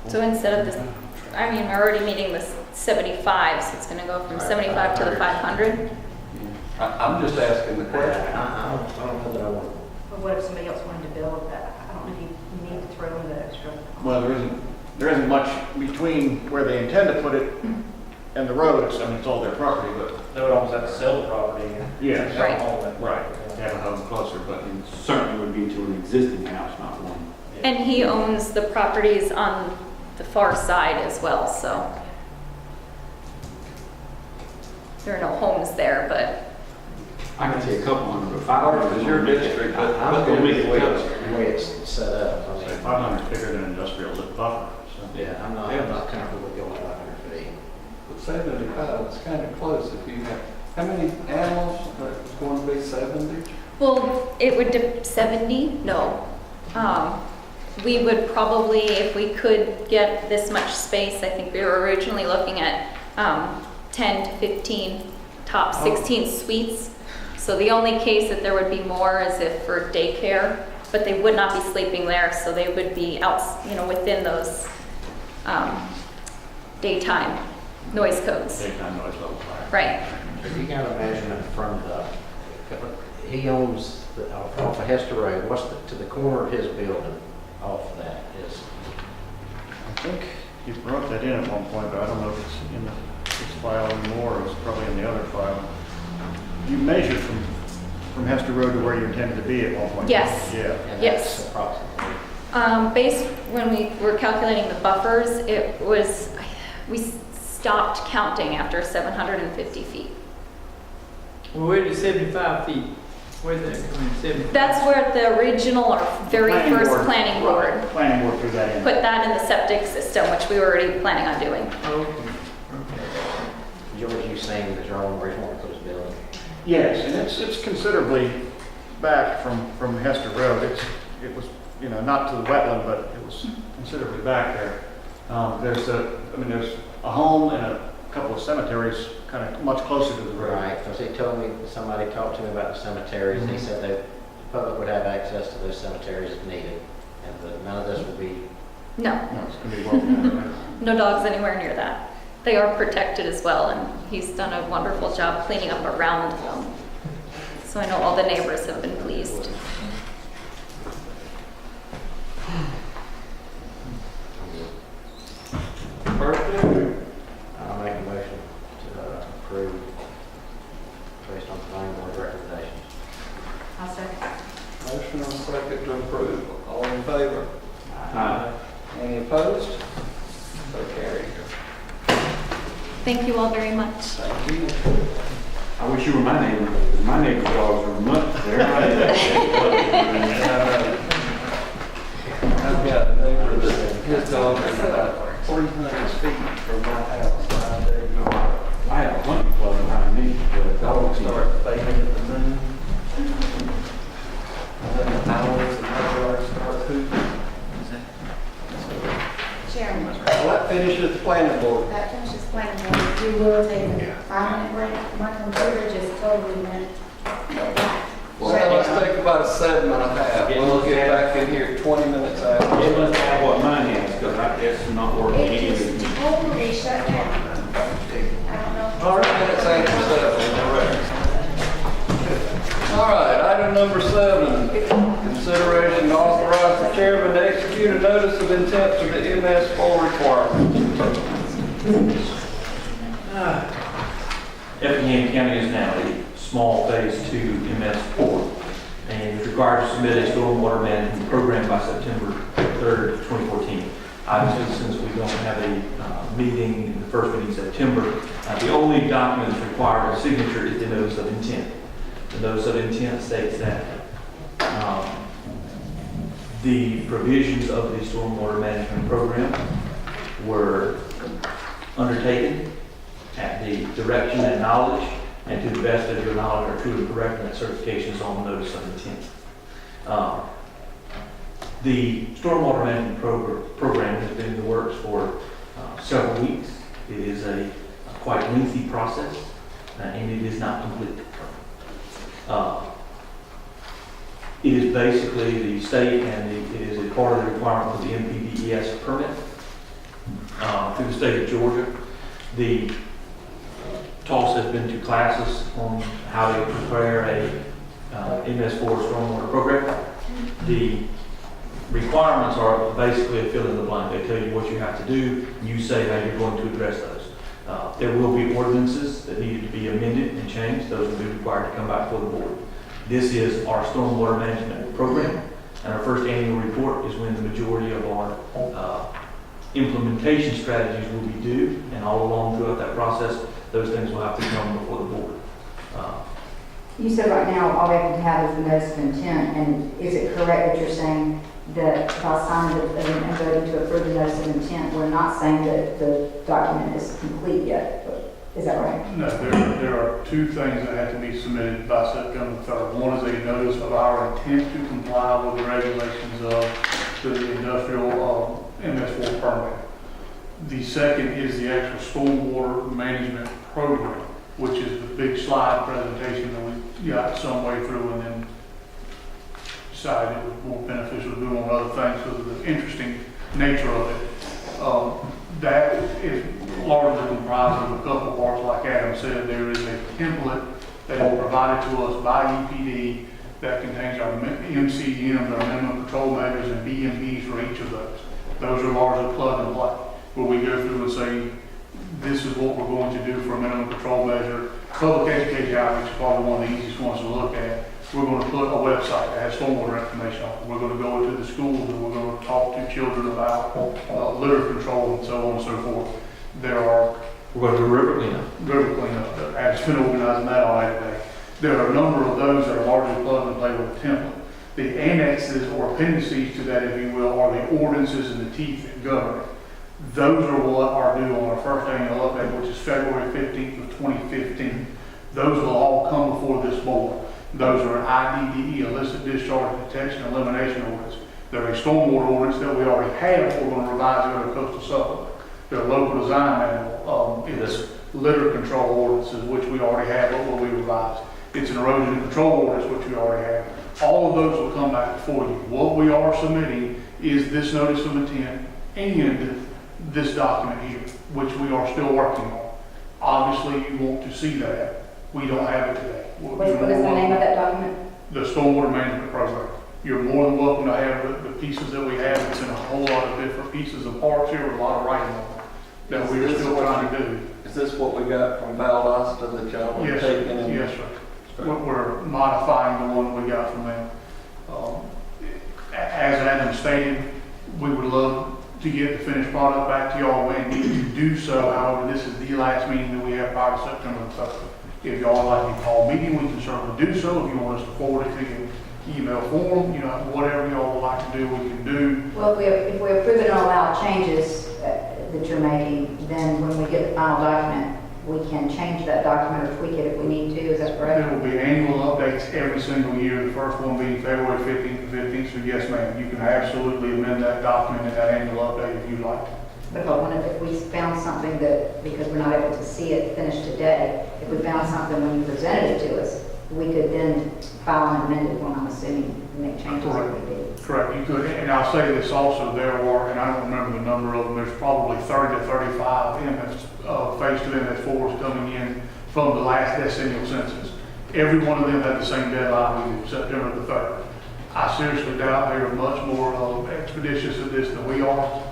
So instead of this, I mean, we're already meeting the 75, so it's going to go from 75 to the 500.
I'm just asking the question.
I don't know that I want.
But what if somebody else wanted to build that? I don't know if you need to throw in the extra.
Well, there isn't much between where they intend to put it and the road, it's, I mean, it's all their property, but
They would almost have to sell the property and
yeah,
have a home in.
right, have a home closer, but
Certainly would be to an existing house, not one.
And he owns the properties on the far side as well, so. There are no homes there, but
I can see a couple hundred, but
Ours
500
is your district, but
I'm
but
good with the way it's set up. I mean,
500 is bigger than industrial buffer, so.
yeah, I'm not comfortable with going 500 feet.
75, it's kind of close if you have, how many animals? It's going to be 70?
well, it would 70? No. We would probably, if we could get this much space, I think we were originally looking at 10 to 15, top 16 suites. So the only case that there would be more is if for daycare, but they would not be sleeping there, so they would be out, within those daytime noise codes.
Daytime noise level.
Right.
If you got a measurement from he owns off of Hester Road, what's to the corner of his building off of that is?
I think you wrote that in at one point, but I don't know if it's in this file anymore, or it's probably in the other file. You measured from Hester Road to where you intended to be at one point?
Yes.
Yeah.
And
Yes.
that's approximately.
Based, when we were calculating the buffers, it was, we stopped counting after 750 feet.
Well, where did 75 feet? Where's that coming, 75?
That's where the original or very
Planning
first
board.
planning board
Right. Planning board threw that in.
put that in the septic system, which we were already planning on doing.
Okay.
George, you saying that you're on where you want to put his building?
Yes, and it's considerably back from Hester Road. It was, not to the wetland, but it was considerably back there. There's a home and a couple of cemeteries kind of much closer to the road.
Right, because he told me, somebody talked to me about the cemeteries, and he said that the public would have access to those cemeteries if needed, and that none of this will be.
No,
No, it's going to be well.
no dogs anywhere near that. They are protected as well, and he's done a wonderful job cleaning up around them. So I know all the neighbors have been pleased.
Perfect.
I'll make a motion to approve based on the planning board recommendations.
I'll second.
Motion and second to approve. All in favor?
Aye.
Any opposed? So carried.
Thank you all very much.
Thank you.
I wish you were my neighbor, because my neighbor's dogs are much, they're
I've got a neighbor that his dog is about 300 feet from my house.
I have a hunting club behind me, the
Dogs
dogs
start fading at the moon. And then the owls and others start hooting.
Chairman,
Well, that finishes the planning board.
that finishes planning board. We will take a 5-minute break. My computer just totally went black.
Well, let's take about a 7.5. We'll get back in here 20 minutes after.
It must have what mine has, because it's not working.
It
Any of
just
it.
totally shut down. I don't know.
All right, minutes after 7. All right, item number 7. Consideration to authorize the chairman to execute a notice of intent for the MS4 requirement.
Effingham County is now a small phase 2 MS4 and is required to submit a stormwater management program by September 3rd, 2014. Obviously, since we don't have a meeting in the first meeting in September, the only document that's required a signature is the notice of intent. The notice of intent states that the provisions of the stormwater management program were undertaken at the direction and knowledge, and to the best of your knowledge are true and correct, and that certification is on the notice of intent. The stormwater management program has been in the works for several weeks. It is a quite lengthy process, and it is not complete. It is basically the state, and it is a part of the requirement for the MPDES permit through the state of Georgia. The TOS has been to classes on how to prepare a MS4 stormwater program. The requirements are basically a fill in the blank. They tell you what you have to do, and you say how you're going to address those. There will be ordinances that needed to be amended and changed. Those will be required to come back before the board. This is our stormwater management program, and our first annual report is when the majority of our implementation strategies will be due, and all along throughout that process, those things will have to come before the board.
You said right now all we have to have is the notice of intent, and is it correct that you're saying that by signing and voting to approve the notice of intent, we're not saying that the document is complete yet? Is that right?
No, there are two things that have to be submitted by September 3rd. One is a notice of our intent to comply with the regulations of the industrial MS4 permit. The second is the actual stormwater management program, which is the big slide presentation that we got some way through and then decided it was more beneficial to do on other things because of the interesting nature of it. That is largely comprised of a couple of parts. Like Adam said, there is a template that is provided to us by EPD that contains our MCMs, our minimum control measures, and BMPs for each of those. Those are largely plug and play, where we go through and say, this is what we're going to do for a minimum control measure. Public education outreach is probably one of the easiest ones to look at. We're going to put a website that has stormwater information on it. We're going to go into the schools and we're going to talk to children about litter control and so on and so forth.
We're going to do river cleanup.
River cleanup. I've been organizing that all night today. There are a number of those that are largely plug and play with a template. The annexes or appendices to that, if you will, are the ordinances and the teeth that govern it. Those are what are due on our first annual update, which is February 15th of 2015. Those will all come before this board. Those are an IDDE, illicit discharge detection and elimination ordinance. They're a stormwater ordinance that we already have. We're going to revise it under coastal supplement. They're a local design manual. It's litter control ordinances, which we already have, but will be revised. It's an erosion control ordinance, which we already have. All of those will come back before you. What we are submitting is this notice of intent and this document here, which we are still working on. Obviously, you want to see that. We don't have it today.
What is the name of that document?
The Stormwater Management Program. You're more than welcome to have the pieces that we have. It's in a whole lot of different pieces and parts here with a lot of writing on it that we're still trying to do.
Is this what we got from Valdosta that y'all were taking?
Yes, sir. We're modifying the one we got from them. As Adam stated, we would love to get the finished product back to y'all when we need to do so. However, this is the last meeting that we have prior to September 3rd. If y'all would like to call a meeting, we can certainly do so. If you want us to forward it to you in email form, whatever y'all would like to do, we can do.
Well, if we approve it and allow changes that you're making, then when we get the final document, we can change that document or tweak it if we need to. Is that correct?
There will be annual updates every single year. The first one being February 15th and 15th. So yes, ma'am, you can absolutely amend that document in that annual update if you'd like.
But if we found something that, because we're not able to see it finished today, if we found something when you presented it to us, we could then file an amended one, I'm assuming, and make changes if we did.
Correct, you could. And I'll say this also, there are, and I don't remember the number of them, there's probably 30 to 35 phase 2 MS4s coming in from the last decennial census. Every one of them had the same deadline, we did, September the 3rd. I seriously doubt they are much more expeditious at this than we are.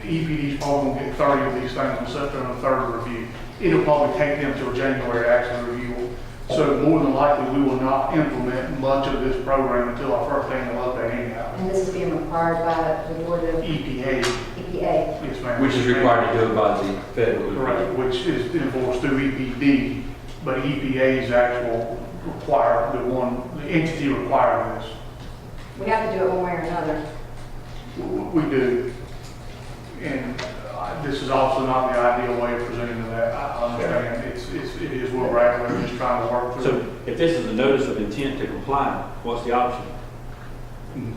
EPD's probably going to get 30 of these things on September 3rd to review. It'll probably take them till January to actually review them. So more than likely, we will not implement much of this program until our first annual update anyhow.
And this is being required by the Board of
EPA.
EPA.
Yes, ma'am.
Which is required to do it by the federal.
Correct, which is enforced through EPD, but EPA's actual the entity requiring this.
We have to do it one way or another.
We do. And this is also not the ideal way of presenting to that. I understand it is where we're at. We're just trying to work through.
So if this is a notice of intent to comply, what's the option?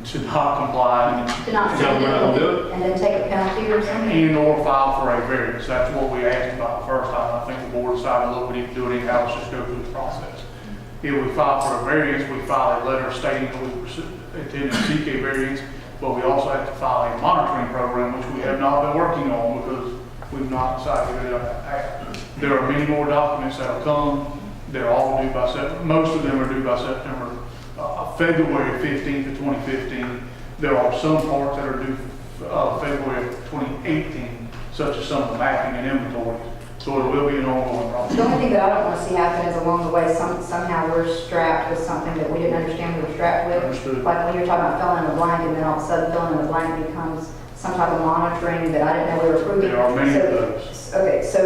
To not comply.
To not send it and then take a penalty or something?
And or file for a variance. That's what we asked about the first time. I think the board decided, look, we need to do it in-house, just go through the process. If we file for a variance, we file a letter stating that we intend to seek a variance, but we also have to file a monitoring program, which we have not been working on because we've not decided to go down that path. There are many more documents that will come. They're all due by September. Most of them are due by February 15th of 2015. There are some parts that are due February of 2018, such as some of the mapping and inventory. So it will be an ongoing process.
The only thing that I don't want to see happen is along the way, somehow we're strapped with something that we didn't understand we were strapped with.
Understood.
Like when you're talking about filling in the blank, and then all of a sudden filling in the blank becomes some type of monitoring that I didn't know we were approving.
There are many of
So-
those.
Okay, so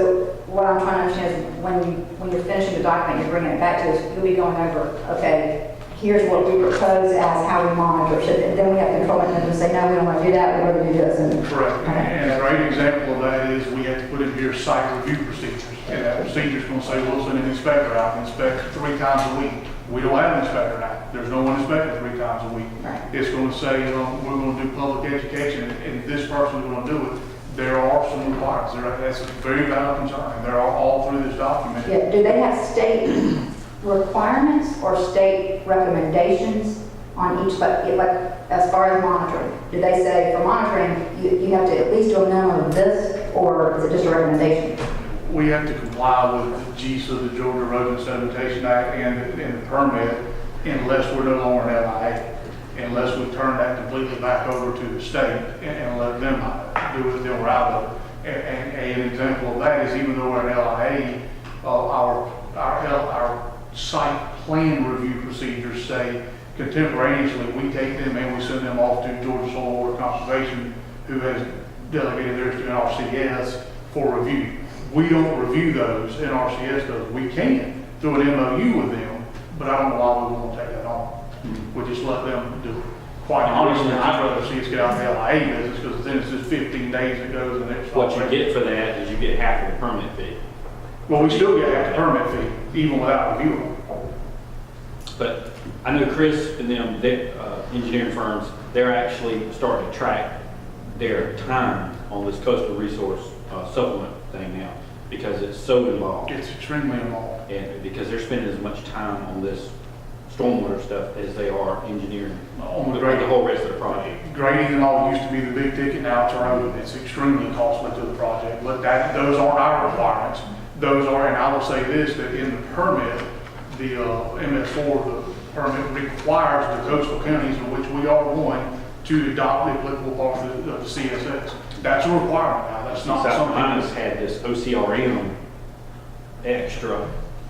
what I'm trying to understand is when you're finishing the document, you're bringing it back to us, you'll be going over, okay, here's what we propose as how we monitor. So then we have to control it and then say, no, we don't want to do that, we'd rather do this. And
Correct. And a great example of that is we have to put in here site review procedures. And that procedure's going to say, we'll send an inspector out and inspect 3 times a week. We don't have an inspector now. There's no one inspecting 3 times a week.
Right.
It's going to say, we're going to do public education, and this person's going to do it. There are some requirements. That's a very valid concern, and they're all through this document.
yeah, do they have state requirements or state recommendations on each, like as far as monitoring? Do they say for monitoring, you have to at least do a minimum of this, or is it just a recommendation?
We have to comply with the GSA, the Georgia Road and Sedimentation Act, and the permit, unless we're no longer an LIA, unless we turn that completely back over to the state and let them do it, then we're out of it. And an example of that is even though we're an LIA, our site plan review procedures say contemporaneously we take them and we send them off to Georgia Soil Water Conservation, who has delegated theirs to NRCS for review. We don't review those, NRCS does. We can through an MOU with them, but I don't know why we won't take that on. We just let them do it. Quite honestly, I'd rather see us get out of the LIA business because then it's just 15 days that goes and it's.
What you get for that is you get half of the permit fee.
Well, we still get half the permit fee, even without reviewing.
But I know Chris and them, engineering firms, they're actually starting to track their time on this coastal resource supplement thing now because it's so involved.
It's extremely involved.
And because they're spending as much time on this stormwater stuff as they are engineering
On the
the whole rest of the project.
Grading and all used to be the big ticket, now it's road. It's extremely costly to the project. But those aren't our requirements. Those are, and I will say this, that in the permit, the MS4, the permit requires the coastal counties in which we are one to adopt the applicable part of the CSS. That's a requirement now. That's not
South
something.
Carolina's had this OCRM extra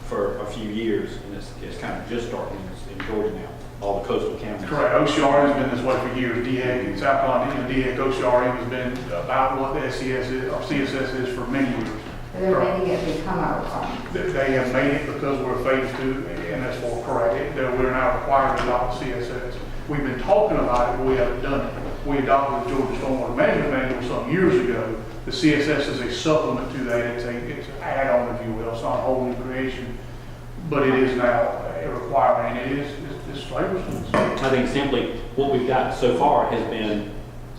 for a few years, and it's kind of just starting in Georgia now, all the coastal counties.
Correct. OCRM has been this way for years. DHEC in South Carolina, DHEC OCRM has been about what the SCS is, or CSS is for many years.
They're making it become our requirement.
They have made it because we're phase 2 MS4, correct. We're now required to adopt the CSS. We've been talking about it, but we haven't done it. We adopted the Georgia Stormwater Management Manual some years ago. The CSS is a supplement to that. It's an add-on, if you will. It's not a whole new creation, but it is now a requirement, and it's flavorful.
I think simply what we've got so far has been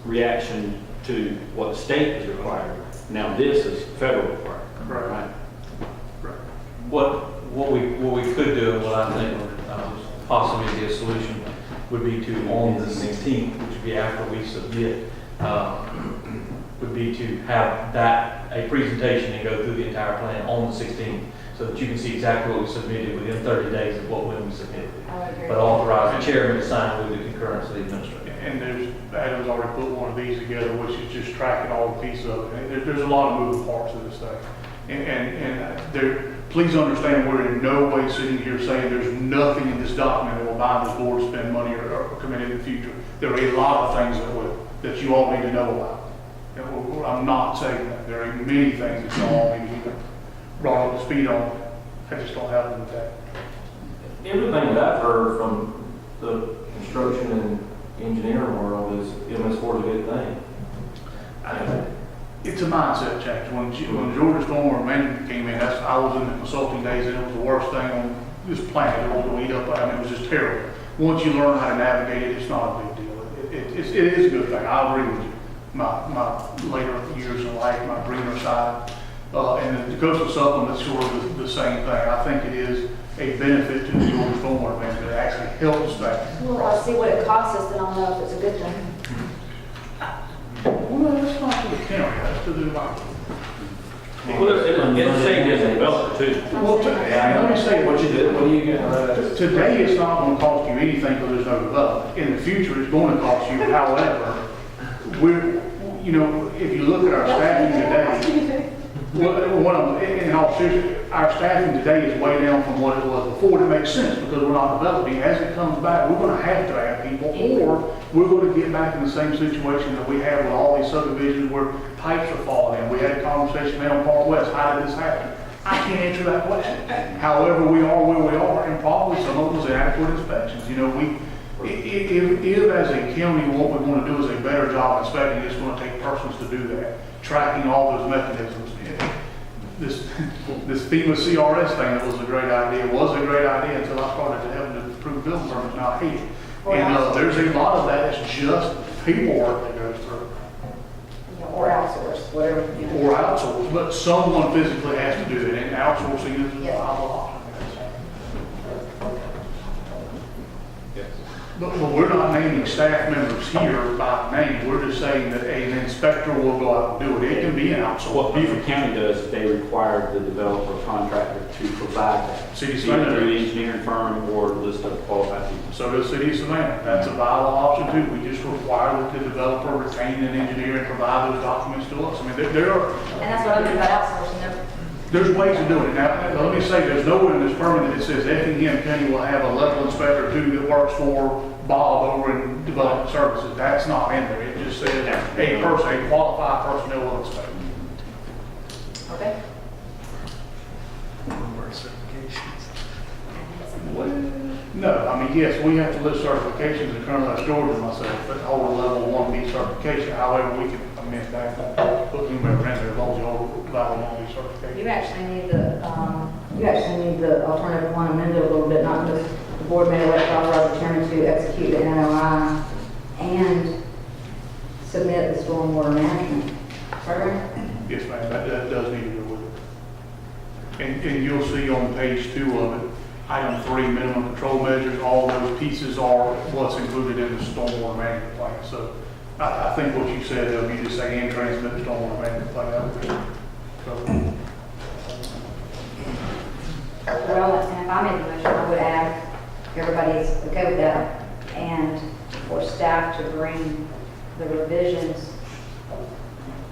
reaction to what the state has required. Now this is federal required.
Right.
What we could do, and what I think possibly be a solution, would be to, on the 16th, which would be after we submit, would be to have that, a presentation and go through the entire plan on the 16th, so that you can see exactly what we submitted within 30 days of when we submitted it. But authorize the chairman to sign with the concurrence of the administrator.
And Adam's already put one of these together, which is just tracking all the pieces of it. There's a lot of moving parts of this thing. And please understand, we're in no way sitting here saying there's nothing in this document that will bind this board to spend money or commit in the future. There are a lot of things that you all need to know about. And I'm not saying that. There are many things that you all need to be brought up to speed on. I just don't have them with that.
Everything that I've heard from the construction and engineering world is MS4 is a good thing.
It's a mindset change. When Georgia Stormwater Management came in, I was in the consulting days, and it was the worst thing on this planet. It was going to eat up. I mean, it was just terrible. Once you learn how to navigate it, it's not a big deal. It is a good thing. I agree with you. My later years in life, my greener side, and the coastal supplement is sort of the same thing. I think it is a benefit to the Georgia Stormwater Management. It actually helps that.
Well, I'll see what it costs us, then I'll know if it's a good thing.
Well, that's not to the county, that's to the environment.
Well, it's saved as a developer too.
Well, let me say what you did. What are you getting? Today, it's not going to cost you anything because there's no development. In the future, it's going to cost you. However, if you look at our staffing today, Well, in all seriousness, our staffing today is way down from what it was before. It makes sense because we're not developing. As it comes back, we're going to have to add people, or we're going to get back in the same situation that we have with all these subdivisions where pipes are falling in. We had a conversation down in Far West. How did this happen? I can't answer that question. However, we are where we are, and probably some of them was inadequate inspections. You know, if as a county what we want to do is a better job inspecting, it's going to take persons to do that, tracking all those mechanisms. This FEMA CRS thing that was a great idea until I started to have to approve building permits. Now I hate it. And there's a lot of that that's just paperwork that goes through.
Or outsource, whatever.
Or outsource, but someone physically has to do it, and outsourcing is a viable option. But we're not naming staff members here by name. We're just saying that an inspector will go out and do it. It can be an outsource.
What Beaufort County does is they require the developer contractor to provide that.
City of
Either
Savannah.
through the engineering firm or list of qualified people.
So does City of Savannah. That's a viable option too. We just require that the developer retain an engineer and provide those documents to us. I mean, there are.
And that's what I mean about outsourcing.
There's ways of doing it. Now, let me say, there's nowhere in this permit that it says Effingham County will have a level inspector too that works for Bob over in Development Services. That's not in there. It just says a qualified personnel will inspect.
Okay.
No, I mean, yes, we have to list certifications and currently I stored them myself, but hold a level 1B certification. However, we can amend that, put whomever in there, as long as you hold level 1B certification.
You actually need the alternative one amended a little bit, not just the board may elect to authorize the chairman to execute the NOI and submit the stormwater management program.
Yes, ma'am, that does need to go with it. And you'll see on page 2 of it, item 3, minimum control measures, all those pieces are what's included in the stormwater management plan. So I think what you said, though, you just say and transmit the stormwater management plan, that would be covered.
Well, and if I made the motion, I would add, everybody's okay with that, and for staff to bring the revisions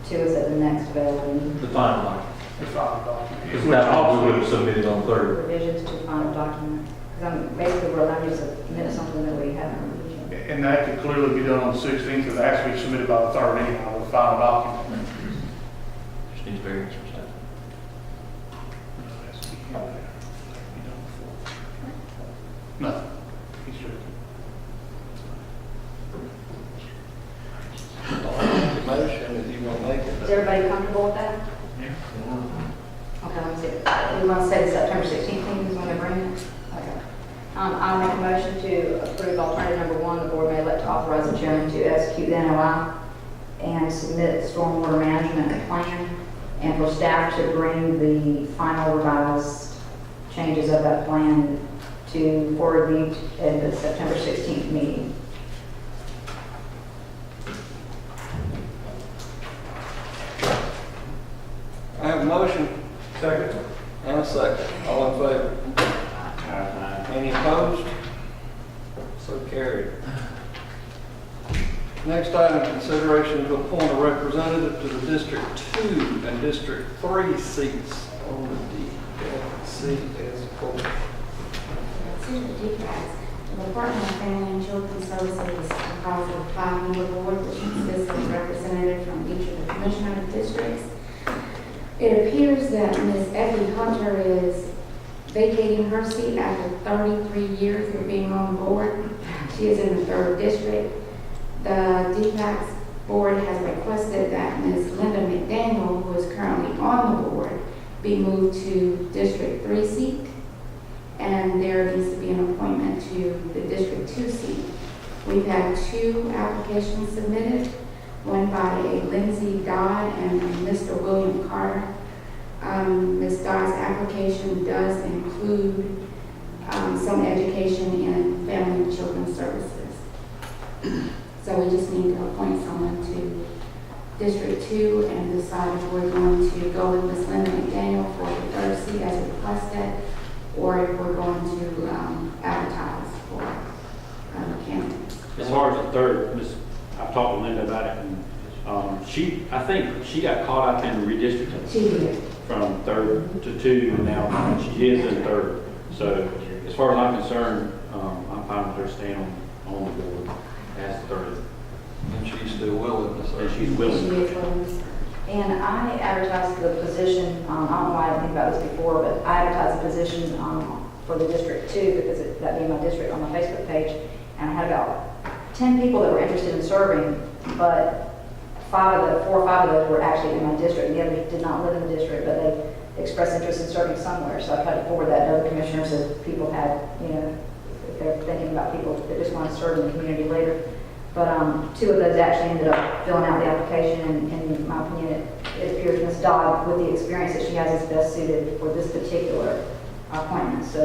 to us at the next available meeting.
The final document.
The final document.
Because that's what we would have submitted on 3rd.
Revisions to the final document. Because I'm basically, we're allowed to submit something that we haven't reviewed.
And that could clearly be done on the 16th, because it has to be submitted by the 3rd anyhow, the final document.
Just needs variance or stuff.
No, he's joking.
The motion, if you want to make it.
Is everybody comfortable with that?
Yeah.
Okay, let me see. We want to say the September 16th meeting is when they bring it? Okay. I'll make a motion to approve alternative number 1. The board may elect to authorize the chairman to execute the NOI and submit the stormwater management plan, and for staff to bring the final revised changes of that plan for review at the September 16th meeting.
I have a motion.
Second.
And a second. All in favor? Any opposed? So carried. Next item, consideration to appoint a representative to the District 2 and District 3 seats on the BOC as appointed.
To the DPAS, the Department of Family and Children Services is comprised of a 5-member board, which consists of a representative from each of the commissioner districts. It appears that Ms. Effie Hunter is vacating her seat after 33 years of being on board. She is in the 3rd district. The DPAS board has requested that Ms. Linda McDaniel, who is currently on the board, be moved to District 3 seat. And there needs to be an appointment to the District 2 seat. We've had 2 applications submitted, one by a Lindsay Dodd and Mr. William Carter. Ms. Dodd's application does include some education in family and children's services. So we just need to appoint someone to District 2 and decide if we're going to go with Ms. Linda McDaniel for the 3rd seat as requested, or if we're going to advertise for candidates.
As far as the 3rd, I've talked to Linda about it, and I think she got caught up in redistricting.
She did.
From 3rd to 2, and now she is in 3rd. So as far as I'm concerned, I'm fine with her staying on the board as the 3rd.
And she's still willing to serve.
And she's willing.
She is willing. And I advertised the position, I don't know why I didn't think about this before, but I advertised the position for the District 2 because that being my district on my Facebook page. And I had about 10 people that were interested in serving, but 4 or 5 of those were actually in my district. The others did not live in the district, but they expressed interest in serving somewhere. So I tried to forward that to other commissioners if people had, if they're thinking about people that just want to serve in the community later. But 2 of those actually ended up filling out the application, and in my opinion, it appears Ms. Dodd, with the experience that she has, is best suited for this particular appointment. So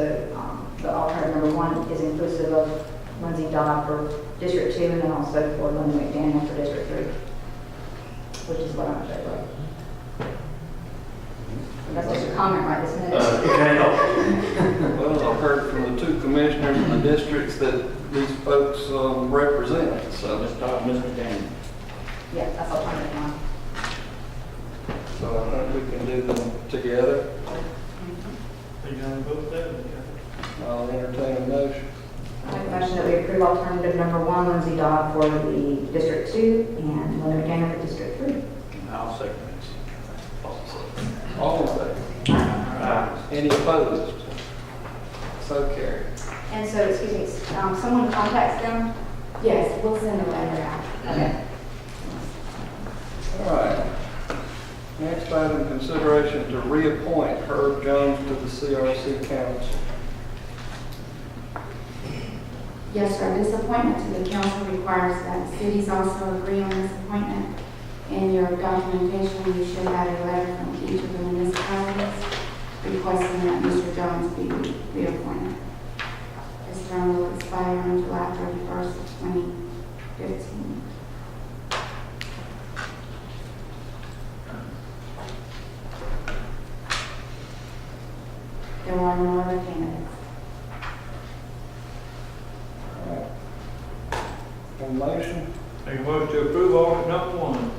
the alternative number 1 is inclusive of Lindsay Dodd for District 2, and then also for Linda McDaniel for District 3, which is what I'm saying. That's just a comment right this minute.
Well, I've heard from the 2 commissioners in the districts that these folks represent, so.
Ms. Dodd, Ms. McDaniel.
Yeah, that's alternative 1.
So I think we can do them together.
Are you going to vote that?
I'll entertain a motion.
I make a motion that we approve alternative number 1, Lindsay Dodd for the District 2, and Linda McDaniel for District 3.
I'll second this.
All in favor? Any opposed? So carried.
And so, excuse me, someone contacts them?
Yes, we'll send a letter out.
Okay.
All right. Next item, consideration to reappoint Herb Jones to the CRC Council.
Yes, sir, this appointment to the council requires that the cities also agree on this appointment. In your documentation, you should have a letter from each of the municipalities requesting that Mr. Jones be reappointed. His term will expire on July 31st, 2015. There are no other candidates.
All right. A motion?
Make a motion to approve alternate number 1.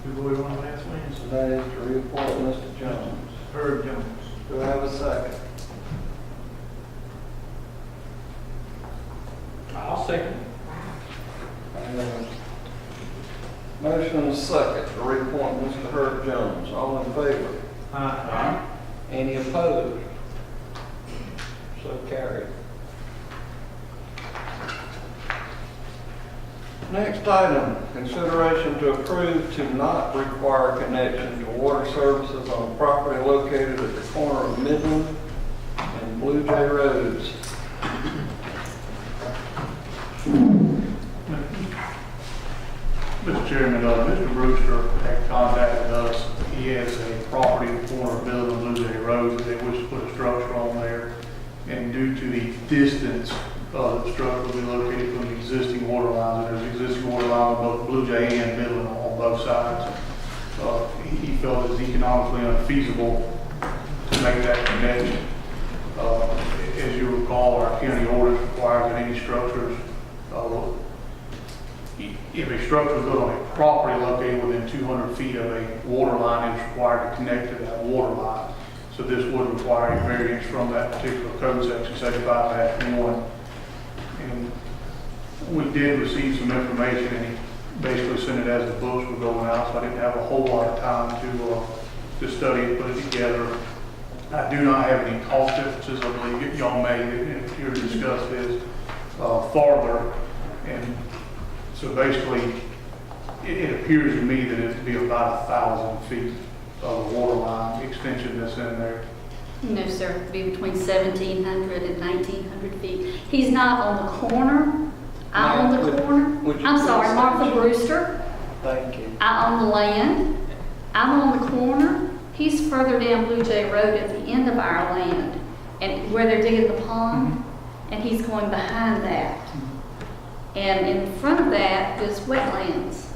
Who do we want to ask, Lance?
That is to reappoint Mr. Jones.
Herb Jones.
Do I have a second?
I'll second.
Motion and a second to reappoint Mr. Herb Jones. All in favor?
Aye.
Any opposed? So carried. Next item, consideration to approve to not require connection to water services on property located at the corner of Midland and Blue Jay Roads.
Mr. Chairman, Mr. Brewster had contacted us. He has a property at the corner of Middle and Blue Jay Road that they wish to put a structure on there. And due to the distance of the structure will be located from the existing water lines, and there's existing water line on both Blue Jay and Midland on both sides. He felt it was economically unfeasible to make that connection. As you recall, our county ordinance requires that any structures, if a structure is built on a property located within 200 feet of a water line, it's required to connect to that water line. So this would require a variance from that particular code section, 75-1. And we did receive some information, and he basically sent it as the books were going out, so I didn't have a whole lot of time to study it, put it together. I do not have any cost differences, I believe y'all may, if you're to discuss this farther. And so basically, it appears to me that it'd be about 1,000 feet of the water line extension that's in there.
No, sir, it'd be between 1,700 and 1,900 feet. He's not on the corner. I'm on the corner. I'm sorry, Martha Brewster.
Thank you.
I own the land. I'm on the corner. He's further down Blue Jay Road at the end of our land, and where they're digging the pond, and he's going behind that. And in front of that is wetlands.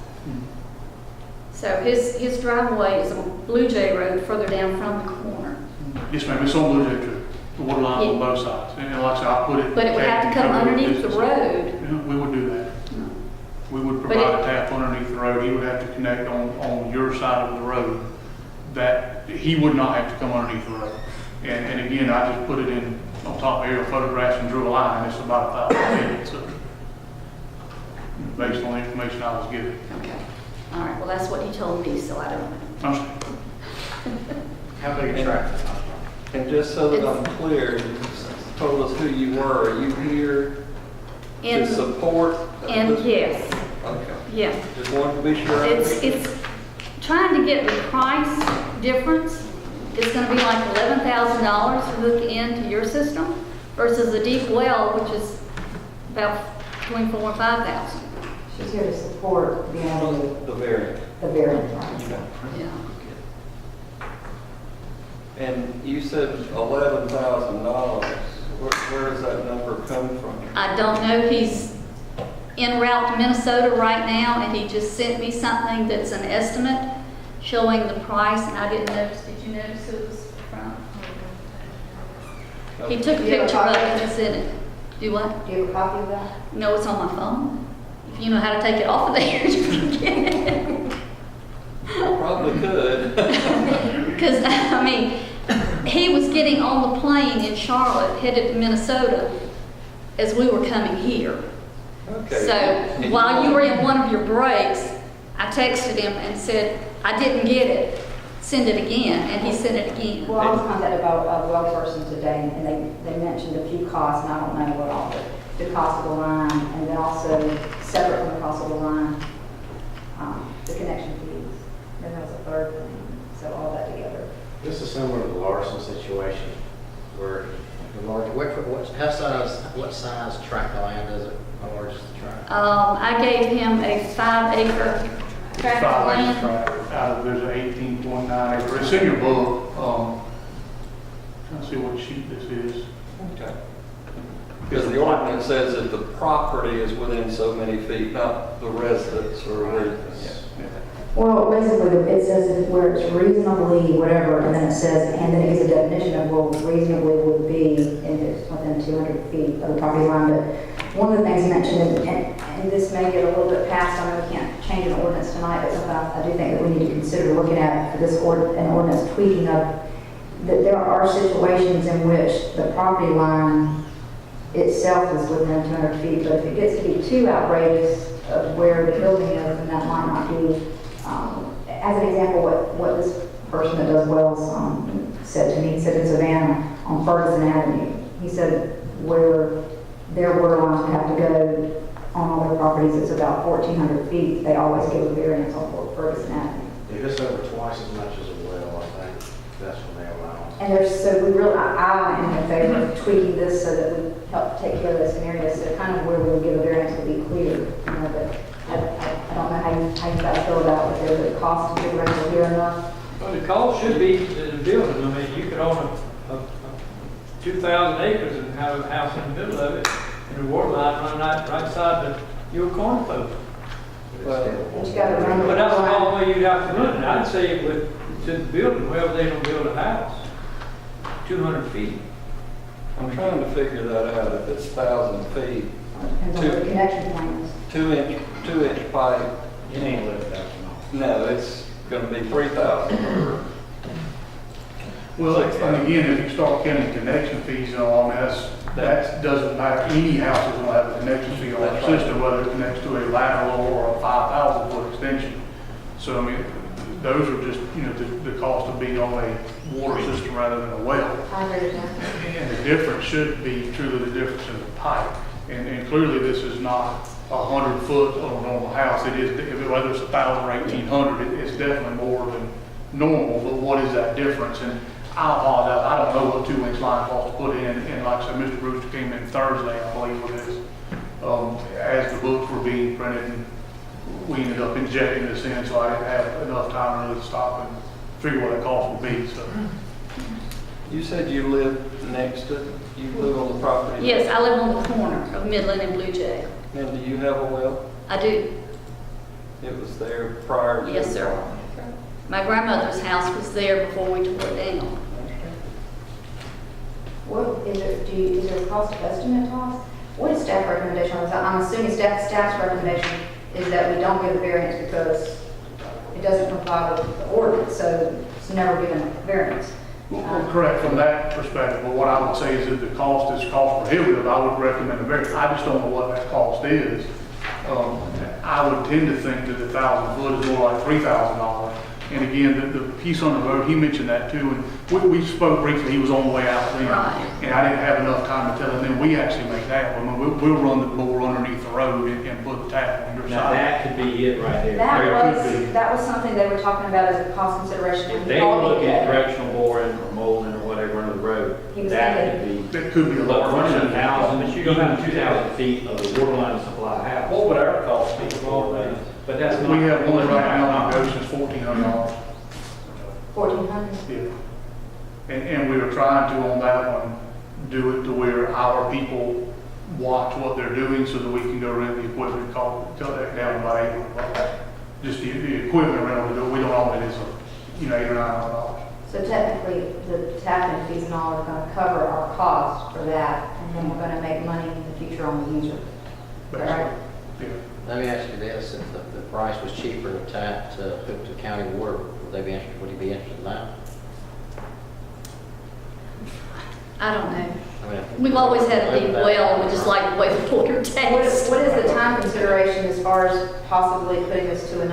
So his driveway is on Blue Jay Road further down from the corner.
Yes, ma'am, it's on Blue Jay too. The water lines on both sides. And like I said, I put it.
But it would have to come underneath the road.
Yeah, we would do that. We would provide a tap underneath the road. He would have to connect on your side of the road. That, he would not have to come underneath the road. And again, I just put it in on top of aerial photographs and drew a line. It's about 1,000 feet, so based on the information I was given.
Okay. All right, well, that's what he told me, so I don't know.
Understand.
How big a tract?
And just so that I'm clear, you told us who you were. Are you here to support?
And yes,
Okay.
yeah.
Just wanted to be sure.
It's trying to get the price difference. It's gonna be like $11,000 to hook into your system versus a deep well, which is about between $4,000 and $5,000.
She's here to support the
variant.
The variant, right?
Yeah.
And you said $11,000. Where does that number come from?
I don't know, he's en route to Minnesota right now, and he just sent me something that's an estimate showing the price, and I didn't notice. Did you notice who it was from? He took a picture of it and sent it. Do what?
Do you have a copy of that?
No, it's on my phone. If you know how to take it off of there, you can get it.
Probably could.
Because, I mean, he was getting on the plane in Charlotte, headed to Minnesota, as we were coming here.
Okay.
So while you were in one of your breaks, I texted him and said, I didn't get it, send it again, and he sent it again.
Well, I was contacted by a well person today, and they mentioned a few costs, and I don't know what all, but the cost of the line, and then also separate from the cost of the line, the connection fees. Then there was a third thing, so all that together.
This is similar to the Larson situation, where the large, what size tract of land is it? How large is the tract?
I gave him a 5-acre tract of
5 acre
land.
tract. There's an 18.9 acre. It's in your book. Trying to see what sheet this is.
Okay. Because the ordinance says that the property is within so many feet, not the residence or where.
Well, basically, it says where it's reasonably whatever, and then it says, and then it gives a definition of what reasonably would be if it's within 200 feet of the property line. But one of the things mentioned, and this may get a little bit past, I know we can't change an ordinance tonight, but something I do think that we need to consider looking at for this an ordinance tweaking of, that there are situations in which the property line itself is within 200 feet, but if it gets to be too outrageous of where the building is, then that might not be. As an example, what this person that does wells said to me, he said in Savannah on Ferguson Avenue, he said where their water lines would have to go on all their properties, it's about 1,400 feet. They always give a variance on Ferguson Avenue.
If it's over twice as much as a well, I think that's when they allow it.
And I am in favor of tweaking this so that we help take care of those scenarios. So kind of where we would give a variance would be clear, but I don't know how you guys feel about it, whether the cost of the rental here enough.
Well, the cost should be the building. I mean, you could own a 2,000 acres and have a house in the middle of it, and the water line run right side your cornfield.
But you got to run the
But that's the
line.
only way you'd have to run it. I'd say it would, to the building, wherever they don't build a house, 200 feet.
I'm trying to figure that out. If it's 1,000 feet,
Depends on what the connection plan is.
2-inch pipe.
You ain't living that long.
No, it's going to be 3,000.
Well, and again, if you start counting connection fees and all, I mean, that doesn't matter. Any house is going to have a connection fee on the system, whether it connects to a lateral or a 5,000 foot extension. So, I mean, those are just, the cost of being on a water system rather than a well.
I agree with that.
And the difference should be truly the difference in the pipe. And clearly this is not 100 foot on a normal house. It is, whether it's 1,000 or 1,800, it's definitely more than normal, but what is that difference? And I apologize, I don't know what 2-inch line costs to put in, and like I said, Mr. Brewster came in Thursday, I believe with this, as the books were being printed, and we ended up injecting this in, so I didn't have enough time really to stop and figure what that cost would be, so.
You said you live next to, you live on the property?
Yes, I live on the corner of Midland and Blue Jay.
And do you have a well?
I do.
It was there prior to?
Yes, sir. My grandmother's house was there before we tore it down.
What, is there a cost estimate, Toss? What is staff recommendation on this? I'm assuming staff's recommendation is that we don't give the variance because it doesn't comply with the ordinance, so it's never given a variance.
Well, correct from that perspective, but what I would say is if the cost is cost prohibitive, I would recommend a variance. I just don't know what that cost is. I would tend to think that 1,000 foot is more like $3,000. And again, the piece on the road, he mentioned that too, and we spoke briefly, he was on the way out then.
Right.
And I didn't have enough time to tell him, then we actually make that one. We'll run the bore underneath the road and put the tap on your
Now,
side.
that could be it right there.
That was something they were talking about as a cost consideration.
If they were looking at directional boring or molding or whatever under the road,
He was
that could be.
That could be a
But
lot.
running 1,000, but you're gonna have 2,000 feet of the water line to supply a house.
What would our cost be for all that?
But that's not.
We have one right now in Goshen's $1,400.
1,400?
Yeah. And we were trying to, on that one, do it to where our people watch what they're doing so that we can go rent the equipment, cut that down by $800. Just the equipment rental, we don't own it, it's $800 or $900.
So technically, the tap-in fees and all are going to cover our cost for that, and then we're going to make money in the future on the user. All right?
Yeah.
Let me ask you this, if the price was cheaper to tap to hook to county water, would he be interested in that?
I don't know.
I mean,
We've always had a big well, and we just like the way the water tastes.
What is the time consideration as far as possibly putting this to the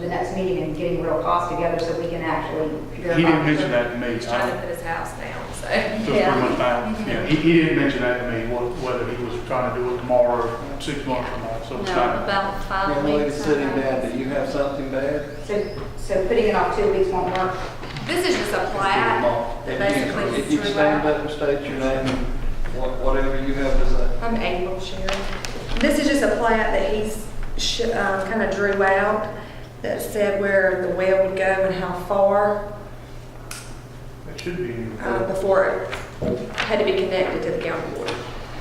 next meeting and getting real costs together so we can actually figure out?
He didn't mention that to me.
He's trying to put his house down, so.
So pretty much down. Yeah, he didn't mention that to me, whether he was trying to do it tomorrow or 6 months from now, so it's
No,
not.
about 5
Young lady
weeks.
sitting down, do you have something bad?
So putting it off 2 weeks won't work?
This is just a plat that basically
If you
drew
stand
out.
up and state your name and whatever you have to say.
I'm April Sherry. This is just a plat that he's kind of drew out that said where the well would go and how far
That should be in your
before it had to be connected to the county water.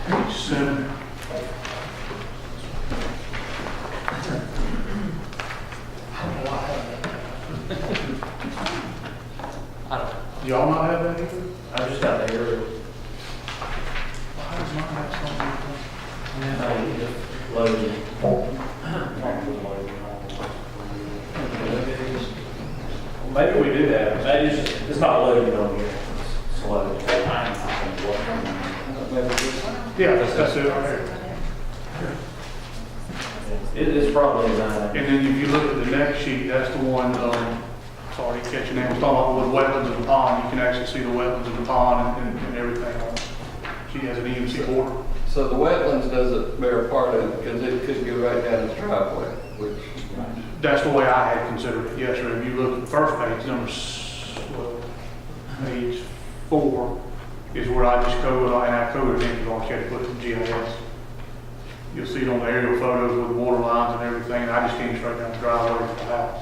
page 7. Y'all not have that either?
I just got the aerial.
Why does not have something?
Loading. Maybe we do have, maybe it's not loaded on here. It's loaded.
Yeah, that's it right there.
It is probably designed.
And then if you look at the next sheet, that's the one, sorry, catch your name, it's talking about with wetlands in the pond. You can actually see the wetlands in the pond and everything on it. She has an EMC border.
So the wetlands doesn't bear part of it because it could go right down the driveway, which.
That's the way I had considered it, yes, sir. If you look at the first page, page 4 is where I just coded, and I coded it because I had to put it in GIS. You'll see it on the aerial photos with the water lines and everything, and I just came straight down the driveway to the house.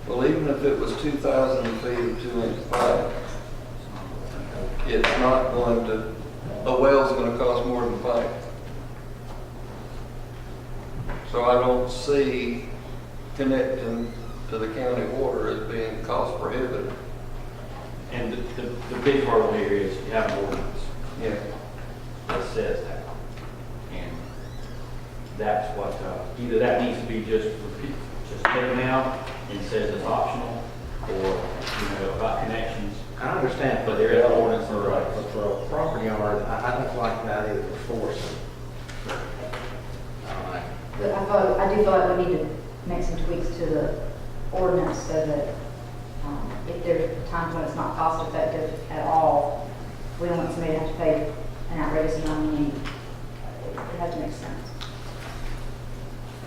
Well, even if it was 2,000 feet of 2-inch pipe, it's not going to, a well's going to cost more than pipe. So I don't see connecting to the county water as being cost prohibitive.
And the big hurdle here is you have an ordinance
Yeah.
that says that. And that's what, either that needs to be just taken out and says it's optional, or, about connections.
I understand,
But there is an ordinance
for a property owner, I don't like the idea of forcing.
But I do feel like we need to make some tweaks to the ordinance so that if there's times when it's not cost effective at all, we don't want somebody to have to pay an outrageous amount of money. It has to make sense.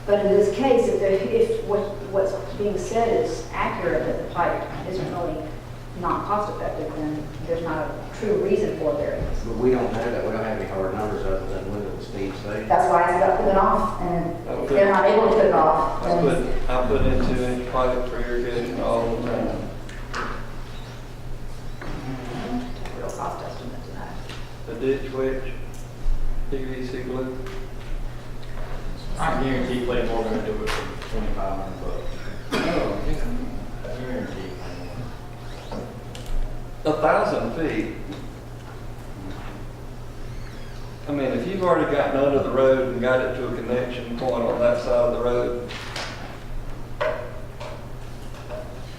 But in this case, if what's being said is accurate, that the pipe isn't really not cost effective, then there's not a true reason for variance.
But we don't know that, we don't have any hard numbers other than what the speed say.
That's why I said about putting it off, and if they're not able to put it off,
I put in 2-inch pipe for irrigation all the time.
real cost estimate to that.
A ditch witch, PVC glue.
I guarantee Claymore gonna do it for $2,500.
Oh,
I guarantee.
1,000 feet. I mean, if you've already gotten under the road and got it to a connection point on that side of the road,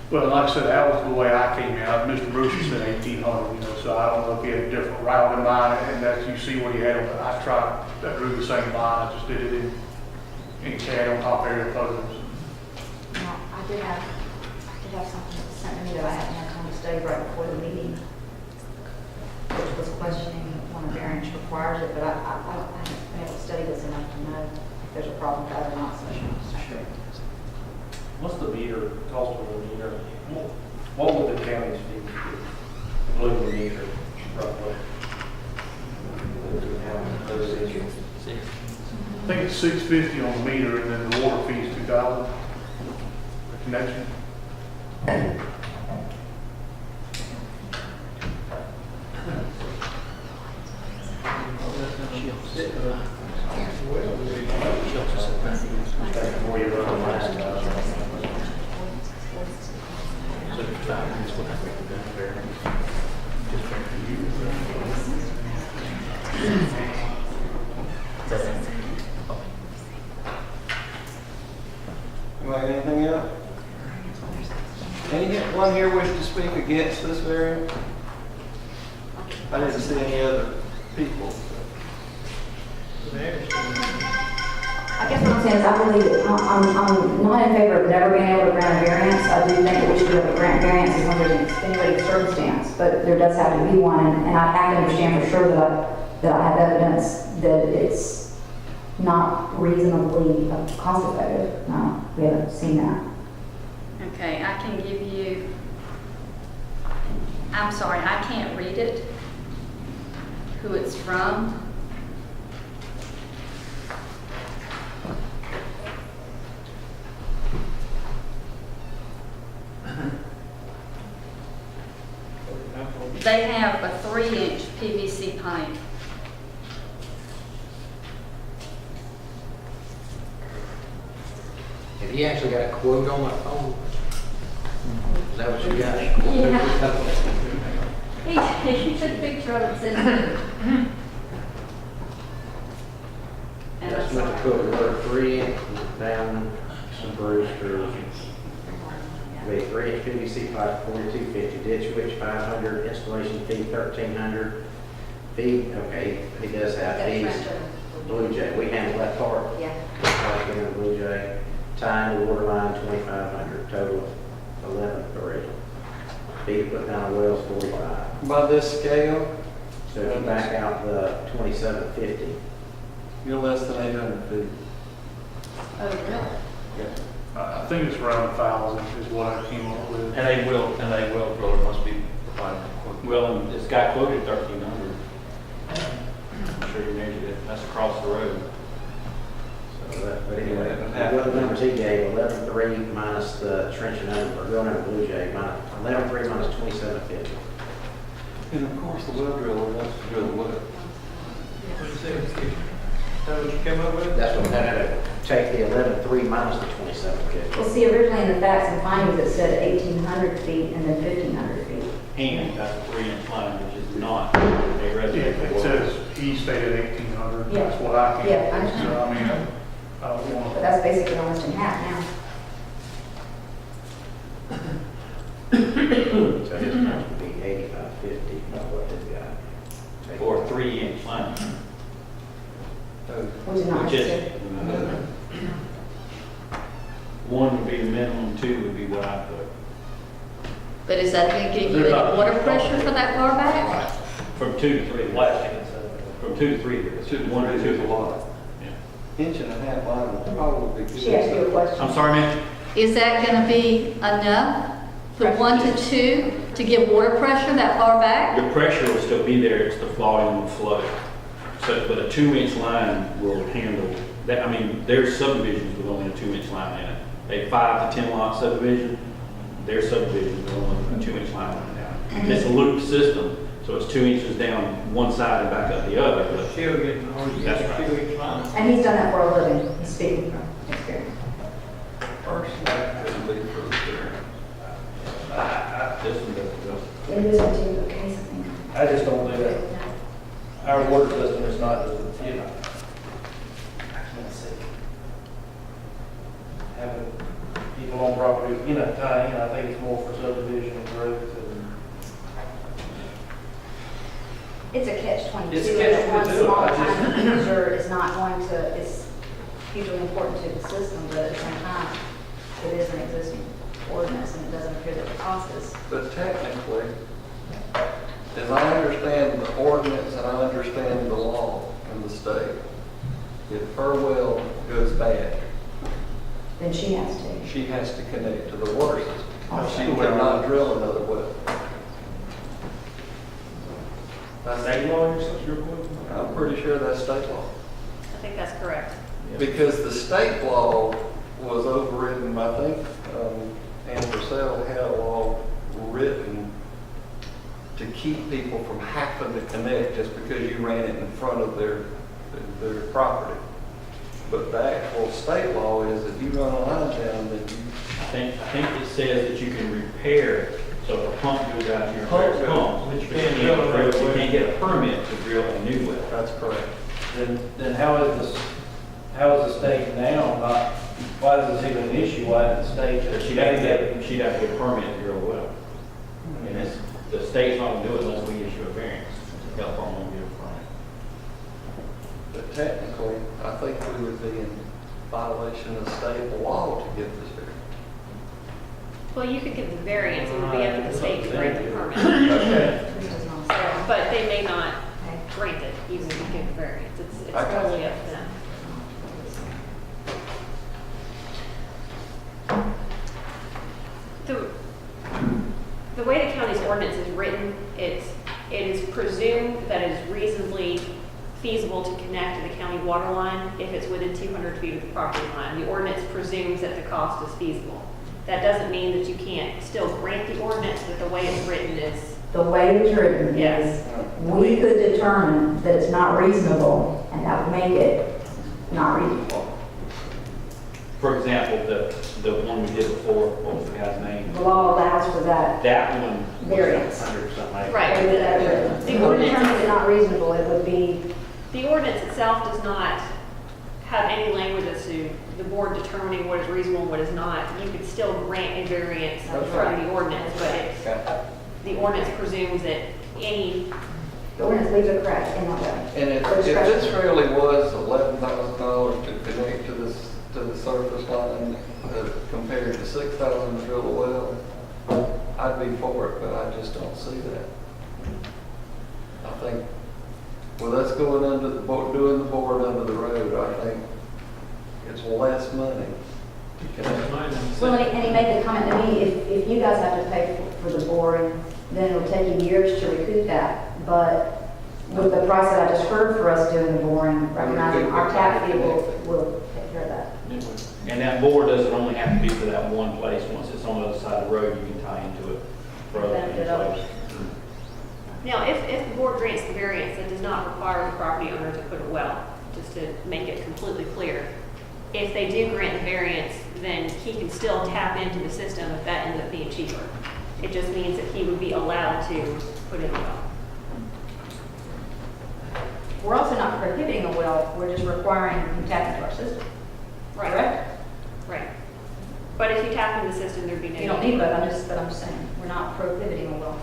Well, like I said, that was the way I came out. Mr. Bruce said 1,800, you know, so I don't know if he had a different route in mind, and that you see what he had on. I tried, that drew the same line, I just did it in CAD on top area photos.
No, I did have something that was sent to me that I hadn't had time to study right before the meeting, which was questioning when a variance requires it, but I haven't been able to study this enough to know if there's a problem with that or not, so sure.
What's the meter, cost of the meter? What would the county's fee be? Blue meter, roughly?
I think it's $650 on the meter, and then the water fee is $2,000, the connection.
Before you run the last time.
Anybody, anything else? Anyone here wish to speak against this variant? I didn't see any other people.
I guess what I'm saying is I believe, I'm not in favor of never being able to grant a variance. I do think that we should be able to grant variances when there's an extenuating circumstance, but there does have to be one, and I have to understand for sure that I have evidence that it's not reasonably cost effective. No, we haven't seen that.
Okay, I can give you, I'm sorry, I can't read it, who it's from. They have a 3-inch PVC pipe.
Have you actually got a quote on that phone? Is that what you got?
Yeah. He took a picture of it and sent it. And
That's
I'm
what the
sorry.
quote were, 3-inch down some Brewster. Be 3-inch PVC pipe, $42.50, ditch witch, $500, installation fee, $1,300. Fee, okay, he does have fees. Blue Jay, we handle that part.
Yeah.
Like in Blue Jay, tying the water line, $2,500, total of $11,300. Fee to put down a well is $45.
By this scale,
So if you back out the $27.50,
you're less than 800 feet.
Oh, really?
Yeah.
I think it's around 1,000 is what I came up with.
And they will, driller must be providing a quote. Well, and this guy quoted 1,300. I'm sure you measured it, that's across the road.
so that, but anyway, the numbers he gave, 11.3 minus the trenching under, or going under Blue Jay, minus 11.3 minus 27.50.
And of course, the well driller wants to drill the well.
What you say, is that what you came up with?
That's what I had to take the 11.3 minus the 27.50.
Well, see, originally in the facts and findings, it said 1,800 feet and then 1,500 feet.
And that's a 3-inch line, which is not a residential
It
well.
says he stated 1,800,
Yeah.
that's what I came
Yeah,
up
I
with.
understand.
So, I mean, I don't want
But
to.
that's basically almost in half now.
So his price would be 85.50, not what this guy.
For a 3-inch line.
Which is not
Which is,
necessary.
one would be the minimum, 2 would be what I put.
But is that going to give you any water pressure for that far back?
From 2 to 3, plastic and stuff. From 2 to 3, it's 1 to 2 is a lot.
Inch and a half line would probably be good.
She asked you a question.
I'm sorry, ma'am?
Is that going to be enough, the 1 to 2, to give water pressure that far back?
The pressure will still be there, it's the volume of flow. So, but a 2-inch line will handle that. I mean, there's subdivisions with only a 2-inch line in it. A 5 to 10 lot subdivision, there's subdivisions with only a 2-inch line running down. And it's a loop system, so it's 2 inches down one side and back up the other. But
She'll get the whole,
That's right.
2-inch line.
And he's done that for a living, he's speaking from experience.
First, that could be for sure.
this one doesn't go.
It is a
I just don't do that. Our water system is not, you know, I can't say. Having people on property, you know, tie in, I think it's more for subdivision and growth and.
It's a catch-22.
It's a
That one
catch-22.
small
I just-
time user is not going to, it's hugely important to the system, but at the same time, it is an existing ordinance and it doesn't appear that the cost is.
But technically, as I understand the ordinance and I understand the law in the state, if her well goes bad,
Then she has to.
she has to connect to the water system.
Oh,
She
sure.
cannot drill another well.
That's state law, you're quoting?
I'm pretty sure that's state law.
I think that's correct.
Because the state law was overridden, I think, Ann Purcell had a law written to keep people from having to connect just because you ran it in front of their property. But the actual state law is if you run a line down, then you.
I think it says that you can repair, so if a pump goes out, you repair the pump.
But you can't drill a
You
well.
can't get a permit to drill a new well.
That's correct.
Then how is the state now not, why is this even an issue? Why is the state?
But she'd have to get a permit to drill a well. And it's, the state's not gonna do it unless we issue a variance. California won't give a permit.
But technically, I think we would be in violation of state law to get this variance.
Well, you could get the variance, it would be up to the state to grant the permit.
Okay.
But they may not grant it, even if you get the variance. It's totally up to them. The way the county's ordinance is written, it is presumed that it is reasonably feasible to connect to the county water line if it's within 200 feet of the property line. The ordinance presumes that the cost is feasible. That doesn't mean that you can't still grant the ordinance, but the way it's written is.
The way it's written
Yes.
is, we could determine that it's not reasonable, and that would make it not reasonable.
For example, the one we did before, what was the guy's name?
The law allows for that
That one.
variance.
100% like.
Right.
With that written.
The
If we
ordinance-
determine it's not reasonable, it would be,
The ordinance itself does not have any language as to the board determining what is reasonable and what is not. You could still grant a variance
That's
from
right.
the ordinance, but the ordinance presumes that any,
the ordinance leaves it correct in that way.
And if this really was $11,000 to connect to the surface line compared to $6,000 to drill a well, I'd be for it, but I just don't see that. I think, with us going under the board, doing the board under the road, I think it's less money to connect.
Well, and he made the comment to me, if you guys have to pay for the boring, then it'll take you years to recoup that. But with the price that I just heard for us doing the boring, recognizing our tap fee will take care of that.
And that board doesn't only have to be for that one place. Once it's on the other side of the road, you can tie into it for other
Benefit
things
others.
later.
now, if the board grants the variance, it does not require the property owner to put a well, just to make it completely clear. If they do grant the variance, then he can still tap into the system if that ends up being cheaper. It just means that he would be allowed to put in a well.
We're also not prohibiting a well, we're just requiring him to tap into our system.
Right.
Correct?
Right. But if you tap into the system, there'd be no.
You don't need both, but I'm just saying, we're not prohibiting a well.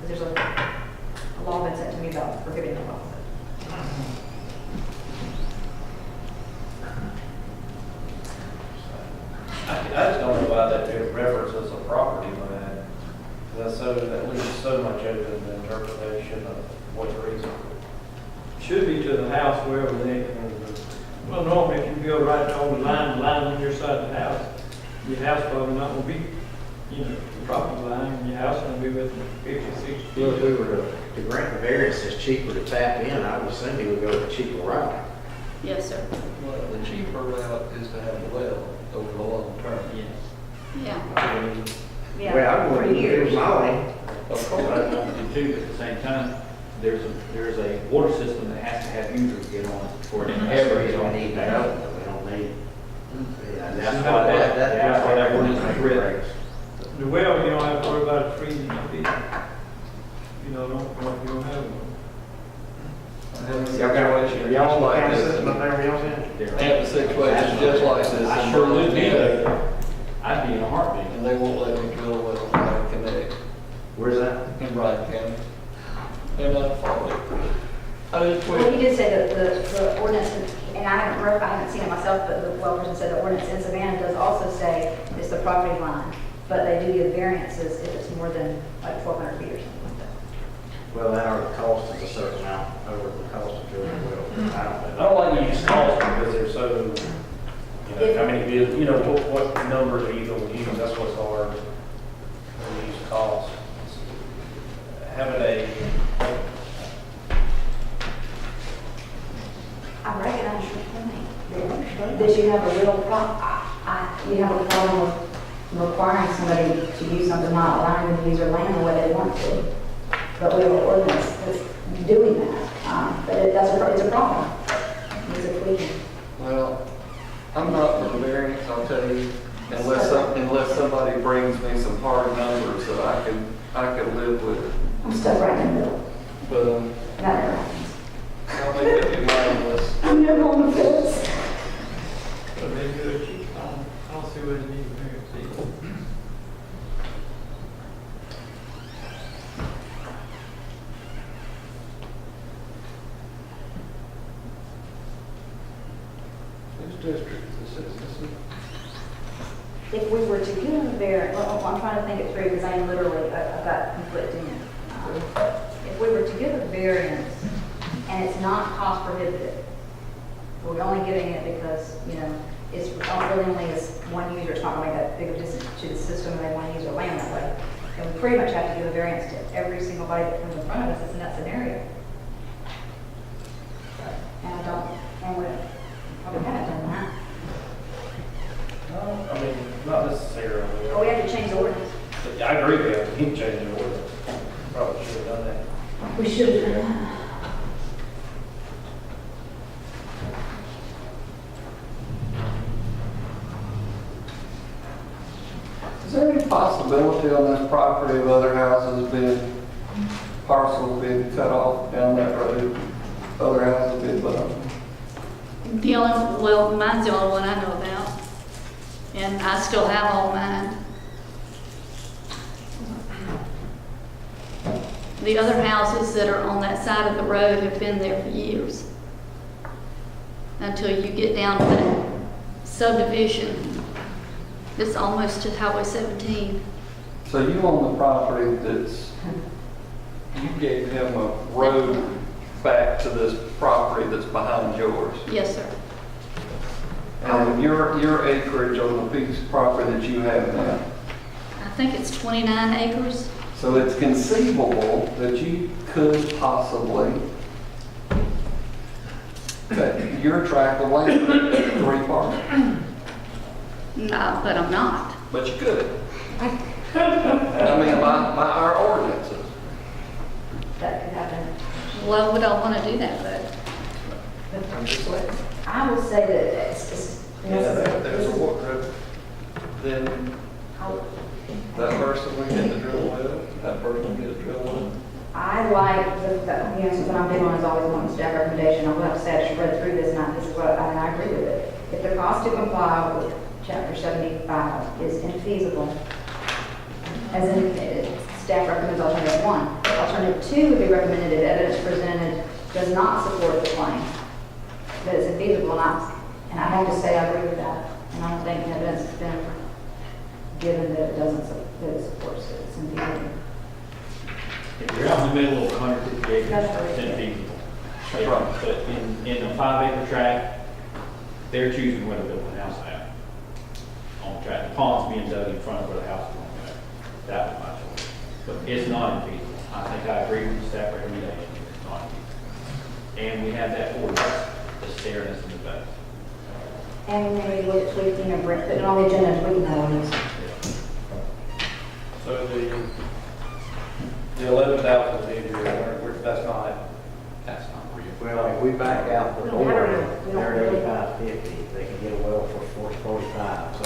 Because there's a law been sent to me about prohibiting a well.
I just don't know why that it references a property line. That's so, that leaves so much open to interpretation of what's reasonable.
Should be to the house wherever they, well, normally if you go right down the line on your side of the house, your house probably not gonna be, you know, the property line, and your house gonna be within 50, 60 feet.
Well, if we were to grant the variance, it's cheaper to tap in, I would assume he would go with the cheaper route.
Yes, sir.
Well, the cheaper route is to have a well over the long term.
Yes.
Yeah. Yeah.
Well, I
For
wouldn't do
years.
mine.
Of
But
course.
I wanted to do, but at the same time, there's a water system that has to have users get on it for it to ever
We
get
don't
on.
need that, we don't need. Yeah,
That's why that ordinance was written.
The well, you don't have to worry about it freezing up either. y'all don't have one.
Y'all got what you, y'all like
Kind of
this.
system up there, y'all's in?
They have a situation just like this
I
in
sure
Berlin
would be.
County,
I'd be in a heartbeat.
and they won't let me drill well when I connect
Where's that?
in Bryan County. They're not following. I just
Well,
wait.
he did say that the ordinance, and I haven't seen it myself, but the well person said the ordinance in Savannah does also say it's the property line, but they do give variances if it's more than like 1,200 feet or something like that.
Well, that or the cost is a certain amount over the cost of drilling a well. I don't
I
know.
don't like to use cost because they're so, how many, what numbers are you going to use? That's what's hard. When you use cost. Having
I recognize your point, that you have a real you have a problem with requiring somebody to use something, not allowing them to use their land the way they want to. But we have an ordinance that's doing that, but it's a problem. It's a tweaking.
Well, I'm not for the variance, I'll tell you, unless somebody brings me some hard numbers that I could live with.
I'm stuck right in the middle.
But,
That never happens.
I'll make up your mind unless.
I'm never on the fence.
But they good. I don't see what it needs variance either.
Which district is this?
If we were to give a variance, well, I'm trying to think it through because I am literally, I've got conflicting. If we were to give a variance and it's not cost prohibitive, we're only giving it because, it's really only as one user, it's not going to make that big of a difference to the system and they want to use their land that way. And we pretty much have to give a variance to every single body that comes in front of us that's in that scenario. And I don't, and we haven't done that.
I mean, not necessarily.
Oh, we have to change the ordinance.
I agree with you, we need to change the ordinance. Probably should have done that.
We should have done that.
Is there any possibility on this property of other houses being, parcels being cut off down that road? Other houses being put on?
Mine's the only one I know about. And I still have all mine. The other houses that are on that side of the road have been there for years. Until you get down to that subdivision. It's almost to Highway 17.
So you own the property that's, you gave him a road back to this property that's behind yours.
Yes, sir.
And your acreage on the piece of property that you have now.
I think it's 29 acres.
So it's conceivable that you could possibly cut your tract of land into 3 parts.
No, but I'm not.
But you could. I mean, by our ordinances.
That could happen.
Why would I want to do that, though?
I'm just saying.
I would say that it's
There's a water, then that person will get the drill well, that person will get a drill well.
I like since what I'm big on is always one staff recommendation. I will have to say I just read through this and this is what, and I agree with it. If the cost to comply with Chapter 75 is infeasible, as in staff recommends alternative 1. Alternative 2 would be recommended if evidence presented does not support the claim that it's infeasible, and I have to say I agree with that. And I don't think evidence has been given that it doesn't, that it supports it. It's infeasible.
If you're out in the middle of 150 acres,
That's
it's
right.
infeasible. But in a 5-acre tract, they're choosing where to build the house at. On the tract, the pond's being dug in front of where the house is going to go. That was my choice. But it's not infeasible. I think I agree with the staff recommendation. It's not infeasible. And we have that ordinance that's staring us in the face.
And maybe look at tweaking and putting it on the agenda and tweaking that ordinance.
So the 11,000 that's not real.
Well, if we back out the
We don't have
board,
a real- we don't
they're
really-
85.50, they can get a well for 445, so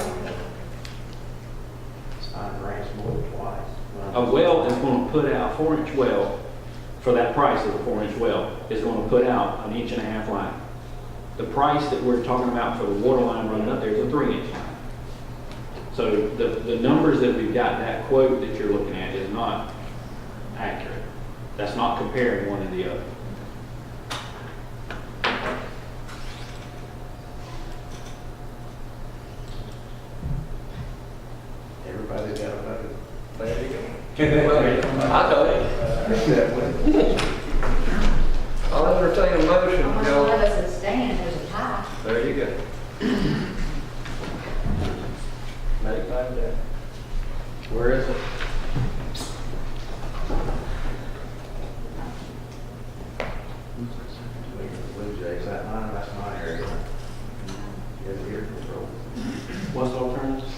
it's 5 grand more than twice.
A well is going to put out, a 4-inch well for that price of a 4-inch well, is going to put out an 1.5-inch line. The price that we're talking about for the water line running up there is a 3-inch line. So the numbers that we've got, that quote that you're looking at is not accurate. That's not comparing one to the other.
Everybody's got a vote. There you go.
I know. I'll entertain a motion,
Unless
Joe.
one of us is staying, there's a tie.
There you go.
Make mine there.
Where is it?
Blue Jays, that line, that's my area. Get it here control.
What's the alternative?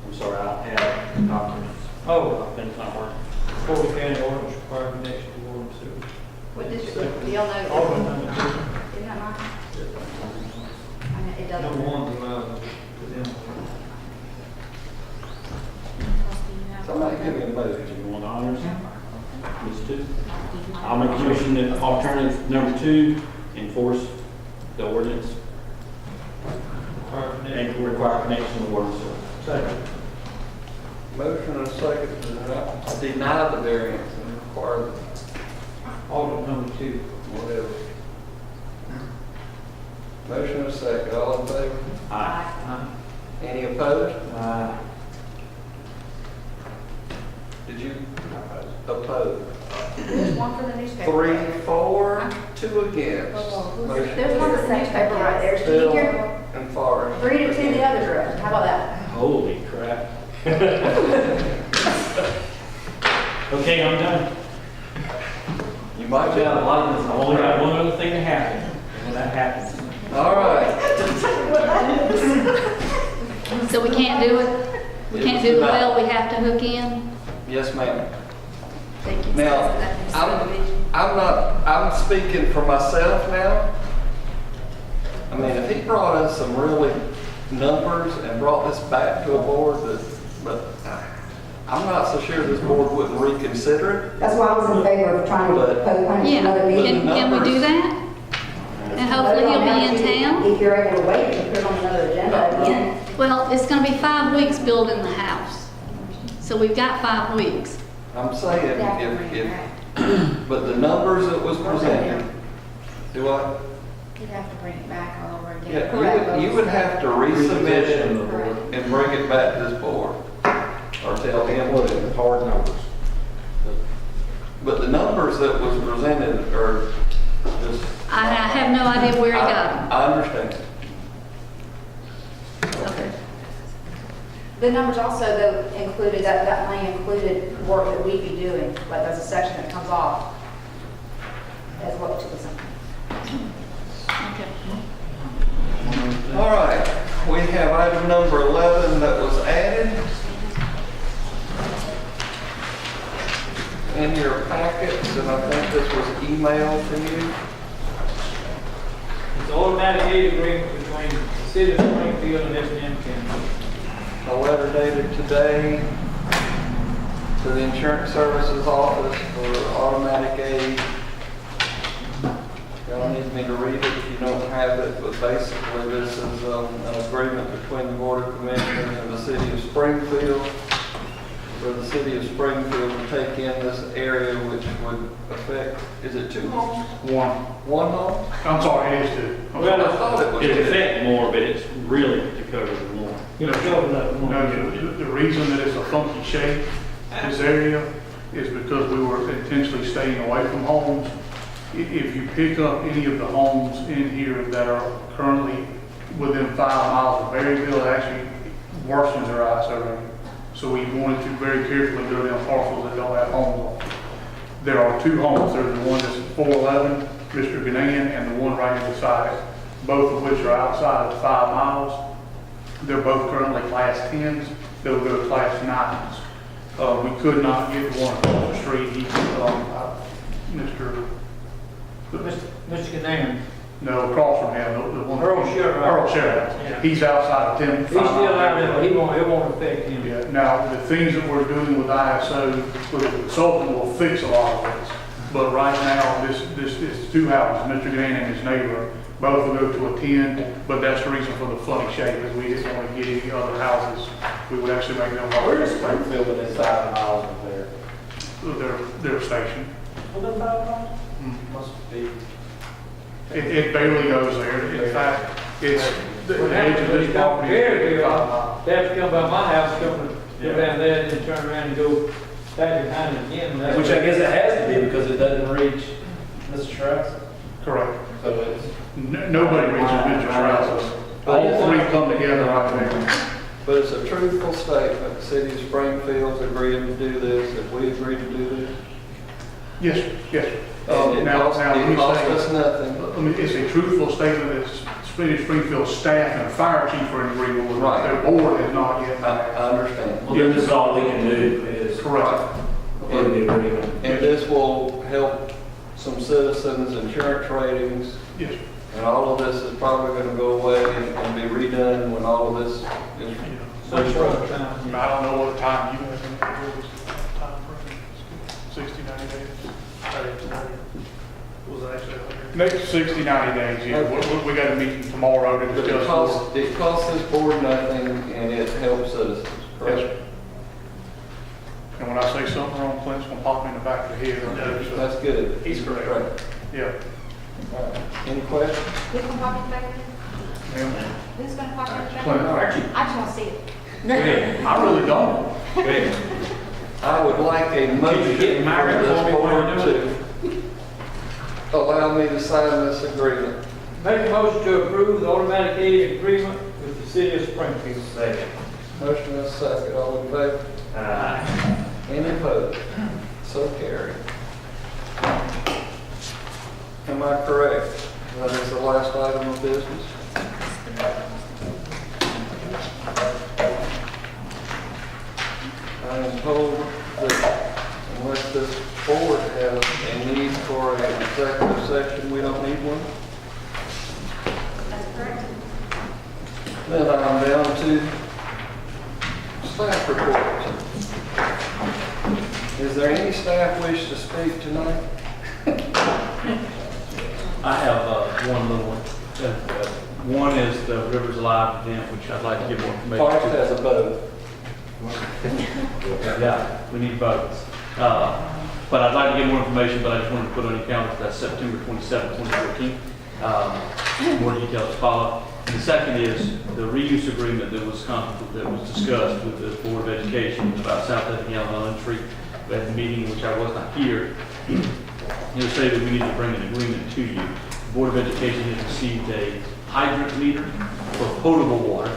I'm sorry, I don't have documents.
Oh,
Things not working.
Florida County ordinance require connection to water and sewer.
What district, do y'all know?
Alderman number
Isn't that mine? I mean, it
two.
doesn't.
Number one's allowed to them.
Somebody give me a motion.
You want the honors? These two? I'll make a motion that alternative number 2, enforce the ordinance
Require connection.
and require connection to water and sewer.
Second.
Motion and a second to deny the variance and require the
Alderman number 2.
whatever. Motion and a second, all in favor?
Aye.
Any opposed? Did you oppose?
There's one for the newspaper.
3, 4, 2 against. Motion
There's one for the newspaper right there.
Bill
Speaker,
and Forrest.
3 to 2 the other direction. How about that?
Holy crap. Okay, I'm done.
You might be.
I've only got one other thing to happen. And when that happens,
All right.
So we can't do it? We can't do the well, we have to hook in?
Yes, ma'am.
Thank you.
Now, I'm speaking for myself now. I mean, if he brought us some really numbers and brought this back to a board but I'm not so sure this board wouldn't reconsider it.
That's why I was in favor of trying to postpone it to
Yeah,
another meeting.
can we do that? And hopefully he'll be in town?
If you're able to wait and put it on another agenda again.
Well, it's gonna be 5 weeks building the house. So we've got 5 weeks.
I'm saying but the numbers that was presented, do I?
You'd have to bring it back all over again.
Yeah, you would have to resubmit it and bring it back to this board. Or tell him what it is.
Hard numbers.
But the numbers that was presented are just.
I have no idea where he got them.
I understand.
Okay.
The numbers also though included, that money included work that we'd be doing, like there's a section that comes off as what to the something.
Okay.
All right, we have item number 11 that was added. In your packets, and I think this was emailed to you.
It's automatic aid agreement between the city of Springfield and Effingham County.
A letter dated today to the Insurance Services Office for automatic aid. Y'all need me to read it if you don't have it, but basically this is an agreement between the Board of Commissioners and the City of Springfield for the City of Springfield to take in this area which would affect, is it 2 homes? One home?
I'm sorry, it is 2.
Well, I thought it was
it
2.
affects more, but it's really to cover the more.
You know, the reason that it's a funky shape, this area, is because we were intentionally staying away from homes. If you pick up any of the homes in here that are currently within 5 miles of Berryville, it actually worsens their eyesight area. So we wanted to very carefully go down parcels that don't have homes on them. There are 2 homes. There's the one that's 411, Mr. Ganan, and the one right beside it, both of which are outside of 5 miles. They're both currently class 10s. They'll go to class 9s. We could not get the one across the street.
Mr. Canaan.
No, across from him, the one.
Earl Sherrod.
Earl Sherrod.
Yeah.
He's outside of 10.
He's still out there, but it won't affect him.
Yeah. Now, the things that we're doing with ISO, with the consultant will fix a lot of this. But right now, this is two houses, Mr. Gann and his neighbor, both will go to a 10, but that's the reason for the funny shape, is we didn't want to get any other houses. We would actually make them.
Where is Springfield in this 5 miles of there?
Their station.
Within 5 miles? Must be.
It barely goes there. In fact, it's the
Well,
edge of this property.
Here,
is 5 miles.
they have to come by my house, go down there, and then turn around and go back behind it again. That's
Which I guess it has to be because it doesn't reach Mr. Strauss.
Correct.
So it's.
Nobody reaches Mr. Strauss's. All three come together right there.
But it's a truthful statement. The city of Springfield's agreeing to do this, if we agree to do this.
Yes, yes.
And it costs us nothing.
It's a truthful statement that Springfield staff and the fire chief are in agreement with.
Right.
Their board has not yet.
I understand.
Well, then this is all we can do is.
Correct.
approve the agreement.
And this will help some citizens' insurance ratings.
Yes.
And all of this is probably going to go away and be redone when all of this is.
I don't know what time you have in it. Time frame. 60, 90 days.
Was it actually 100?
Next 60, 90 days, yeah. We got a meeting tomorrow to
But
discuss.
it costs this board nothing and it helps citizens, correct?
Yes. And when I say something wrong, Clint's gonna pop me in the back of the head.
No, that's good.
He's correct.
Right.
Yeah.
All right. Any questions?
Who's gonna pop in the back of it?
Ma'am?
Who's gonna pop in the back
Clint,
of it? I just wanna see it.
I really don't.
I would like a motion
get married
for this
before we
board
do it?
to allow me to sign this agreement.
Make a motion to approve the automatic aid agreement with the city of Springfield.
Second.
Motion is second, all in favor? Any opposed? So carried. Am I correct? That is the last item of business? I am told that unless this board has a need for an executive session, we don't need one.
That's correct.
Then I'm down to staff reports. Is there any staff wish to speak tonight?
I have one little one. One is the Rivers Alive event, which I'd like to give more information
Parks
to.
has a boat.
Yeah, we need boats. But I'd like to get more information, but I just wanted to put on your calendar, that's September 27, 2014. More details to follow. And the second is the reuse agreement that was discussed with the Board of Education about South Effingham Elementary. We had a meeting, which I was not here. It'll say that we need to bring an agreement to you. The Board of Education has received a hydrant meter for potable water,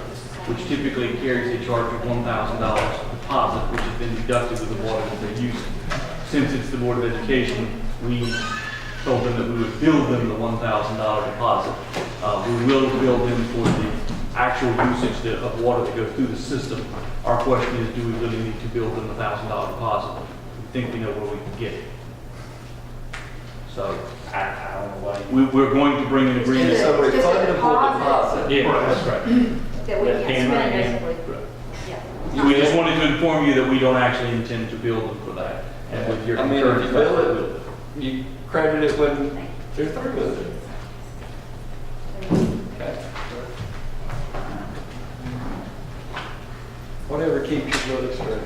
which typically carries a charge of $1,000 deposit, which has been deducted with the water that they're using. Since it's the Board of Education, we told them that we would bill them the $1,000 deposit. We will bill them for the actual usage of water that goes through the system. Our question is, do we really need to bill them the $1,000 deposit? We think we know where we can get it. So,
I don't know why.
we're going to bring an agreement.
It's a refundable deposit.
Yeah, that's right.
That we
That
can't
can-
spend, basically. Yeah.
We just wanted to inform you that we don't actually intend to bill them for that. And with your
I mean, if
concurrence,
you bill it, you credit it when they're through with it. Okay. Whatever keeps your books straight.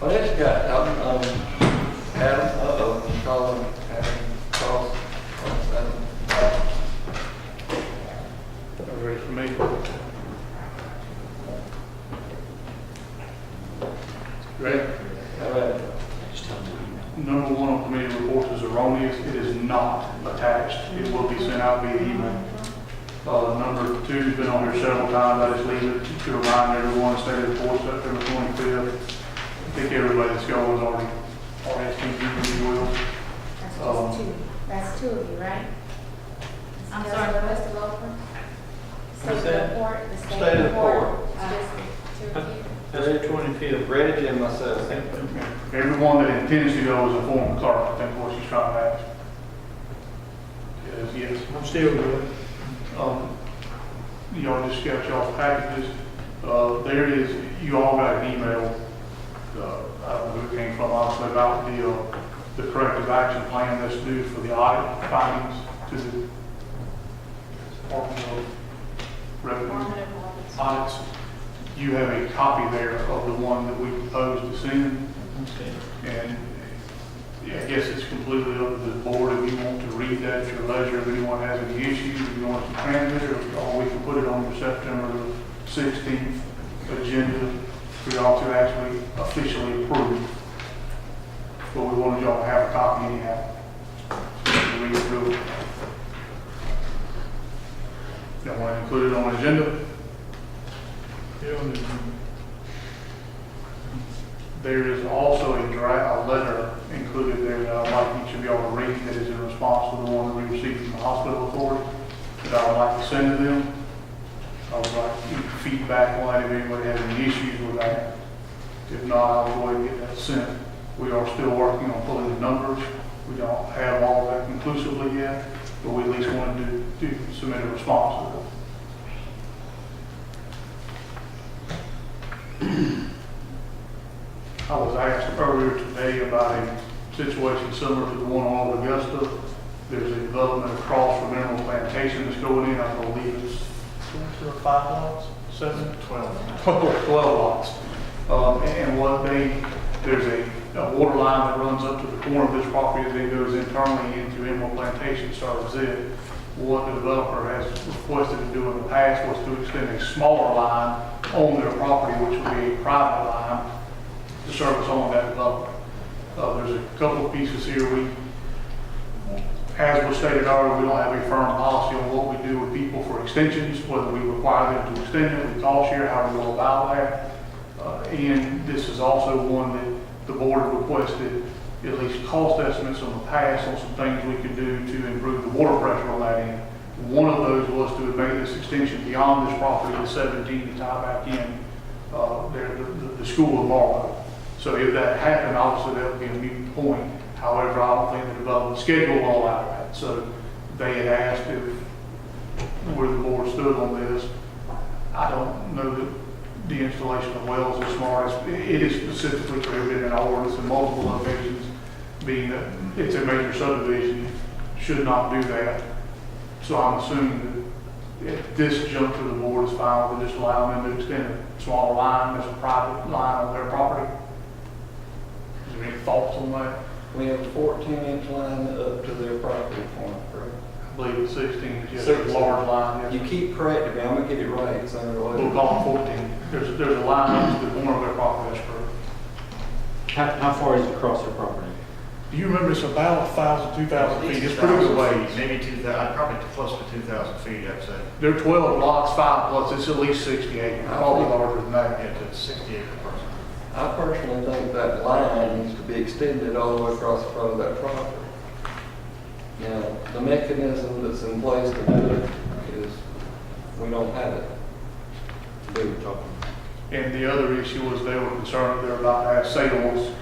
What else you got? Adam, calling Adam Cross.
Ready for me? Ready?
All right.
Number one on committee reports is erroneous. It is not attached. It will be sent out via email. Number two has been on here several times. I just leave it to remind everyone, state report September 25th. I think everybody that's going is already RSVP'd, if you will.
That's just two. That's two of you, right?
I'm
There's
sorry.
the rest of Oakland?
What's that?
report, the
State report.
It's just two of you.
That's the 25th.
Reggie and myself.
Everyone that intends to go is a former clerk, I think what she's trying to ask. Yes,
I'm still good.
y'all just got y'all's packages. There is, you all got an email I don't know who it came from, obviously, about the corrective action plan that's due for the audit findings to the Department of Revenue audits. You have a copy there of the one that we proposed to send. And yeah, I guess it's completely up to the board if you want to read that at your leisure, if anyone has any issues, if you want to transmit it, or we can put it on your September 16th agenda for y'all to actually officially approve. But we wanted y'all to have a copy anyhow. To read through it. Y'all want to include it on the agenda? There is also a letter included there that I'd like each of y'all to read that is in response to the one that we received from the hospital authority that I would like to send to them. I would like feedback on that if anybody has any issues with that. If not, I'll go ahead and get that sent. We are still working on pulling the numbers. We don't have all that conclusively yet, but we at least wanted to submit a response to them. I was asked earlier today about a situation similar to the one on Augusta. There's a development across from Emerald Plantation that's going in. I believe it's 5 lots, 7, 12 lots. And there's a water line that runs up to the corner of this property that goes internally into Emerald Plantation, starts it. What the developer has requested to do in the past was to extend a smaller line on their property, which would be a private line, to service on that development. There's a couple of pieces here. As was stated earlier, we don't have a firm policy on what we do with people for extensions, whether we require them to extend it, we cost share, how we go about that. And this is also one that the board requested at least cost estimates on the past on some things we could do to improve the water pressure on that end. One of those was to make this extension beyond this property to 17 to tie back in the school of Marlowe. So if that happened, obviously that would be a moot point. However, I don't think the development schedule will allow that. So they had asked where the board stood on this. I don't know that the installation of wells is smart. It is specifically prohibited in our ordinance in multiple locations, being that it's a major subdivision, should not do that. So I'm assuming that at this juncture, the board is fine with just allowing them to extend a smaller line as a private line on their property. Is there any thoughts on that?
We have a 14-inch line up to their property point, correct?
I believe it's 16, just a large line. Yes.
You keep correcting me, I'm gonna get it right.
We'll call it 14. There's a line up to the corner of their property, that's correct.
How far is it across their property?
Do you remember it's about 1,000, 2,000 feet? It's pretty good ways.
Maybe 2,000, probably close to 2,000 feet, I'd say.
There are 12 lots, 5 plus, it's at least 60 acres, probably larger than that.
Yeah, it's 60 acre parcel.
I personally think that line needs to be extended all the way across the front of that property. Now, the mechanism that's in place to do it is, we don't have it. Do we talk?
And the other issue was they were concerned they're about to have sales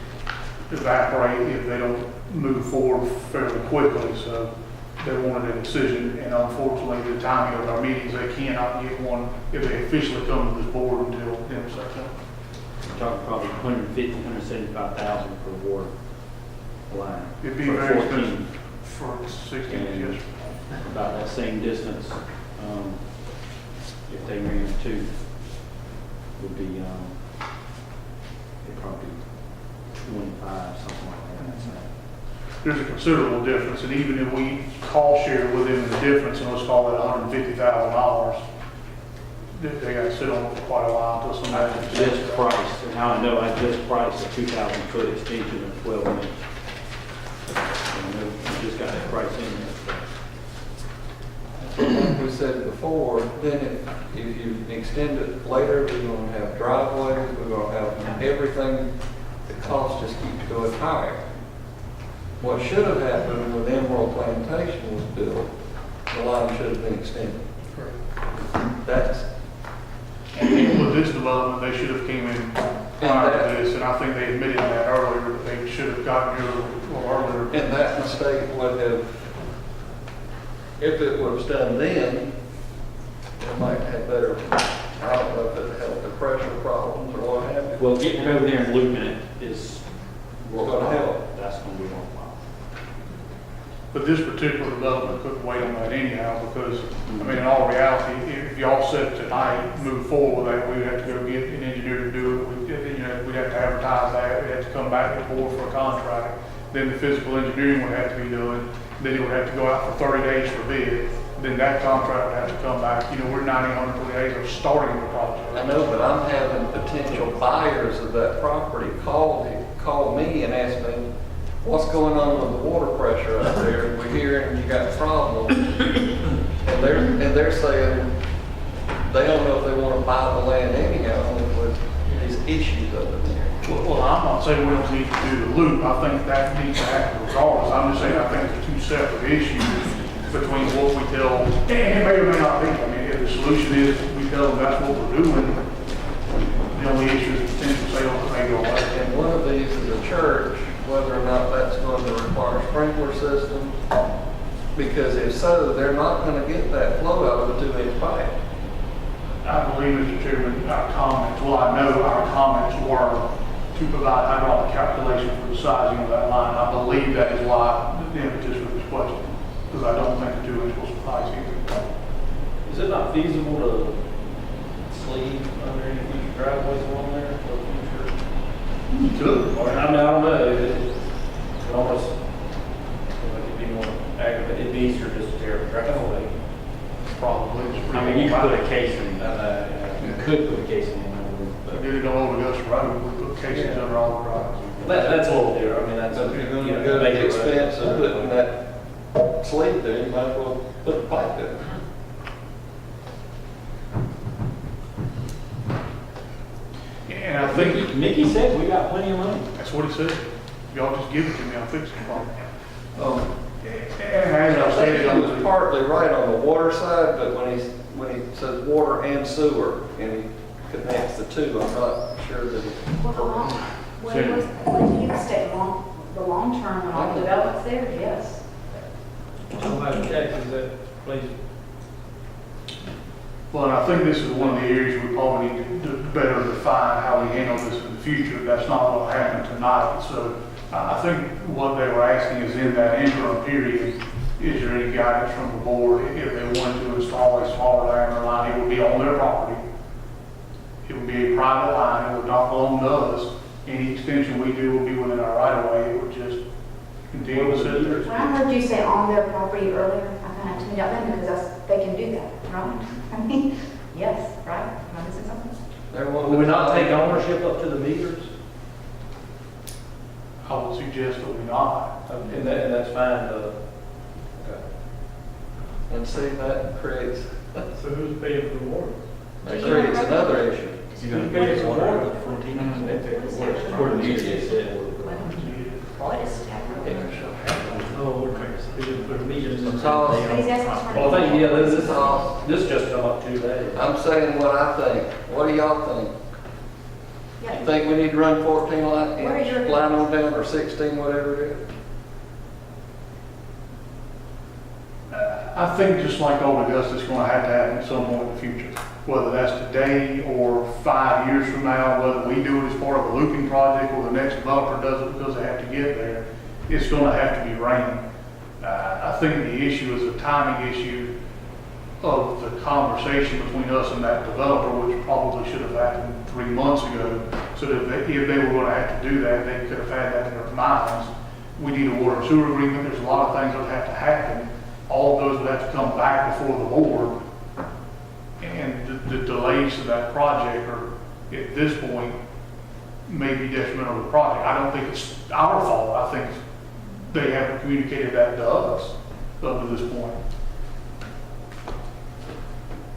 evaporate if they don't move forward fairly quickly. So they wanted a decision, and unfortunately, the timing of our meetings, they cannot get one if they officially come to this board until the end of September.
We're talking probably 150, 175,000 per ward line.
It'd be
for
very
14.
expensive for 16 inches.
About that same distance, if they ran 2, would be it'd probably 25, something like that.
There's a considerable difference, and even if we cost share with them the difference, and let's call it $150,000, they got to sit on it for quite a while until somebody.
I just priced, and how I know I just priced a 2,000 foot extension of 12 inch. I just got that price in there.
Like we said before, then if you extend it later, we're going to have driveways, we're going to have everything, the cost just keeps going higher. What should have happened when Emerald Plantation was built, the line should have been extended. That's.
And with this development, they should have came in prior to this, and I think they admitted that earlier, that they should have gotten here a little earlier.
And that mistake would have, if it was done then, it might have better, I don't know if it helped the pressure problems or what have you.
Well, getting it over there and looping it is
Gonna help.
That's gonna be worthwhile.
But this particular development couldn't wait on that anyhow, because, I mean, in all reality, if y'all said tonight, move forward with that, we would have to go get an engineer to do it. We'd have to advertise that, we'd have to come back to board for a contract. Then the physical engineering would have to be done, then it would have to go out for 30 days for bid. Then that contract would have to come back. We're 90, 120 days of starting the project.
I know, but I'm having potential buyers of that property call me and ask me, what's going on with the water pressure out there? We're hearing you got problems. And they're saying they don't know if they want to buy the land anyhow with these issues over there.
Well, I'm not saying we don't need to do the loop. I think that needs to happen regardless. I'm just saying I think it's two separate issues between what we tell, and it may or may not be. I mean, if the solution is we tell them that's what we're doing, the only issue is potential sales that may go away.
And one of these is a church, whether or not that's going to require sprinkler systems, because if so, they're not going to get that flow out of a 2-inch pipe.
I believe, Mr. Chairman, our comments, well, I know our comments were to provide hydraulic calculation for the sizing of that line. I believe that is why the impetus for this question, because I don't think the 2-inch will suffice either.
Is it not feasible to sleeve under any future driveways along there for the future?
You could.
I don't know, it almost, like it'd be more aggravated, it'd be easier just to tear a driveway.
Probably.
I mean, you could put a casing, you could put a casing in there.
We did it on Old Augusta Road, we put casings under all the drives.
That's a little different, I mean, that's.
But if you're going to go to the expense of putting that sleeve there, you might as well put the pipe in.
And I think,
Mickey said we got plenty of money.
that's what he said. Y'all just give it to me, I'll fix it for you. And
And
as I
I think
stated,
he was partly right on the water side, but when he says water and sewer, and he connects the two, I'm not sure that it's correct.
When you state the long term and all the developments there, yes.
Somebody taxes that place.
well, and I think this is one of the areas we probably need to better define how we handle this in the future. That's not what happened tonight. So I think what they were asking is in that interim period, is there any guidance from the board if they wanted to install a smaller diameter line? It would be on their property. It would be a private line. It would not belong to us. Any extension we do will be within our right of way. It would just continue to sit there.
When I heard you say on their property earlier, I kind of tuned out then because they can do that, right? I mean, yes, right? Am I missing something?
Will we not take ownership up to the meters?
I would suggest that we not.
And that's fine, okay.
And see, that creates
who's paying for the water?
another issue.
You're going to pay for water from Tina's, they pay for water. According to EJ said.
What is that?
Oh, okay. Put meters in.
He's asking for-
Well, I think, yeah,
This
this just come up 2 days.
I'm saying what I think. What do y'all think?
Yeah.
You think we need to run 14
Where is your-
line on down, or 16, whatever it is?
I think just like Old Augusta, it's going to have to happen at some point in the future. Whether that's today or 5 years from now, whether we do it as part of a looping project or the next developer does it because they have to get there, it's going to have to be rain. I think the issue is a timing issue of the conversation between us and that developer, which probably should have happened 3 months ago. So that if they were going to have to do that, they could have had that in their minds. We need a water and sewer agreement. There's a lot of things that would have to happen. All of those would have to come back before the board. And the delays to that project are, at this point, may be detrimental to the project. I don't think it's our fault. I think they haven't communicated that to us up to this point.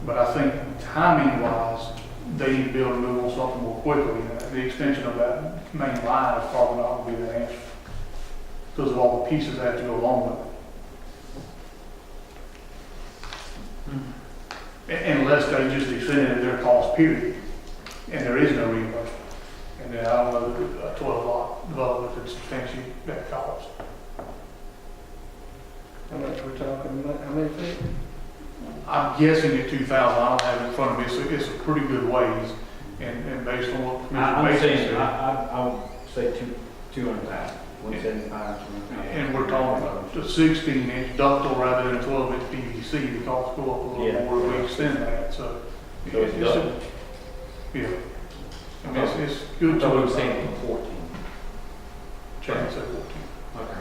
But I think timing-wise, they need to be able to move on something more quickly. The extension of that main line is probably not going to be the answer because of all the pieces that have to go along with it. Unless they just extended at their cost, period, and there is no reimbursement. And then I don't know, a 12-lot development could substantiate that cost.
How much we're talking about? How many feet?
I'm guessing at 2,000, I don't have it in front of me, it's a pretty good ways, and based on what Commissioner
I'm
Mason
saying,
said.
I would say 200,000, 175.
And we're talking about a 16-inch ductile rather than a 12-inch PVC, the costs go up a little
Yeah.
more if we extend that, so.
So it's double.
Yeah. I mean, it's good
So
to.
we're saying 14.
Chad said 14.
Okay.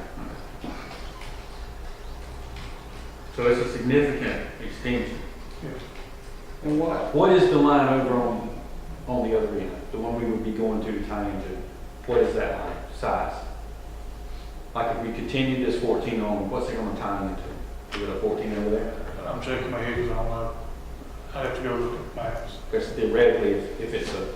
So it's a significant extension.
Yes.
And what?
What is the line over on the other end, the one we would be going to tie into? What is that line, size? Like if we continue this 14 on, what's it gonna tie into? Is it a 14 over there?
I'm shaking my head because I don't know. I'd have to go look at maps.
Because theoretically, if it's a,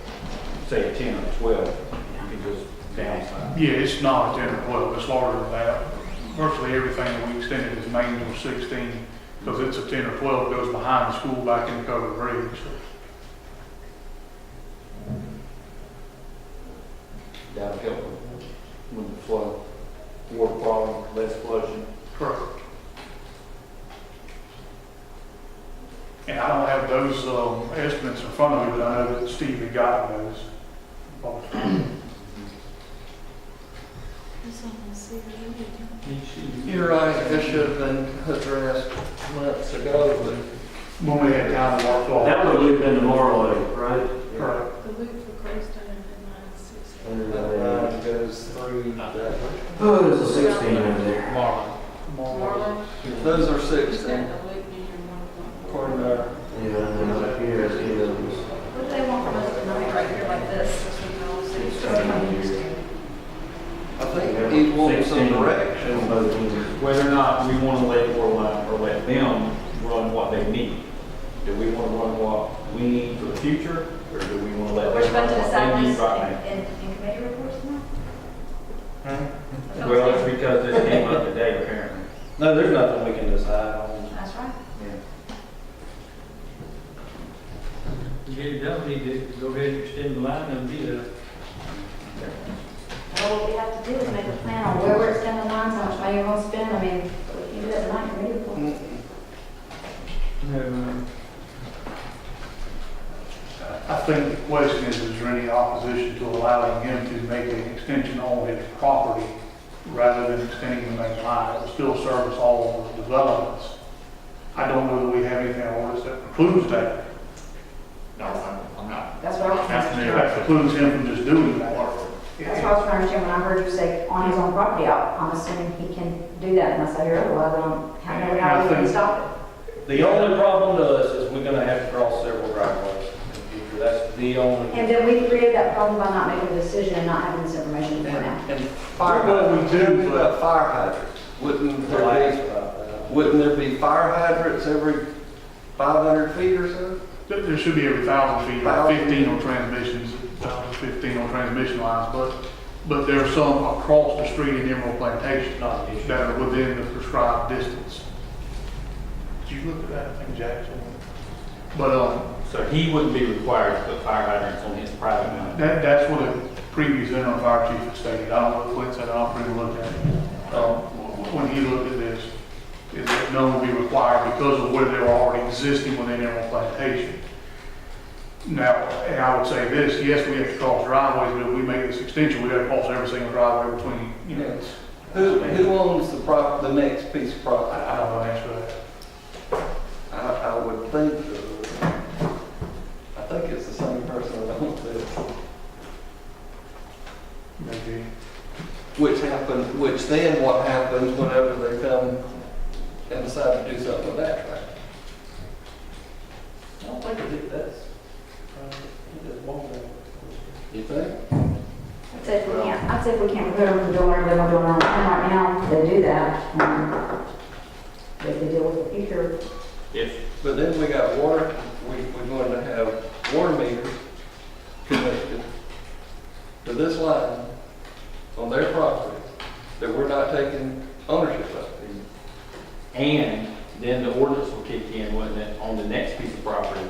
say a 10 or 12, you can just downsize.
Yeah, it's not a 10 or 12, it's larger than that. Virtually everything that we extended is manual 16, because it's a 10 or 12 goes behind the school back in the covered bridge. So
That'll help with the flow, water quality, less flushing.
correct. And I don't have those estimates in front of me, but I know that Steve had gotten those.
You're right, this should have been addressed months ago, but
When we had time to walk off.
That would have been tomorrow, right?
Correct.
The loop for Crosstown and then
that line goes through that.
Oh, there's a 16 over there.
Marlon.
Those are 16, according to our.
Yeah, and then up here is his.
What do they want from us tonight, right here like this?
I think he wants some
16
direction.
on both ends. Whether or not we want to let Waterline or let them run what they need. Do we want to run what we need for the future, or do we want to let
We're
them run
supposed to
what
decide
they need
this
right now?
in committee reports now?
Well, it's because this came up today, apparently.
No, there's nothing we can decide on.
That's right.
To get it done, we need to go ahead and extend the line and be there.
Well, what we have to do is make a plan on where we're extending lines, how much money we're gonna spend. I mean, we can do that tonight in committee reports.
No,
I think the question is there any opposition to allowing him to make an extension on his property rather than extending the main line? It will still service all of the developments. I don't know that we have anything on us that precludes that.
No, I'm not.
That's what I was trying to understand.
That precludes him from just doing that.
That's what I was trying to understand when I heard you say on his own property. I'm assuming he can do that unless I hear otherwise. I don't know how we can stop
The only problem to us is we're gonna have to cross several driveways in the future. That's the only.
it. And then we created that problem by not making a decision and not having this information before now.
And fire
Well, we
hydrants,
do,
about fire hydrants, wouldn't there be fire hydrants every 500 feet or so?
There should be every 1,000 feet, like 15 on transmissions, 15 on transmission lines, but there are some across the street in Emerald Plantation that are within the prescribed distance. Did you look at that, I think Jackson? But,
So he wouldn't be required to put fire hydrants on his private land.
that's what a previous interim fire chief had stated. I don't know what Clint said, I'll bring a look at it. When he looked at this, is that none would be required because of where they were already existing within Emerald Plantation. Now, and I would say this, yes, we have to cross driveways, but if we make this extension, we got to cross every single driveway between, you know.
Yes. Who owns the next piece of property?
I don't know the answer to that.
I would think, I think it's the same person that owns this.
Maybe.
Which then what happens whenever they come and decide to do something with that track?
I don't think it did this.
You think?
I'd say if we can't prevent them from doing whatever they want to do on their own right now, they do that. If they deal with the future.
But then we got water, we're going to have water meters connected to this line on their property that we're not taking ownership of.
And then the ordinance will kick in, wouldn't it, on the next piece of property?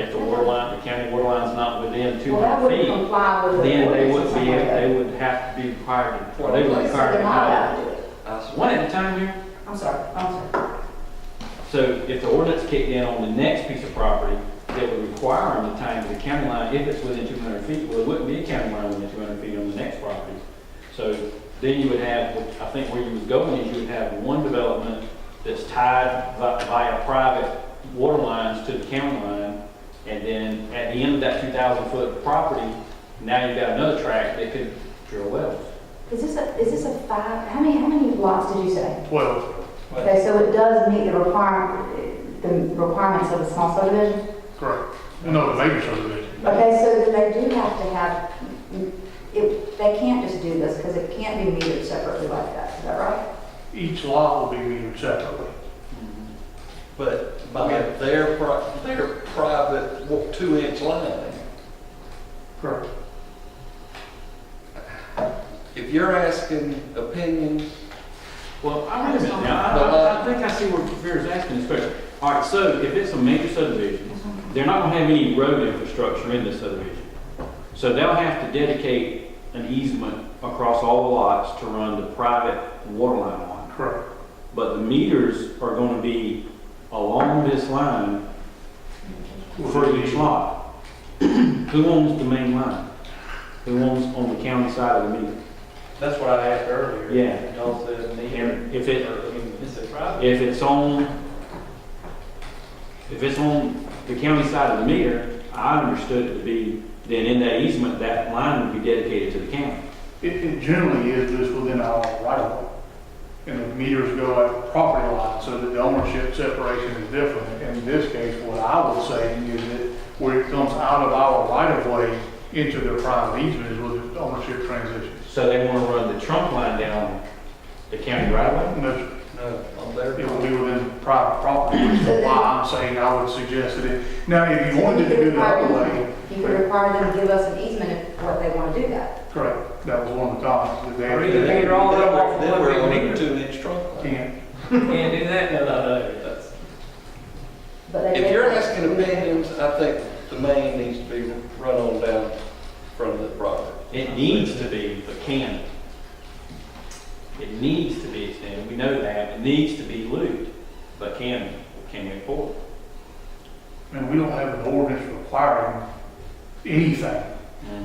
If the water line, the county water line's not within 200
Well, that wouldn't
feet,
comply with the
then they
ordinance
would
or
be,
something like that.
they would have to be required to, or they would
Let's say
require
they're
to
not allowed
have
to do it.
one at a time here.
I'm sorry.
So if the ordinance kicked in on the next piece of property, that would require them to change the county line if it's within 200 feet, well, it wouldn't be a county line within 200 feet on the next property. So then you would have, I think where you was going is you would have one development that's tied via private water lines to the county line, and then at the end of that 2,000-foot property, now you've got another tract that could drill wells.
Is this a five, how many lots did you say?
12.
Okay, so it does meet the requirements of a small subdivision?
Correct. No, the major subdivision.
Okay, so then they do have to have, they can't just do this because it can't be metered separately like that, is that right?
Each lot will be metered separately.
But by their private 2-inch line,
Correct.
if you're asking opinions,
Well, I think I see where Fear's asking this question. All right, so if it's a major subdivision, they're not going to have any road infrastructure in this subdivision. So they'll have to dedicate an easement across all the lots to run the private water line on.
Correct.
But the meters are going to be along this line for each lot. Who owns the main line? Who owns on the county side of the meter?
That's what I asked earlier.
Yeah.
Y'all said meter.
And if
It's a private.
if it's on the county side of the meter, I understood it to be, then in that easement, that line would be dedicated to the county.
It generally is just within our right of way. And the meters go at the property line so that the ownership separation is different. In this case, what I would say is that where it comes out of our right of way into their private easement is where the ownership transitions.
So they want to run the trunk line down the county right away?
No, it will be within private property, which is why I'm saying I would suggest that it, now if you wanted to do it the other way.
You could require them to give us an easement if what they want to do that.
Correct, that was one of the comments that they.
Or either meter all that off
then
one
we're on a
meter.
2-inch trunk line.
Can't.
Can't do that? No, that's.
But they
If you're asking opinions, I think the main needs to be run on down front of the property.
It needs to be, but can. It needs to be extended, we know that. It needs to be looped, but can we afford it?
And we don't have an ordinance requiring anything,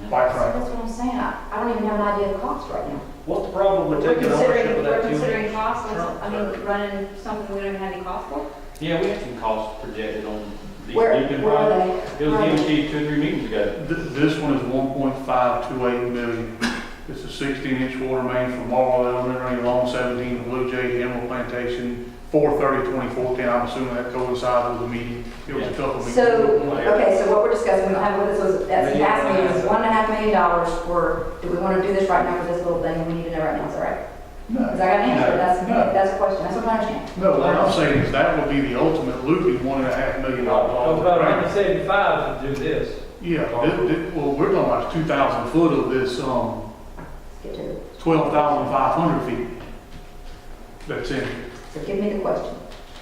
quite
So
frankly.
that's what I'm saying. I don't even have an idea of cost right now.
What's the problem with
We're
taking ownership
considering,
of
we're
that 2
considering
inch?
costs, running something we don't even have any cost for?
Yeah, we have some costs projected on these
Where
looping
are
projects.
they?
It was
Where are
DOT 2 or 3 meetings ago.
This one is 1.528 million. It's a 16-inch water main from Marlboro Elementary along 17 to Blue Jay to Emerald Plantation, 4/30/2014. I'm assuming that coincides with the meeting. It was a couple of meetings.
So, okay, so what we're discussing, we don't have what this was, that's past meeting, is $1.5 million for, do we want to do this right now for this little thing? We need to know right now, is that right?
No.
Because I got an answer,
No.
that's the question, that's what I understand.
No, what I'm saying is that would be the ultimate looping $1.5 million.
Oh, about 175 to do this.
Yeah, well, we're talking about 2,000 foot of this,
Let's get to it.
12,500 feet. That's in.
So give me the question.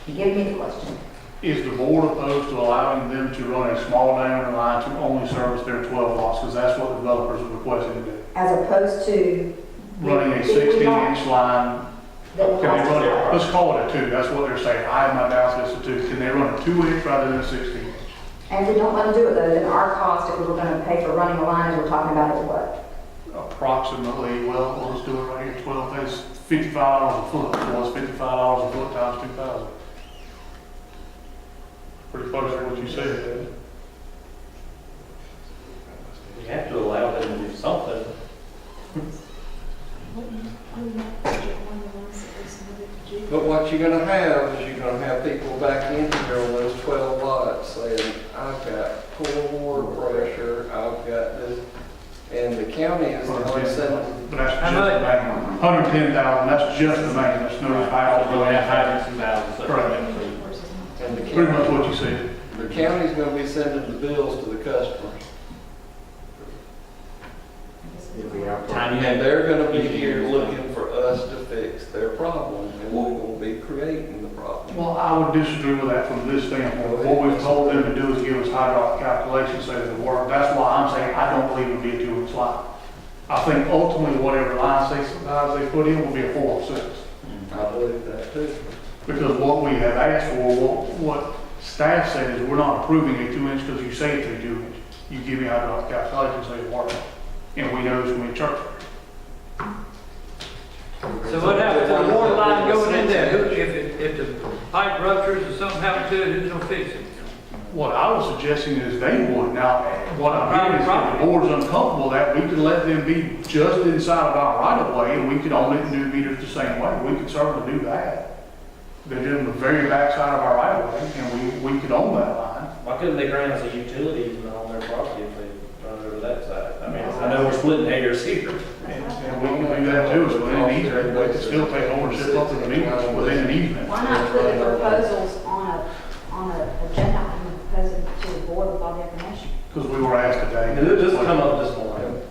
Give me the question.
Is the board opposed to allowing them to run a small diameter line to only service their 12 lots? Because that's what developers are requesting to do.
As opposed to.
Running a
if we don't-
16-inch line,
that
can
will
they
cost
run it,
us-
let's call it a 2, that's what they're saying. I have my doubts it's a 2. Can they run a 2-inch rather than a 16-inch?
And if we don't let them do it though, then our cost, if we were going to pay for running a line, as we're talking about, is what?
Approximately, well, let's do it right here, 12 days, $55 a foot. Well, it's $55 a foot times 2,000. Pretty close to what you said.
You have to allow them to do something.
But what you're gonna have is you're gonna have people back in here on those 12 lots saying, I've got poor water pressure, I've got this, and the county is the one sending.
But that's just the main, 110,000, that's just the main, that's no valves.
We'll have hydrants and valves and stuff.
Correct.
And the
Pretty much
county,
what you said.
the county's gonna be sending the bills to the customers. And they're gonna be here looking for us to fix their problem, and we're gonna be creating the problem.
Well, I would disagree with that from this standpoint. What we've told them to do is give us hydraulic calculations, say that it work. That's why I'm saying I don't believe it'll be a 2-inch line. I think ultimately whatever line size they put in will be a 4 or 6.
I believe that too.
Because what we have asked for, what staff said is we're not approving a 2-inch because you say it's a 2-inch. You give me hydraulic calculations, say it works. And we know it's going to be charged.
So what happens to the water line going in there? If the pipe ruptures or something happens to it, who's gonna fix it?
What I was suggesting is they would. Now, what I'm hearing is if the board's uncomfortable that, we could let them be just inside of our right of way and we could own it and do meters the same way. We could certainly do that. They're doing the very back side of our right of way and we could own that line.
Why couldn't they grant us a utility easement on their property if they run over that side? I mean, I know we're splitting hairs here.
And we can do that too, so within an easement, we can still take ownership of the meters within an easement.
Why not put the proposals on a agenda item and propose it to the board with all the information?
Because we were asked today.
This come up this morning.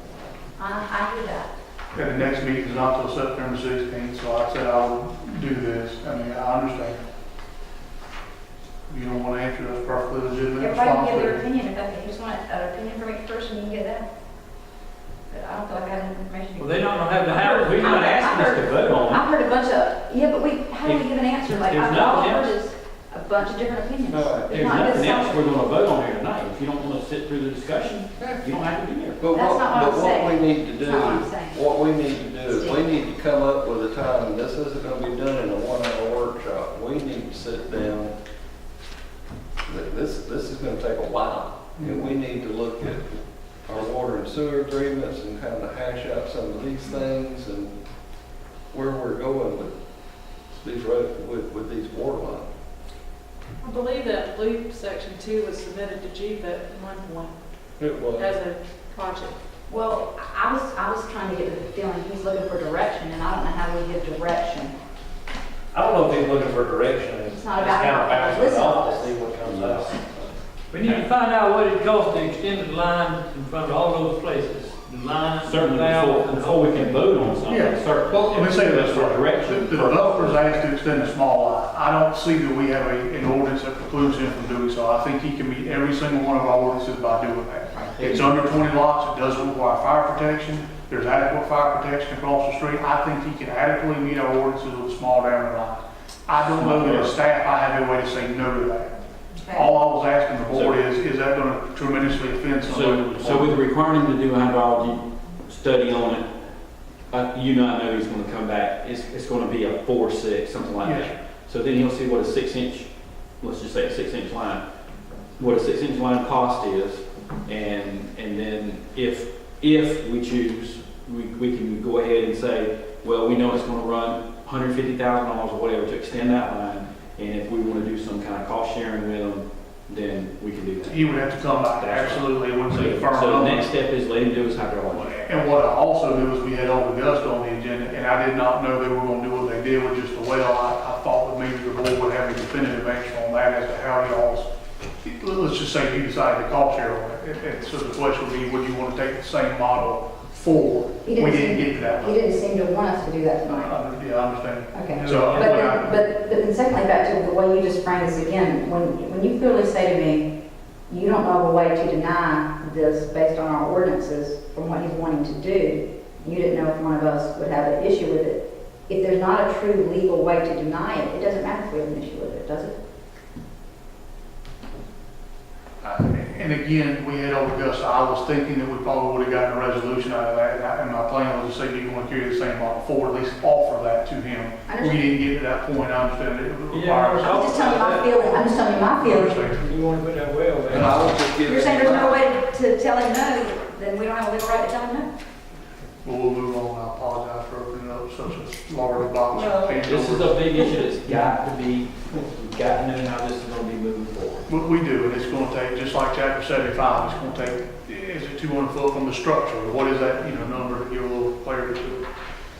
I hear that.
And the next meeting is not till September 16th, so I said I would do this. I mean, I understand. You don't want to answer, that's perfectly legitimate.
Everybody can give their opinion, if you just want an opinion from each person, you can get that. But I don't feel like I have any information.
Well, they're not gonna have the house, we're not asking us to vote on it.
I've heard a bunch of, yeah, but how do we give an answer? Like,
There's
all
nothing
I've heard
else.
is a bunch of different opinions.
There's
It's not
nothing
just
else
something-
we're gonna vote on here tonight. If you don't wanna sit through the discussion, you don't have to be here.
But
That's not what I'm
what
saying.
we need to do,
That's not what I'm saying.
what we need to do is we need to come up with a time, and this isn't gonna be done in a 1-hour workshop. We need to sit down. This is gonna take a while, and we need to look at our water and sewer agreements and kind of hash out some of these things and where we're going with these with these water lines.
I believe that loop section 2 was submitted to GFET at one point
It was.
as a project.
Well, I was trying to get the feeling he's looking for direction, and I don't know how we give direction.
I don't know if he's looking for direction.
It's not about
kind of
how
bounce
to
it
listen
off
to
to see what comes out.
We need to find out what it costs to extend the line in front of all those places. The line,
Certainly before we can vote on something,
Yeah.
certainly.
Well, let me say this
for
first.
direction.
The developer's asked to extend a small line. I don't see that we have an ordinance that precludes him from doing so. I think he can meet every single one of our ordinances by doing that. It's under 20 lots, it doesn't require fire protection, there's adequate fire protection across the street. I think he can adequately meet our ordinances with a small diameter line. I don't know that as staff, I have a way to say no to that. All I was asking the board is that going to tremendously offend somebody?
So with requiring him to do a hydrology study on it, I know he's gonna come back, it's gonna be a 4-6, something like
Yes.
that. So then he'll see what a 6-inch, let's just say a 6-inch line, what a 6-inch line cost is, and then if we choose, we can go ahead and say, well, we know it's gonna run $150,000 or whatever to extend that line, and if we wanna do some kind of cost sharing with them, then we can do that.
He would have to come back, absolutely, it wouldn't be a firm
So the
number.
next step is let him do his hydrology.
And what I also knew is we had Old Augusta on the agenda, and I did not know they were gonna do what they did with just the well. I thought that maybe the board would have a definitive answer on that as to how y'all's, let's just say you decided to cost share on it. And so the question would be, would you want to take the same model forward? We didn't get to that.
He didn't seem to want us to do that tonight.
Yeah, I understand.
Okay.
So,
But then secondly, back to the way you just framed this again, when you clearly say to me, you don't know of a way to deny this based on our ordinances from what he's wanting to do, you didn't know if one of us would have an issue with it. If there's not a true legal way to deny it, it doesn't matter if we have an issue with it, does it?
And again, we had Old Augusta, I was thinking that we probably would have gotten a resolution out of that, and my plan was to say, do you want to carry the same model forward, at least offer that to him. We didn't get to that point, I understand that it requires.
I'm just telling you my feeling, I'm just telling you my feeling.
You wanna put that well
And
there.
I was just giving.
You're saying there's no way to tell him no, then we don't have a legal right to tell him no?
Well, we'll move on, I apologize for opening up such a large box.
No, this is a big issue that's got to be, we've got to know how this is going to be moving forward.
We do, and it's going to take, just like chapter 75, it's going to take, is it 200 foot from the structure? What is that, number to give a little clarity to it?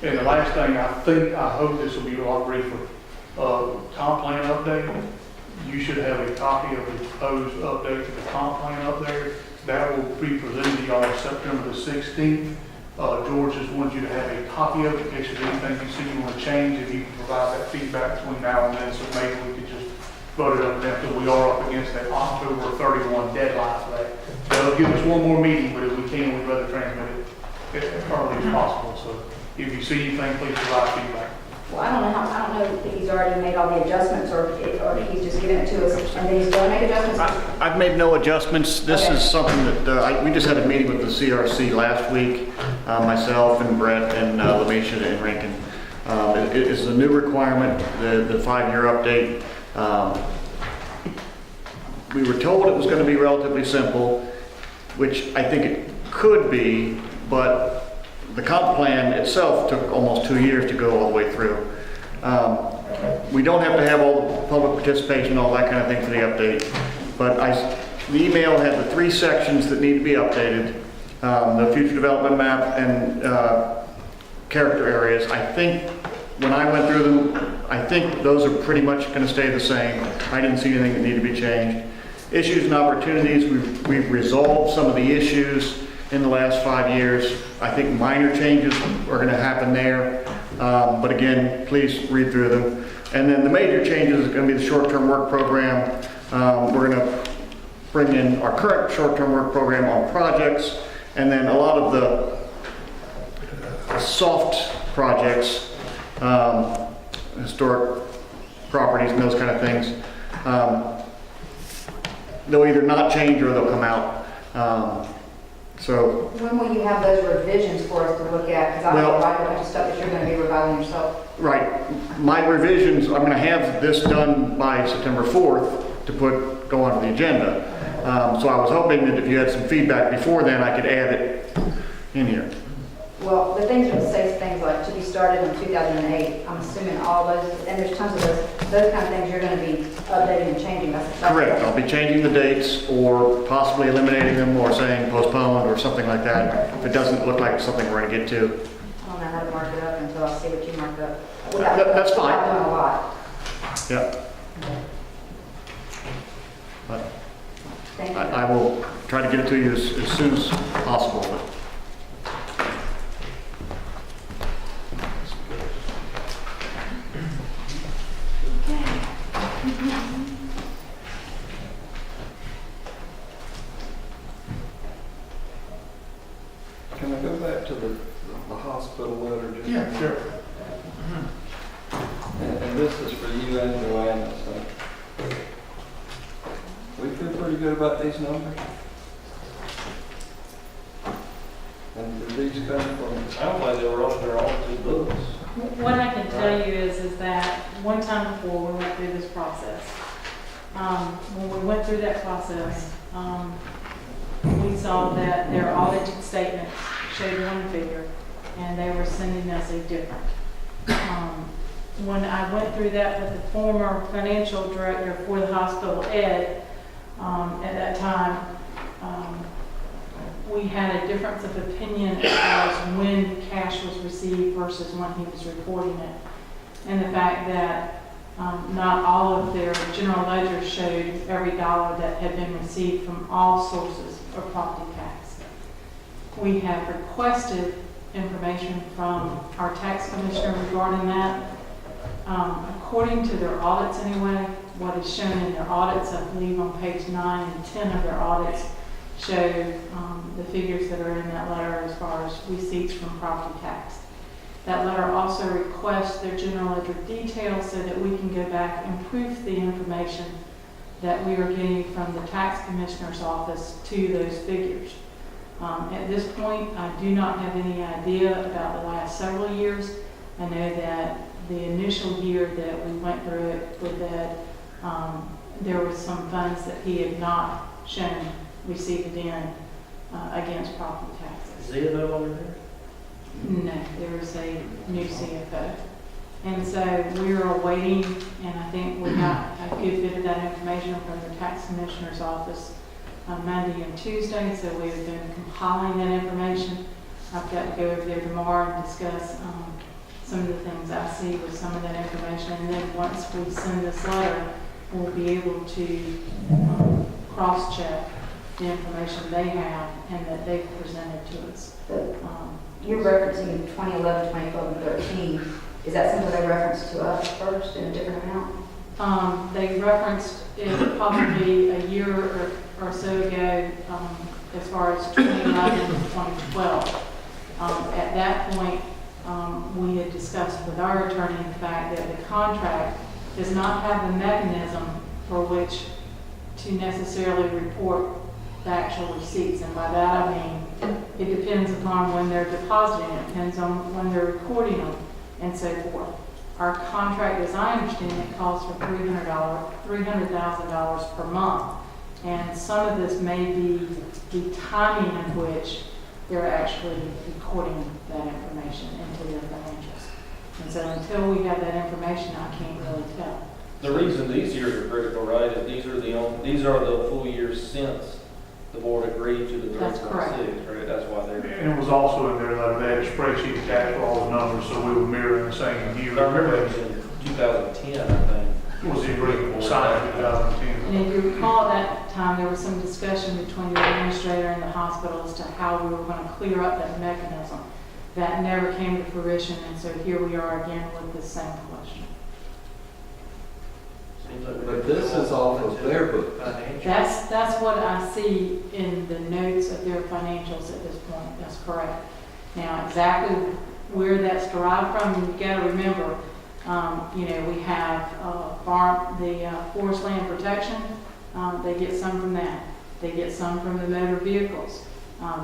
And the last thing, I hope this will be a lot briefer, comp plan update. You should have a copy of the proposed update to the comp plan up there. That will be presented to y'all September the 16th. George just wanted you to have a copy of it in case there's anything you see you want to change, if you can provide that feedback between now and then, so maybe we could just vote it up and down, because we are up against that October 31 deadline for that. That'll give us one more meeting, but if we can, we'd rather transmit it as early as possible. So if you see anything, please provide feedback.
Well, I don't know if he's already made all the adjustments or if he's just giving it to us and then he's going to make adjustments.
I've made no adjustments. This
Okay.
is something that, we just had a meeting with the CRC last week, myself and Brett and Lamisha and Rankin. It is a new requirement, the 5-year update. We were told it was going to be relatively simple, which I think it could be, but the comp plan itself took almost 2 years to go all the way through. We don't have to have all the public participation, all that kind of thing for the update, but the email had the 3 sections that need to be updated, the future development map and character areas. I think when I went through them, I think those are pretty much going to stay the same. I didn't see anything that needed to be changed. Issues and opportunities, we've resolved some of the issues in the last 5 years. I think minor changes are going to happen there, but again, please read through them. And then the major changes is going to be the short-term work program. We're going to bring in our current short-term work program on projects, and then a lot of the soft projects, historic properties and those kind of things, they'll either not change or they'll come out. So
When will you have those revisions for us to look at? Because I have a bunch of stuff that you're going to be revising yourself.
right, my revisions, I'm going to have this done by September 4th to go onto the agenda. So I was hoping that if you had some feedback before then, I could add it in here.
Well, the things that say things like to be started in 2008, I'm assuming all those, and there's tons of those kind of things you're going to be updating and changing. That's
Correct. I'll be changing the dates or possibly eliminating them or saying postponed or something like that. If it doesn't look like something we're going to get to.
I don't know how to mark it up until I see what you marked up.
That's fine.
I've done a lot.
Yep. But
Thank you.
I will try to get it to you as soon as possible.
Can I go back to the hospital letter? Just
Yeah, sure.
And this is for you and Joanna, so. We feel pretty good about these numbers? And did these come from?
Sounds like they were on their own 2 books.
What I can tell you is that one time before we went through this process, when we went through that process, we saw that their audited statement showed one figure and they were sending us a different. When I went through that with the former financial director for the hospital, Ed, at that time, we had a difference of opinion as when cash was received versus when he was reporting it. And the fact that not all of their general ledgers showed every dollar that had been received from all sources of property tax. We have requested information from our tax commissioner regarding that. According to their audits anyway, what is shown in their audits, I believe on page 9 and 10 of their audits, show the figures that are in that letter as far as receipts from property tax. That letter also requests their general ledger details so that we can go back and proof the information that we are getting from the tax commissioner's office to those figures. At this point, I do not have any idea about the last several years. I know that the initial year that we went through it with Ed, there was some funds that he had not shown received in against property taxes.
Is he no longer there?
No, there is a new CFO. And so we are awaiting, and I think we got a good bit of that information from the tax commissioner's office on Monday and Tuesday, so we have been compiling that information. I've got to go over there tomorrow and discuss some of the things I see with some of that information. And then once we send this letter, we'll be able to cross-check the information they have and that they've presented to us.
You're referencing 2011, 2012, and 13. Is that something they referenced to us first in a different amount?
They referenced it probably a year or so ago, as far as 2011 and 2012. At that point, we had discussed with our attorney the fact that the contract does not have the mechanism for which to necessarily report the actual receipts. And by that I mean, it depends upon when they're depositing, it depends on when they're recording them, and so forth. Our contract, as I understand it, calls for $300,000 per month. And some of this may be the timing of which they're actually recording that information into their financials. And so until we have that information, I can't really tell.
The reason these years are critical, right, is these are the full years since the board agreed to the 3.6,
That's correct.
right? That's why they're.
And it was also in there that they had a spreadsheet attached for all the numbers, so we were mirroring the same year.
I remember it was in 2010, I think.
Was the agreement signed in 2010.
And if you recall, at that time, there was some discussion between the administrator and the hospital as to how we were going to clear up that mechanism. That never came to fruition, and so here we are again with the same question.
But this is off of their book.
That's what I see in the notes of their financials at this point. That's correct. Now, exactly where that's derived from, you've got to remember, we have the forest land protection. They get some from that. They get some from the motor vehicles.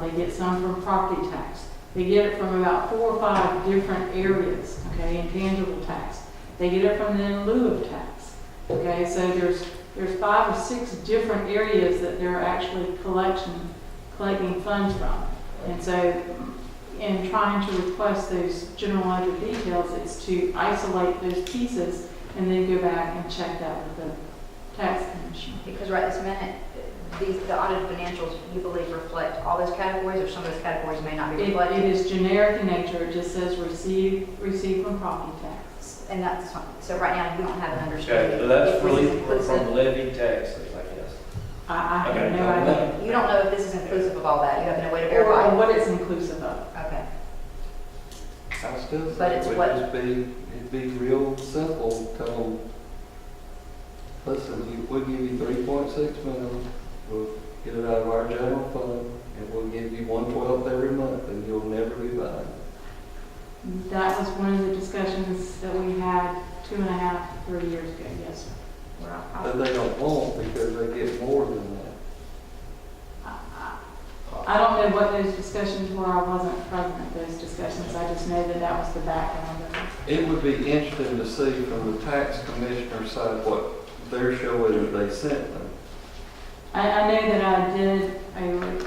They get some from property tax. They get it from about 4 or 5 different areas, okay, intangible tax. They get it from the in lieu of tax. Okay, so there's 5 or 6 different areas that they're actually collecting funds from. And so in trying to request those general ledger details, it's to isolate those pieces and then go back and check that with the tax commissioner.
Because right this minute, the audited financials, you believe, reflect all those categories, or some of those categories may not be reflected?
It is generic in nature. It just says receive from property tax.
And that's, so right now, you don't have an understanding.
Okay, so that's
if
really
this is inclusive.
from levy taxes, I guess.
I have
Okay.
no idea.
You don't know if this is inclusive of all that. You have no way to
Or
verify.
what it's inclusive of.
Okay.
I still
But
think
it's
it
what-
would it'd be real simple, tell them, listen, we'll give you 3.6 million, we'll get it out of our general fund, and we'll give you 1/12 every month, and you'll never be behind.
That was one of the discussions that we had 2.5, 3 years ago, yes, sir.
But they don't want, because they get more than that.
I don't know what those discussions were. I wasn't present at those discussions. I just know that that was the background of it.
It would be interesting to see from the tax commissioner side what they're showing that they sent them.
I know that I did a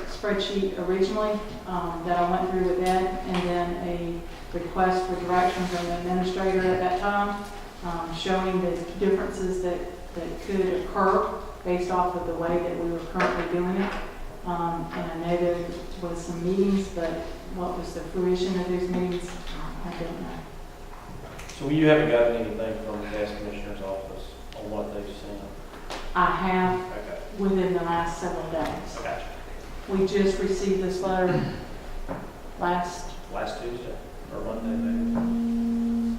spreadsheet originally that I went through with Ed, and then a request for direction from the administrator at that time, showing the differences that could occur based off of the way that we were currently doing it. And I know there was some meetings, but what was the fruition of those meetings, I don't know.
So you haven't gotten anything from the tax commissioner's office on what they've sent?
I have
Okay.
within the last several days.
I got you.
We just received this letter last
Tuesday or Monday, maybe?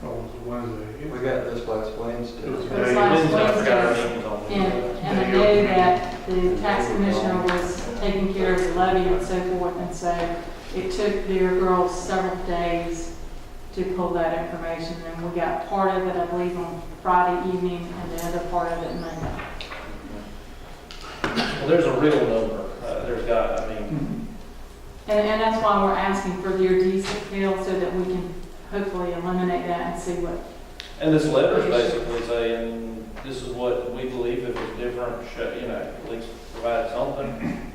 Oh, it was Wednesday.
We got this last Wednesday.
It was
It was
today.
last
Wednesday, I forgot our
Wednesday.
meeting was on
And
Wednesday.
I know that the tax commissioner was taking care of the levy and so forth, and so it took their girls several days to pull that information, and we got part of it, I believe, on Friday evening, and the other part of it Monday.
Well, there's a real number.
And that's why we're asking for their detail, so that we can hopefully eliminate that and see what.
And this letter is basically saying, this is what we believe, if it's different, at least provide something.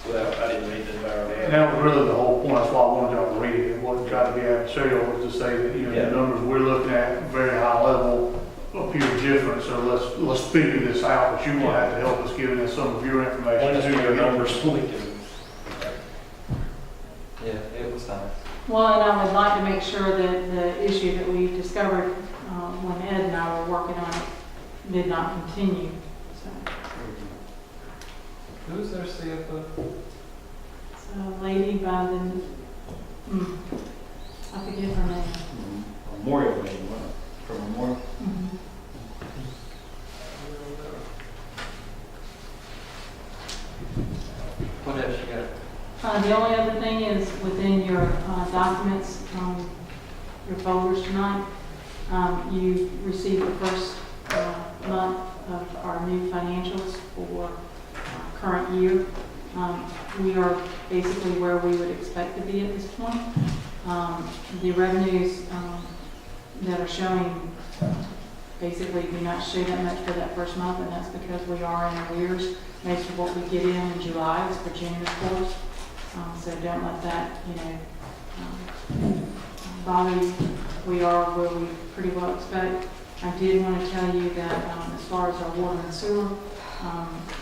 Well, I didn't read the entire
And
letter.
that was really the whole point, that's why I wanted y'all to read it. It wasn't trying to be adversarial, it was to say that,
Yeah.
the numbers we're looking at, very high level, appear different, so let's figure this out, but you will have to help us giving us some of your information.
When is your numbers so we can?
Yeah, it was nice.
Well, and I would like to make sure that the issue that we discovered when Ed and I were working on it did not continue. So,
Who's their CFO?
so a lady by the, I forget her name.
Memorial meeting, what? From Memorial?
Mhm.
What else you got?
The only other thing is within your documents, your folders tonight. You received the first month of our new financials for current year. We are basically where we would expect to be at this point. The revenues that are showing basically do not show that much for that first month, and that's because we are in arrears. Most of what we get in July is for June, of course. So don't let that, bother you. We are where we pretty well expect. I did want to tell you that as far as our water and sewer,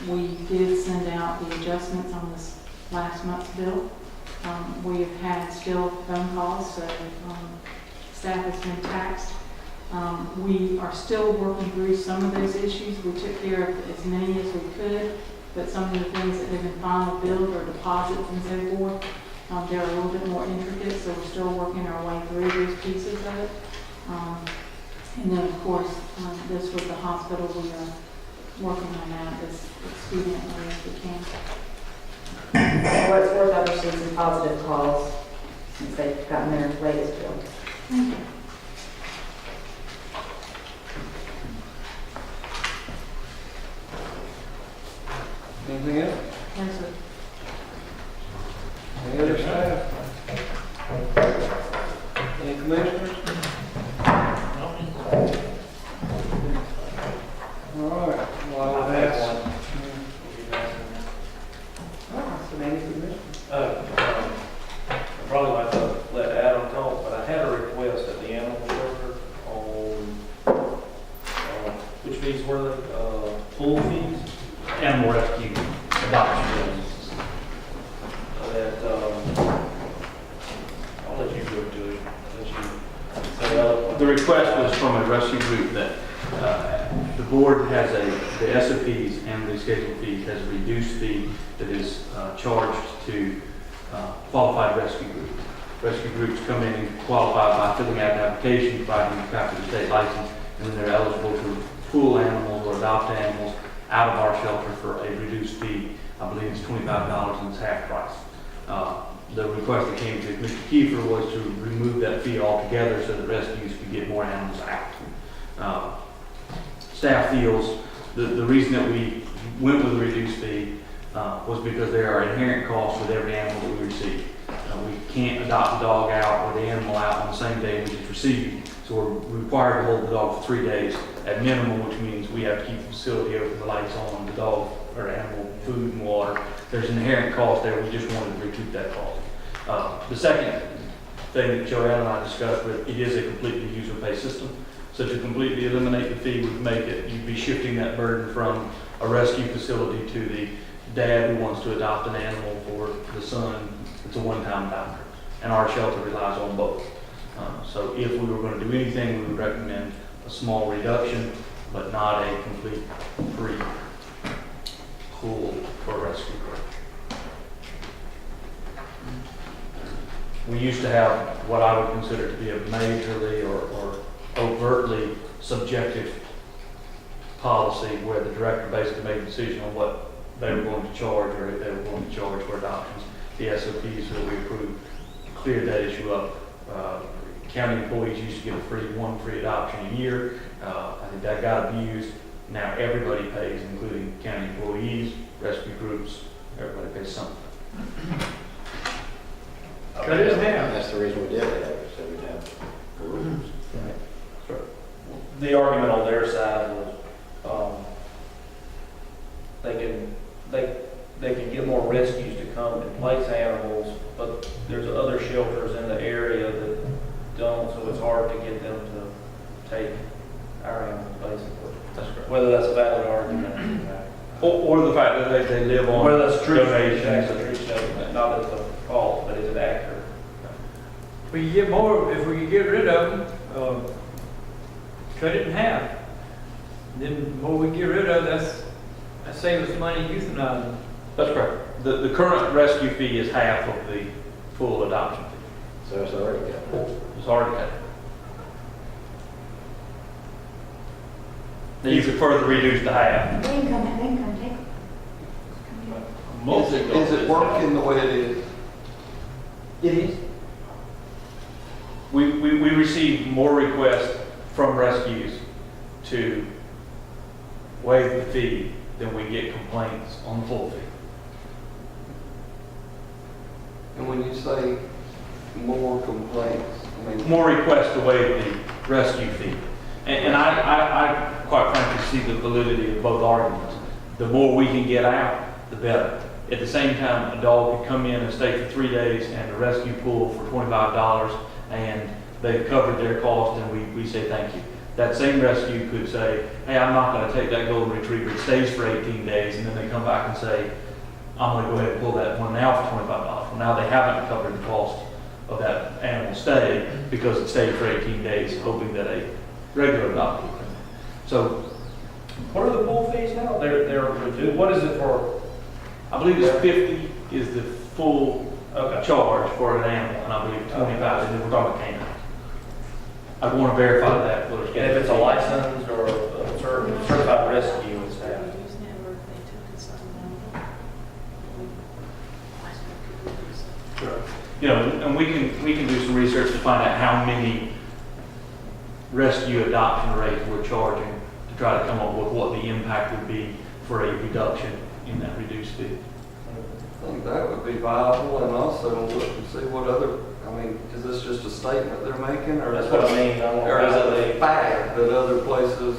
we did send out the adjustments on this last month's bill. We have had still phone calls, so staff has been taxed. We are still working through some of those issues. We took care of as many as we could, but some of the things that have been final billed or deposits and so forth, they're a little bit more intricate, so we're still working our way through those pieces of it. And then, of course, this with the hospital, we are working on that as expediently as we can.
For what it's worth, I've received some positive calls since they've gotten their latest bill.
Thank you.
Anything else?
Yes, sir.
Any other staff? Any commissioners? All right, well, I would ask. So many commissioners.
I'd probably like to let Adam talk, but I had a request at the animal shelter on, which fees were they, pool fees?
Animal rescue, adoption.
That, I'll let you go to it, let you.
The request was from a rescue group that the board has the SOPs and the scheduled fees has a reduced fee that is charged to qualified rescue groups. Rescue groups come in and qualify by filling out an application, providing a copy of the state license, and then they're eligible to pool animals or adopt animals out of our shelter for a reduced fee. I believe it's $25 and it's half price. The request that came to Mr. Kiefer was to remove that fee altogether so that rescues could get more animals out. Staff feels the reason that we went with a reduced fee was because there are inherent costs with every animal that we receive. We can't adopt the dog out or the animal out on the same day we just received it. So we're required to hold the dog for 3 days at minimum, which means we have to keep the facility open, the lights on, the dog or animal food and water. There's an inherent cost there. We just wanted to recoup that cost. The second thing that Joanne and I discussed, it is a completely user-pay system. So to completely eliminate the fee would make it, you'd be shifting that burden from a rescue facility to the dad who wants to adopt an animal for the son. It's a one-time adoption. And our shelter relies on both. So if we were going to do anything, we would recommend a small reduction, but not a complete free pool for rescue. We used to have what I would consider to be a majorly or overtly subjective policy where the director basically made a decision on what they were going to charge or if they were going to charge for adoptions. The SOPs that we approved cleared that issue up. County employees used to get one free adoption a year. I think that got abused. Now everybody pays, including county employees, rescue groups, everybody pays something.
Cut it in half.
That's the reason we did it, so we'd have rules.
The argument on their side was, they can get more rescues to come and place animals, but there's other shelters in the area that don't, so it's hard to get them to take our animals, basically.
That's correct.
Whether that's a valid argument.
Or the fact that they live on
Whether that's true,
donations.
that's a true statement, not as a fault, but is it accurate?
If we could get more, if we could get rid of them, cut it in half. Then the more we get rid of, that saves us money euthanizing.
That's correct. The current rescue fee is half of the full adoption fee.
So it's already got.
It's already cut. Then you could further reduce to half.
They can come take them.
Is it working the way it is?
It is. We receive more requests from rescues to waive the fee than we get complaints on the full fee.
And when you say more complaints, I mean.
More requests to waive the rescue fee. And I quite frankly see the validity of both arguments. The more we can get out, the better. At the same time, a dog could come in and stay for 3 days and a rescue pool for $25 and they've covered their cost and we say thank you. That same rescue could say, hey, I'm not going to take that golden retriever, it stays for 18 days, and then they come back and say, I'm going to go ahead and pull that one now for $25. Well, now they haven't covered the cost of that animal stay because it stayed for 18 days, hoping that a regular dog will come in. So,
What are the pool fees now? They're reduced. What is it for?
I believe it's 50 is the full
Okay.
charge for an animal, and I believe 25 is if we're talking canine. I want to verify that.
And if it's a licensed or a certified rescue, it's that.
You know, and we can do some research to find out how many rescue adoption rates we're charging to try to come up with what the impact would be for a reduction in that reduced fee.
I think that would be viable, and also look and see what other, I mean, is this just a statement they're making, or
That's what I mean. I want
or is it
to
a fact that other places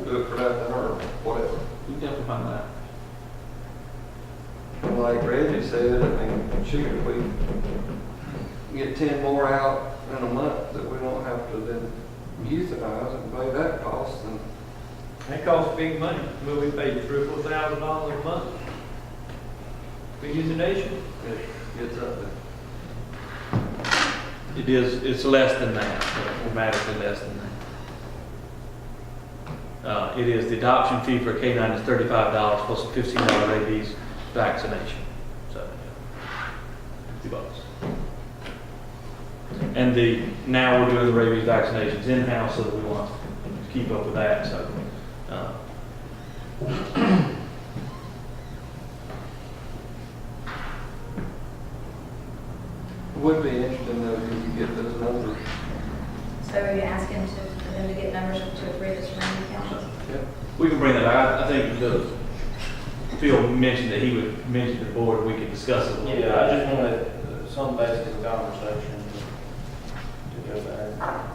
do it for nothing or whatever?
You can definitely find that.
And like Reggie said, I mean, shoot, if we get 10 more out in a month that we don't have to then euthanize and pay that cost, then
That costs big money. Will we pay $3,000 or $4,000 a month for euthanasia?
it gets up there.
It's less than that, dramatically less than that. It is, the adoption fee for a canine is $35 plus a $15 rabies vaccination. So, $50. And now we're doing the rabies vaccinations in-house so that we want to keep up with that, so.
It would be interesting though if you could get those numbers.
So are you asking for them to get numbers to agree this from the council?
Yep.
We can bring that back. I think Phil mentioned that he would mention to the board, we could discuss it a little bit.
Yeah, I just wanted some basis of conversation to go back.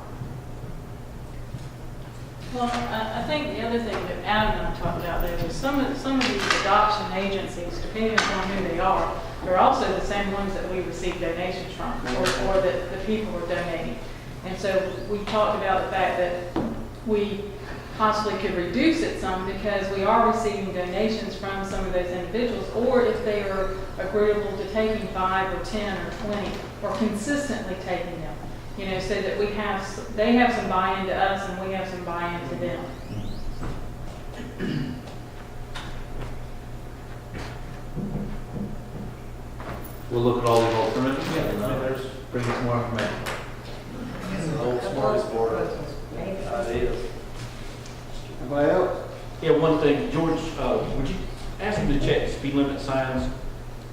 Well, I think the other thing that Adam and I talked about there was some of these adoption agencies, depending on who they are, they're also the same ones that we receive donations from, or that the people are donating. And so we talked about the fact that we possibly could reduce it some because we are receiving donations from some of those individuals, or if they are agreeable to taking 5 or 10 or 20, or consistently taking them. You know, so that they have some buy-in to us and we have some buy-in to them.
We'll look at all these alternatives and bring some more information.
It's an old smorgasbord ideas.
Anybody else?
Yeah, one thing, George, would you ask him to check the speed limit signs,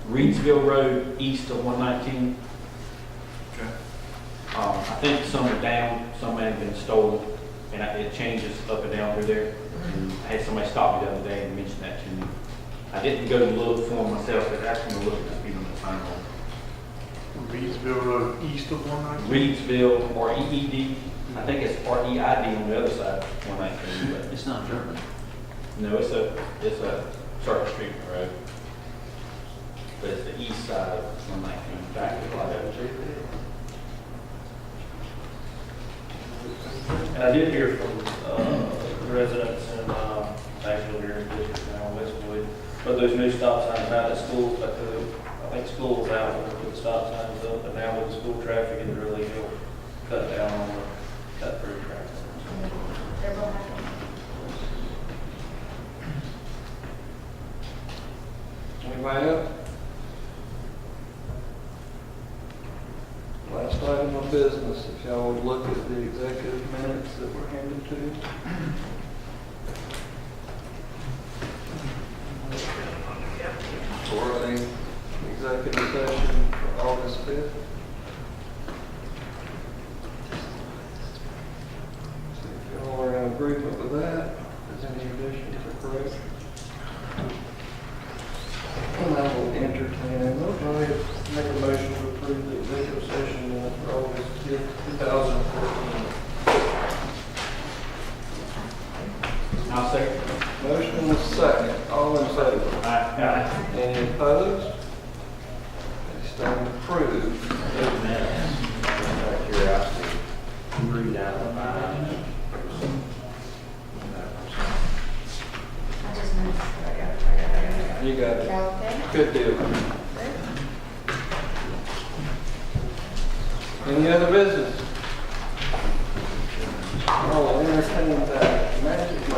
Reedsville Road, east of 119?
Okay.
I think some are down, some may have been stolen, and it changes up and down through there. And I had somebody stop me the other day and mention that to me. I didn't go to look for them myself, but asked them to look at the speed limit sign on
Reedsville Road, east of 119.
Reedsville, or EED. I think it's REID on the other side of 119, but
It's not German.
no, it's a Circle Street Road. But it's the east side of 119. Back to
And I did hear from residents in actually here in the district now, Westwood, but those new stop signs now that schools, I think schools out when they put the stop signs up, but now with the school traffic, it really will cut down on the cut through traffic.
They're both happening.
Anybody else? Last item of business, if y'all would look at the executive minutes that were handed to you. For the executive session for August 5th. please. And I will entertain a motion.
Make a motion to approve the executive session minutes for August 5th, 2014.
I'll second.
Motion and a second. All in favor?
Aye.
Any opposed? They stand approved.
Those minutes, out of curiosity, read out the five.
I just noticed that I got it.
You got it.
Okay.
Good deal. Any other business? I'll entertain that. Magic